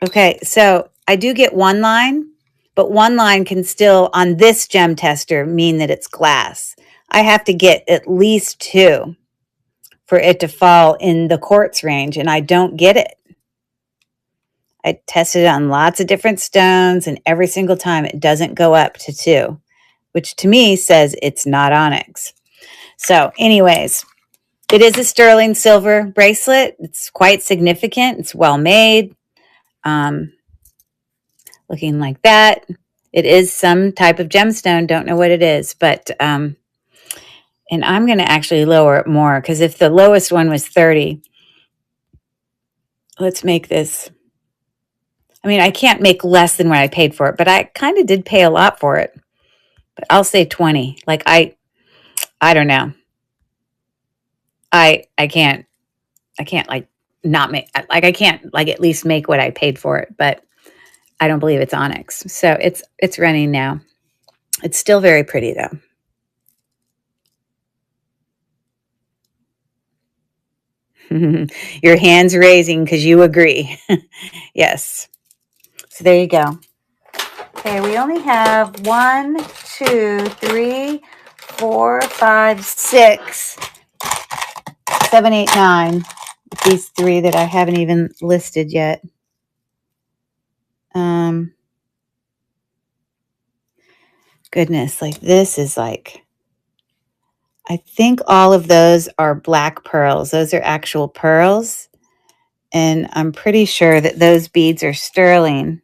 Okay, so I do get one line, but one line can still, on this gem tester, mean that it's glass. I have to get at least two for it to fall in the quartz range, and I don't get it. I tested it on lots of different stones, and every single time it doesn't go up to two, which to me says it's not onyx. So anyways, it is a sterling silver bracelet. It's quite significant. It's well made. Looking like that. It is some type of gemstone. Don't know what it is, but and I'm going to actually lower it more because if the lowest one was 30, let's make this. I mean, I can't make less than what I paid for it, but I kind of did pay a lot for it. But I'll say 20. Like I don't know. I can't like not make like I can't like at least make what I paid for it, but I don't believe it's onyx. So it's running now. It's still very pretty though. Your hand's raising because you agree. Yes. So there you go. Okay, we only have 1, 2, 3, 4, 5, 6, 7, 8, 9. These three that I haven't even listed yet. Goodness, like this is like, I think all of those are black pearls. Those are actual pearls. And I'm pretty sure that those beads are sterling.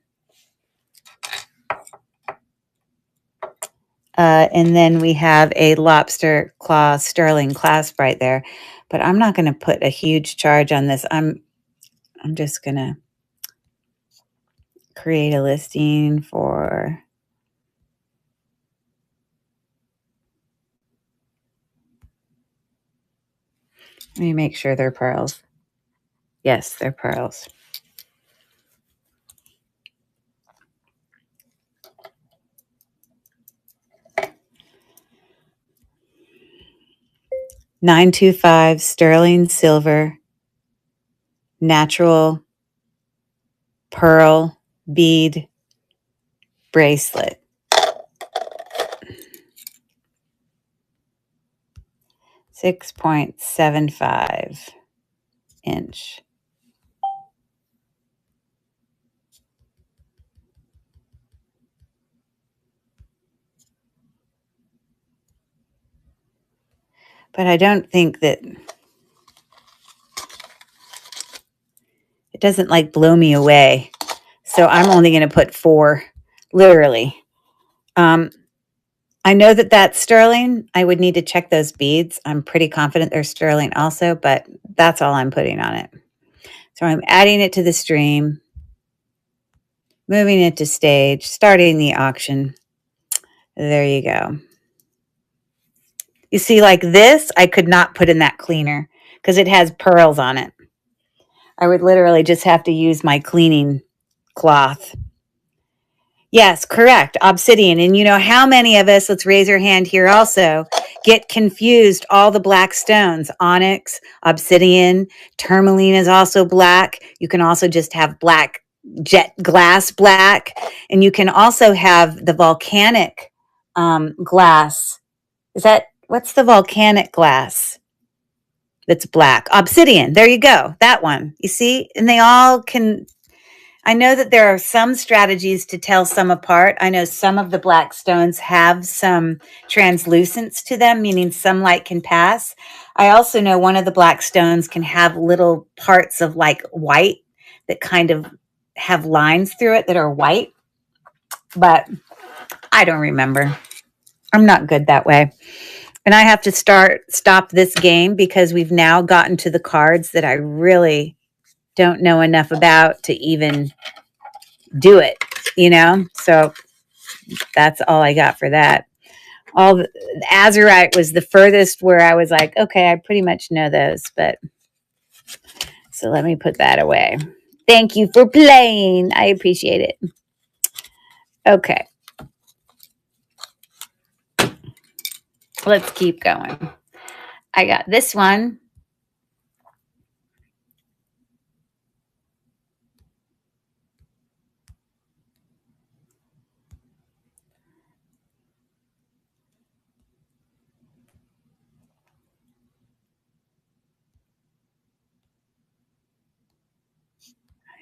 And then we have a lobster claw sterling clasp right there. But I'm not going to put a huge charge on this. I'm just going to create a listing for... Let me make sure they're pearls. Yes, they're pearls. $925 sterling silver natural pearl bead bracelet. .75 inch. But I don't think that it doesn't like blow me away. So I'm only going to put 4, literally. I know that that's sterling. I would need to check those beads. I'm pretty confident they're sterling also, but that's all I'm putting on it. So I'm adding it to the stream, moving it to stage, starting the auction. There you go. You see, like this, I could not put in that cleaner because it has pearls on it. I would literally just have to use my cleaning cloth. Yes, correct. Obsidian. And you know how many of us, let's raise our hand here also, get confused all the black stones. Onyx, obsidian, tourmaline is also black. You can also just have black jet glass black. And you can also have the volcanic glass. What's the volcanic glass that's black? Obsidian. There you go. That one. You see? And they all can, I know that there are some strategies to tell some apart. I know some of the black stones have some translucence to them, meaning some light can pass. I also know one of the black stones can have little parts of like white that kind of have lines through it that are white, but I don't remember. I'm not good that way. And I have to stop this game because we've now gotten to the cards that I really don't know enough about to even do it, So that's all I got for that. The Azurite was the furthest where I was like, okay, I pretty much know those, but so let me put that away. Thank you for playing. I appreciate it. Okay. Let's keep going. I got this one.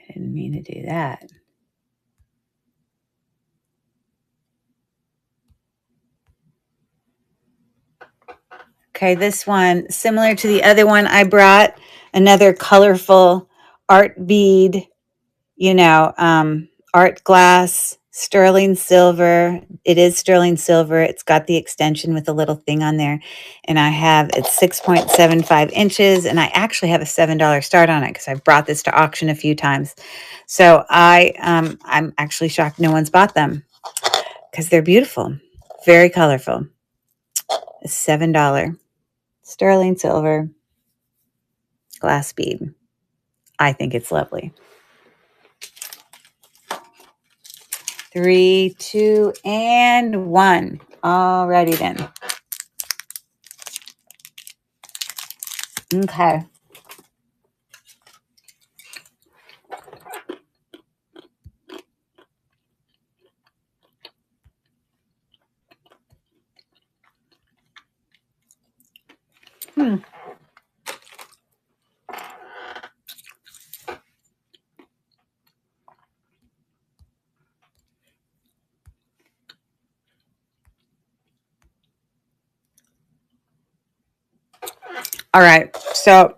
I didn't mean to do that. Okay, this one, similar to the other one I brought, another colorful art bead, art glass, sterling silver. It is sterling silver. It's got the extension with a little thing on there. And it's 6.75 inches. And I actually have a $7 start on it because I've brought this to auction a few times. So I'm actually shocked no one's bought them because they're beautiful, very colorful. A $7 sterling silver glass bead. I think it's lovely. 3, 2, and 1. Alrighty then. Okay. All right. So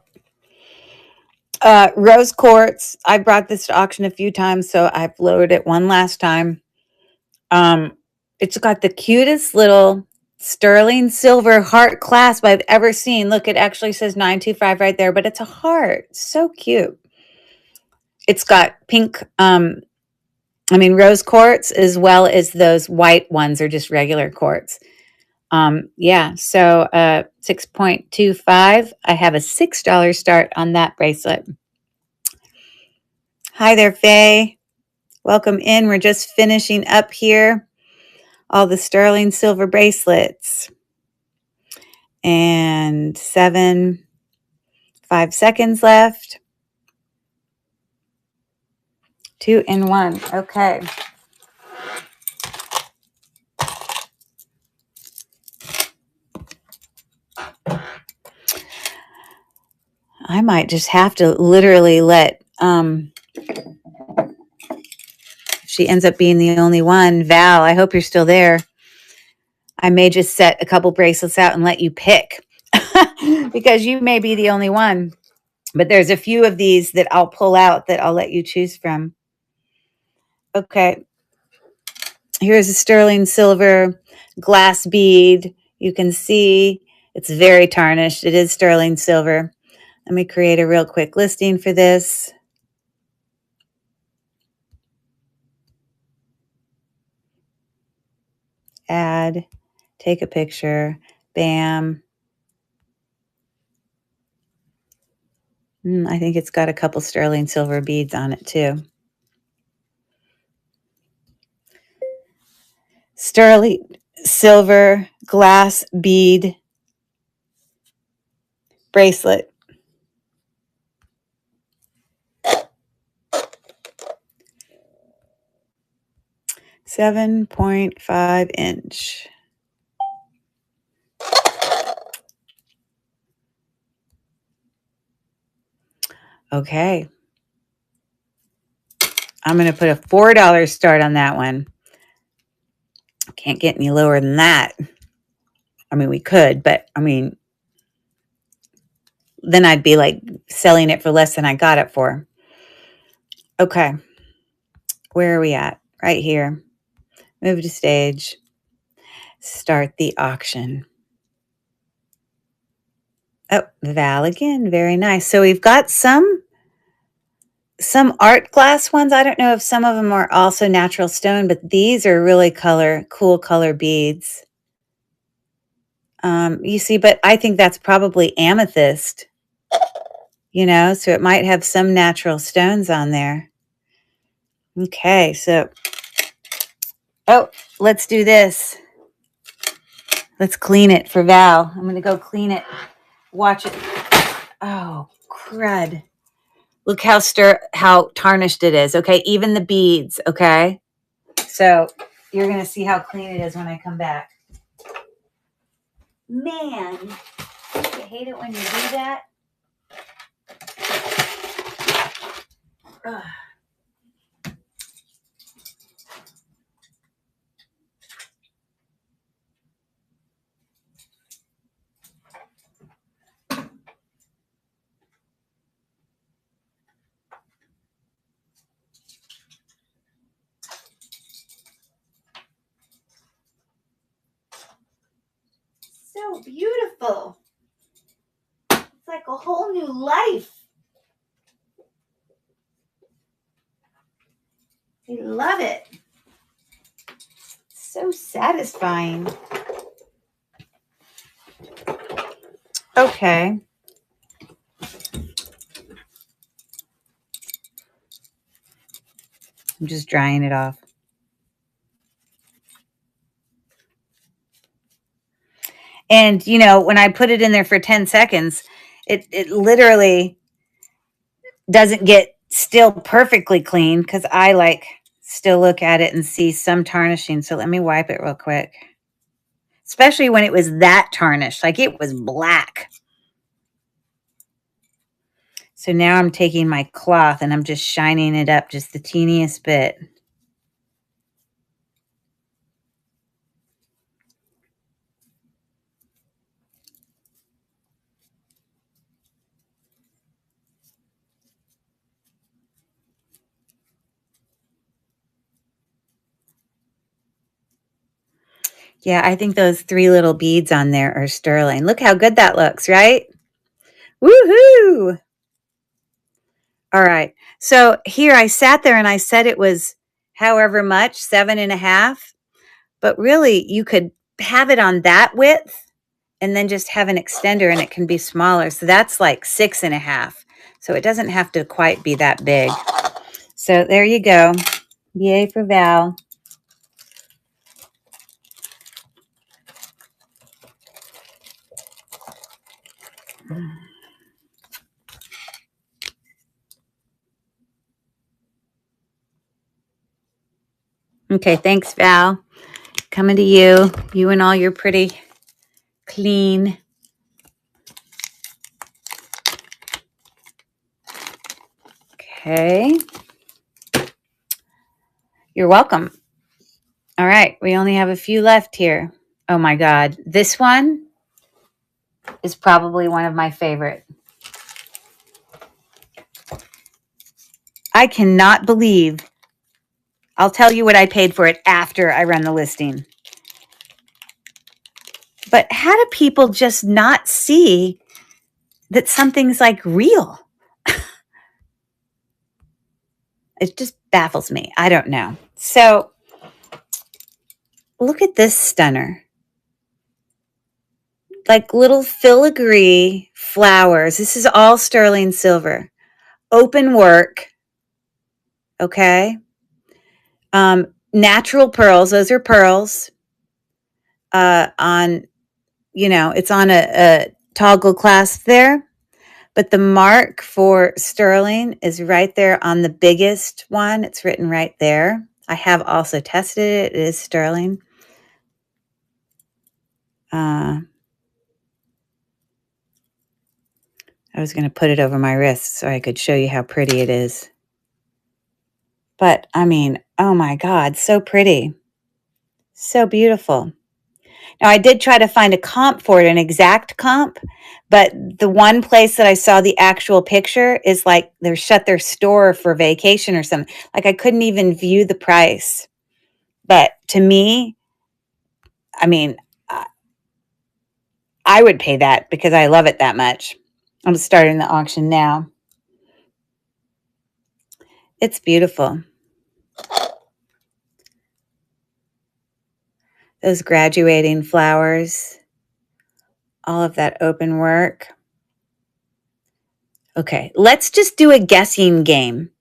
rose quartz. I brought this to auction a few times, so I've lowered it one last time. It's got the cutest little sterling silver heart clasp I've ever seen. Look, it actually says 925 right there, but it's a heart. So cute. It's got pink, rose quartz, as well as those white ones are just regular quartz. Yeah, so 6.25. I have a $6 start on that bracelet. Hi there, Faye. Welcome in. We're just finishing up here. All the sterling silver bracelets. And 5 seconds left. 2 and 1. Okay. I might just have to literally let she ends up being the only one. Val, I hope you're still there. I may just set a couple bracelets out and let you pick because you may be the only one. But there's a few of these that I'll pull out that I'll let you choose from. Okay. Here's a sterling silver glass bead. You can see it's very tarnished. It is sterling silver. Let me create a real quick listing for this. Add, take a picture, bam. I think it's got a couple sterling silver beads on it too. Sterling silver glass bead bracelet. 7.5 inch. Okay. I'm going to put a $4 start on that one. Can't get any lower than that. I mean, we could, but I mean, then I'd be like selling it for less than I got it for. Okay. Where are we at? Right here. Move to stage. Start the auction. Oh, Val again. Very nice. So we've got some art glass ones. I don't know if some of them are also natural stone, but these are really cool color beads. You see, but I think that's probably amethyst, you know, so it might have some natural stones on there. Okay, so, oh, let's do this. Let's clean it for Val. I'm going to go clean it. Watch it. Oh, crud. Look how tarnished it is. Okay, even the beads. Okay, so you're going to see how clean it is when I come back. Man, I hate it when you do that. Ugh. So beautiful. It's like a whole new life. I love it. So satisfying. Okay. I'm just drying it off. And, you know, when I put it in there for 10 seconds, it literally doesn't get still perfectly clean because I like still look at it and see some tarnishing. So let me wipe it real quick. Especially when it was that tarnished, like it was black. So now I'm taking my cloth and I'm just shining it up just the teeniest bit. Yeah, I think those 3 little beads on there are sterling. Look how good that looks, right? Woohoo! All right. So here I sat there and I said it was however much, 7.5. But really, you could have it on that width and then just have an extender and it can be smaller. So that's like 6.5. So it doesn't have to quite be that big. So there you go. Yay for Val. Okay, thanks, Val. Coming to you. You and all your pretty clean. Okay. You're welcome. All right, we only have a few left here. Oh my God. This one is probably one of my favorite. I cannot believe. I'll tell you what I paid for it after I run the listing. But how do people just not see that something's like real? It just baffles me. I don't know. So look at this stunner. Like little filigree flowers. This is all sterling silver. Open work. Okay. Natural pearls. Those are pearls. On, you know, it's on a toggle clasp there. But the mark for sterling is right there on the biggest one. It's written right there I have also tested it. It is sterling. I was going to put it over my wrist so I could show you how pretty it is. But, I mean, oh my God, so pretty. So beautiful. Now, I did try to find a comp for it, an exact comp, but the one place that I saw the actual picture is like they're shut their store for vacation or something. Like I couldn't even view the price. But to me, I mean, I would pay that because I love it that much. I'm starting the auction now. It's beautiful. Those graduating flowers, all of that open work. Okay, let's just do a guessing game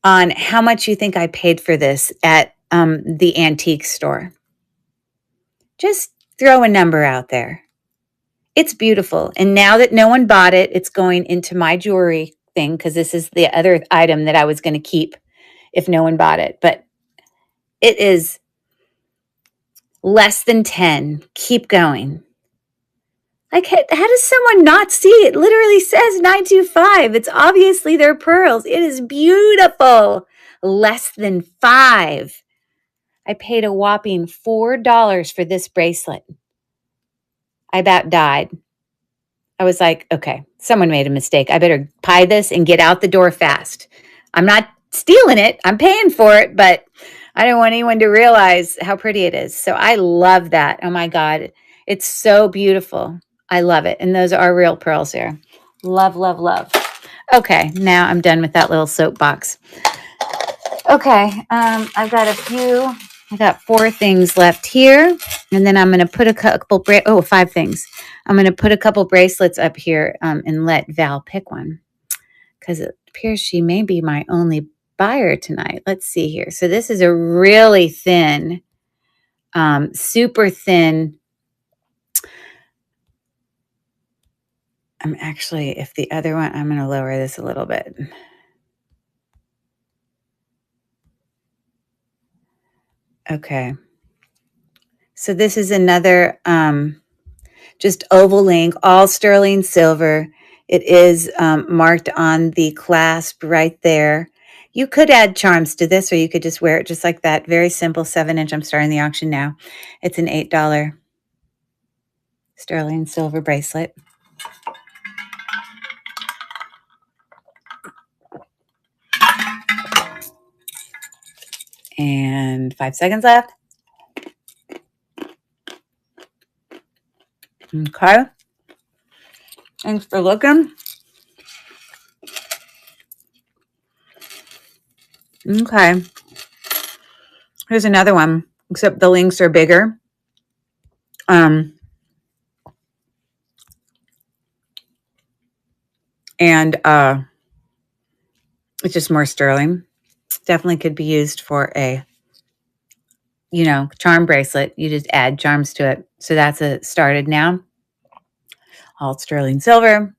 on how much you think I paid for this at the antique store. Just throw a number out there. It's beautiful. And now that no one bought it, it's going into my jewelry thing because this is the other item that I was going to keep if no one bought it. But it is less than 10. Keep going. Like, how does someone not see it? It literally says 925. It's obviously their pearls. It is beautiful. Less than 5. I paid a whopping $4 for this bracelet. I about died. I was like, okay, someone made a mistake. I better buy this and get out the door fast. I'm not stealing it. I'm paying for it, but I don't want anyone to realize how pretty it is. So I love that. Oh my God. It's so beautiful. I love it. And those are real pearls here. Love, love, love. Okay, now I'm done with that little soapbox. Okay, I've got I got 4 things left here. And then I'm going to put a couple, 5 things. I'm going to put a couple bracelets up here and let Val pick one. Because it appears she may be my only buyer tonight. Let's see here. So this is a really thin, super thin. If the other one, I'm going to lower this a little bit. Okay. So this is another just oval link, all sterling silver. It is marked on the clasp right there. You could add charms to this, or you could just wear it just like that. Very simple 7-inch. I'm starting the auction now. It's an $8 sterling silver bracelet. And 5 seconds left. Okay. Thanks for looking. Okay. Here's another one, except the links are bigger. And it's just more sterling. Definitely could be used for a, charm bracelet. You just add charms to it. So that's started now. All sterling silver,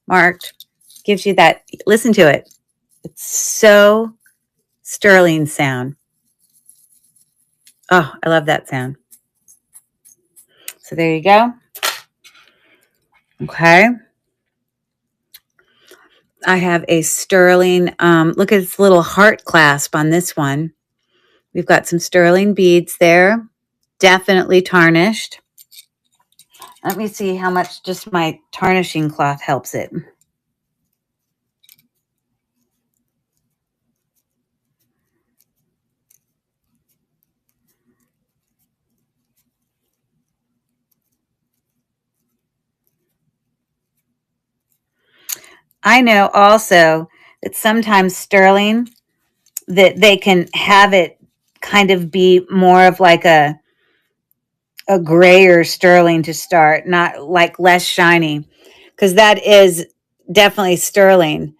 marked. Gives you that, listen to it. It's so sterling sound. Oh, I love that sound. So there you go. Okay. I have a sterling, look at this little heart clasp on this one. We've got some sterling beads there. Definitely tarnished. Let me see how much just my tarnishing cloth helps it. I know also that sometimes sterling, that they can have it kind of be more of like a grayer sterling to start, not like less shiny, because that is definitely sterling.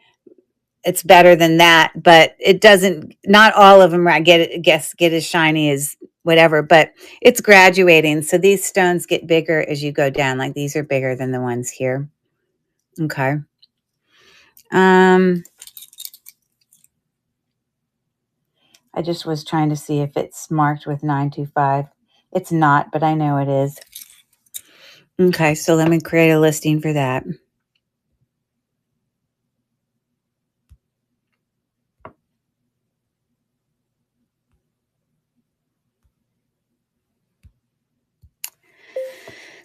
It's better than that, but it doesn't, not all of them get as shiny as whatever, but it's graduating. So these stones get bigger as you go down. Like these are bigger than the ones here. Okay. I just was trying to see if it's marked with 925. It's not, but I know it is. Okay, so let me create a listing for that.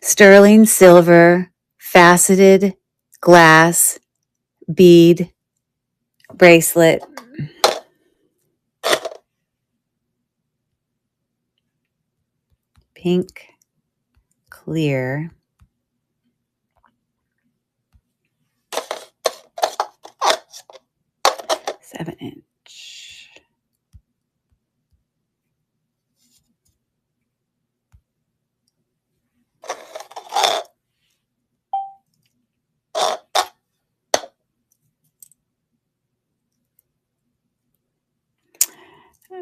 Sterling silver, faceted glass, bead, bracelet. Pink, clear. 7-inch.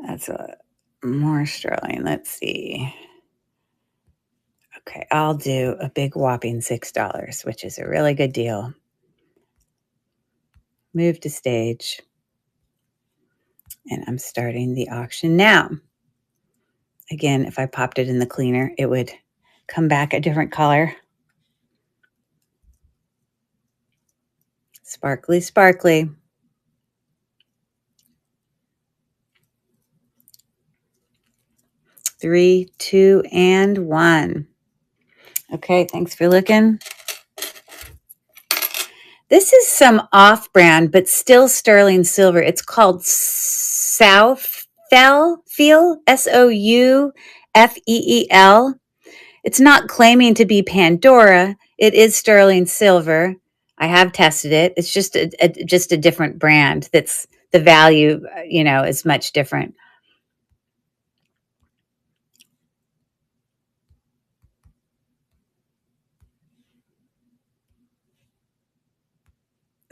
That's a more sterling. Let's see. Okay, I'll do a big whopping $6, which is a really good deal. Move to stage. And I'm starting the auction now. Again, if I popped it in the cleaner, it would come back a different color. Sparkly, sparkly. Three, two, and one. Okay, thanks for looking. This is some off-brand, but still sterling silver. It's called Soufel, Soufeel. It's not claiming to be Pandora. It is sterling silver. I have tested it. It's just a different brand. That's the value, is much different.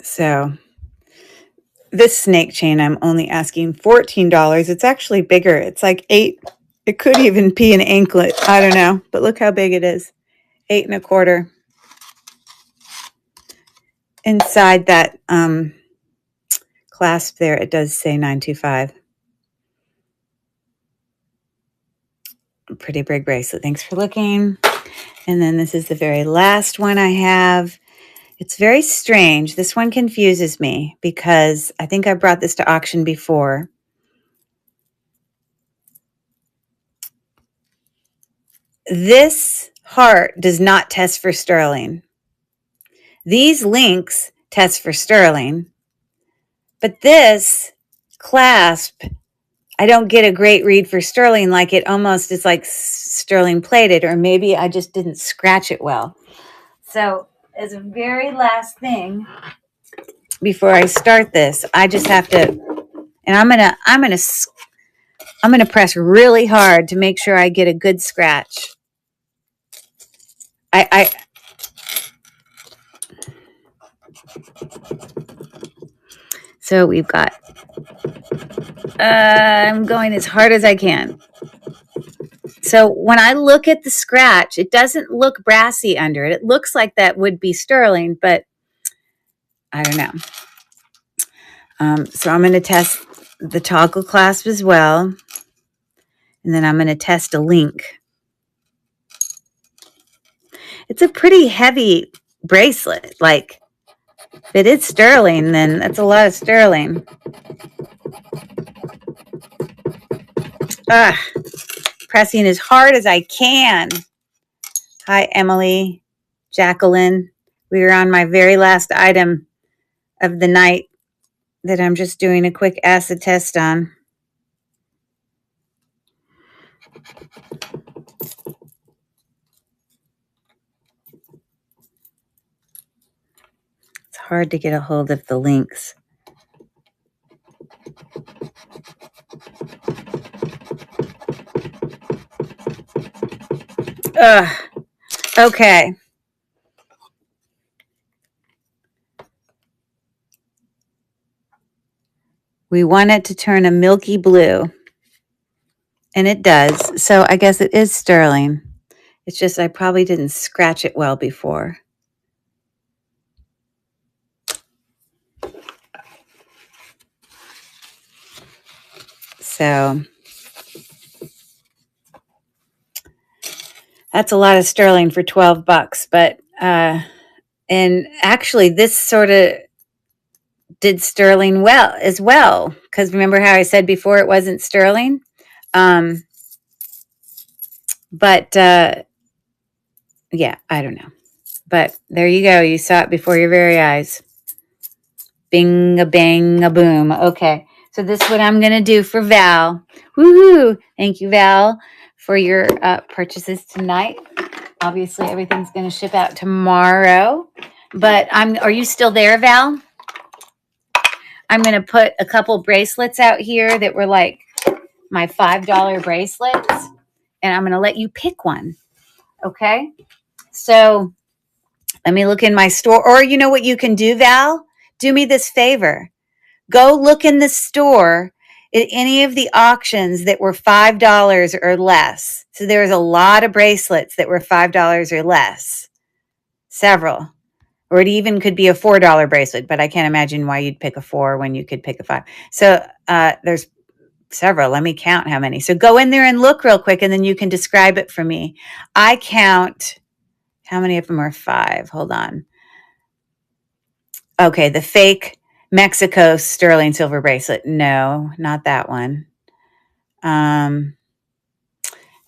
So this snake chain, I'm only asking $14. It's actually bigger. It's like 8. It could even be an anklet. I don't know, but look how big it is. 8 1/4. Inside that clasp there, it does say 925. Pretty big bracelet. Thanks for looking. And then this is the very last one I have. It's very strange. This one confuses me because I think I brought this to auction before. This heart does not test for sterling. These links test for sterling. But this clasp, I don't get a great read for sterling. Like it almost is like sterling plated, or maybe I just didn't scratch it well. So as a very last thing, before I start this, I just have to, and I'm gonna press really hard to make sure I get a good scratch. So we've got, I'm going as hard as I can. So when I look at the scratch, it doesn't look brassy under it. It looks like that would be sterling, but I don't know. So I'm going to test the toggle clasp as well. And then I'm going to test a link. It's a pretty heavy bracelet. Like, if it is sterling, then that's a lot of sterling. Pressing as hard as I can. Hi, Emily, Jacqueline. We are on my very last item of the night that I'm just doing a quick acid test on. It's hard to get a hold of the links. Okay. We want it to turn a milky blue. And it does. So I guess it is sterling. It's just I probably didn't scratch it well before. So that's a lot of sterling for $12, but and actually this sort of did sterling well as well, because remember how I said before it wasn't sterling. But yeah, I don't know. But there you go. You saw it before your very eyes. Bing, a bang, a boom. Okay. So this is what I'm going to do for Val. Woohoo. Thank you, Val, for your purchases tonight. Obviously, everything's going to ship out tomorrow. But are you still there, Val? I'm going to put a couple bracelets out here that were like my $5 bracelets. And I'm going to let you pick one. Okay? So let me look in my store. Or you know what you can do, Val? Do me this favor. Go look in the store at any of the auctions that were $5 or less. So there's a lot of bracelets that were $5 or less. Several. Or it even could be a $4 bracelet, but I can't imagine why you'd pick a 4 when you could pick a 5. So there's several. Let me count how many. So go in there and look real quick, and then you can describe it for me. I count, how many of them are 5? Hold on. Okay, the fake Mexico sterling silver bracelet. No, not that one.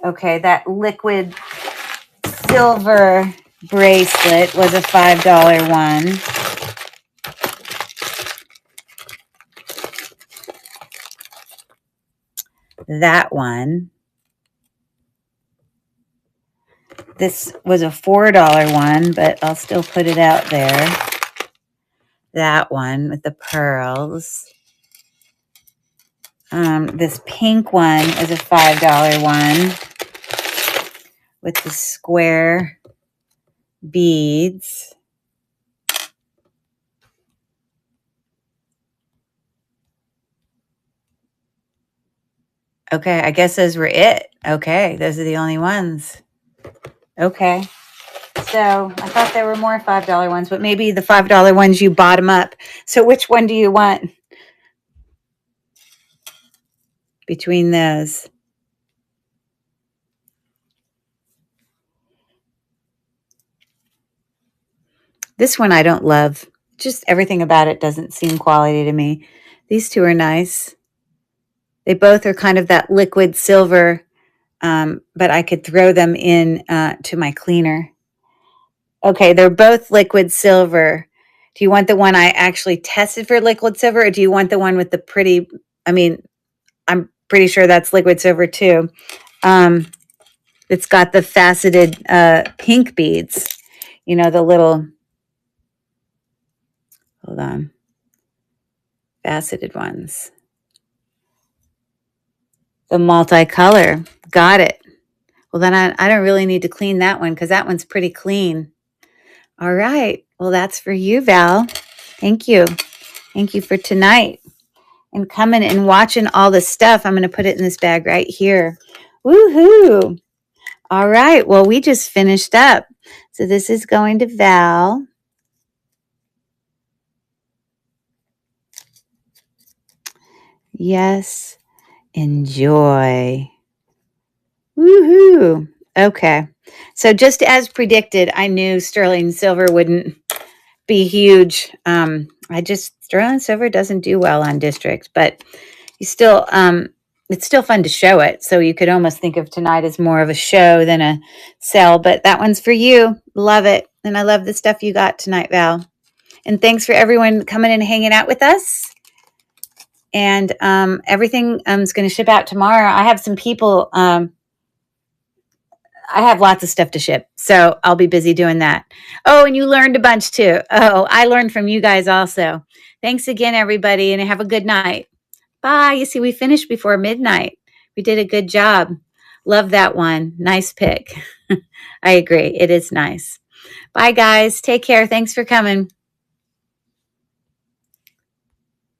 Okay, that liquid silver bracelet was a $5 one. That one. This was a $4 one, but I'll still put it out there. That one with the pearls. This pink one is a $5 one with the square beads. Okay, I guess those were it. Okay, those are the only ones. Okay. So I thought there were more $5 ones, but maybe the $5 ones you bottom up. So which one do you want between those? This one I don't love. Just everything about it doesn't seem quality to me. These two are nice. They both are kind of that liquid silver, but I could throw them in to my cleaner. Okay, they're both liquid silver. Do you want the one I actually tested for liquid silver, or do you want the one with the pretty, I'm pretty sure that's liquid silver too. It's got the faceted pink beads. You know, the little, hold on, faceted ones. The multicolor. Got it. Well, then I don't really need to clean that one because that one's pretty clean. All right. Well, that's for you, Val. Thank you. Thank you for tonight and coming and watching all the stuff. I'm going to put it in this bag right here. Woohoo. All right. Well, we just finished up. So this is going to Val. Yes. Enjoy. Woohoo. Okay. So just as predicted, I knew sterling silver wouldn't be huge. Sterling silver doesn't do well on district, but you still, it's still fun to show it. So you could almost think of tonight as more of a show than a sell, but that one's for you. Love it. And I love the stuff you got tonight, Val. And thanks for everyone coming and hanging out with us. And everything is going to ship out tomorrow. I have some people, I have lots of stuff to ship, so I'll be busy doing that. Oh, and you learned a bunch too. Oh, I learned from you guys also. Thanks again, everybody, and have a good night. Bye. You see, we finished before midnight. We did a good job. Love that one. Nice pick. I agree. It is nice. Bye, guys. Take care. Thanks for coming.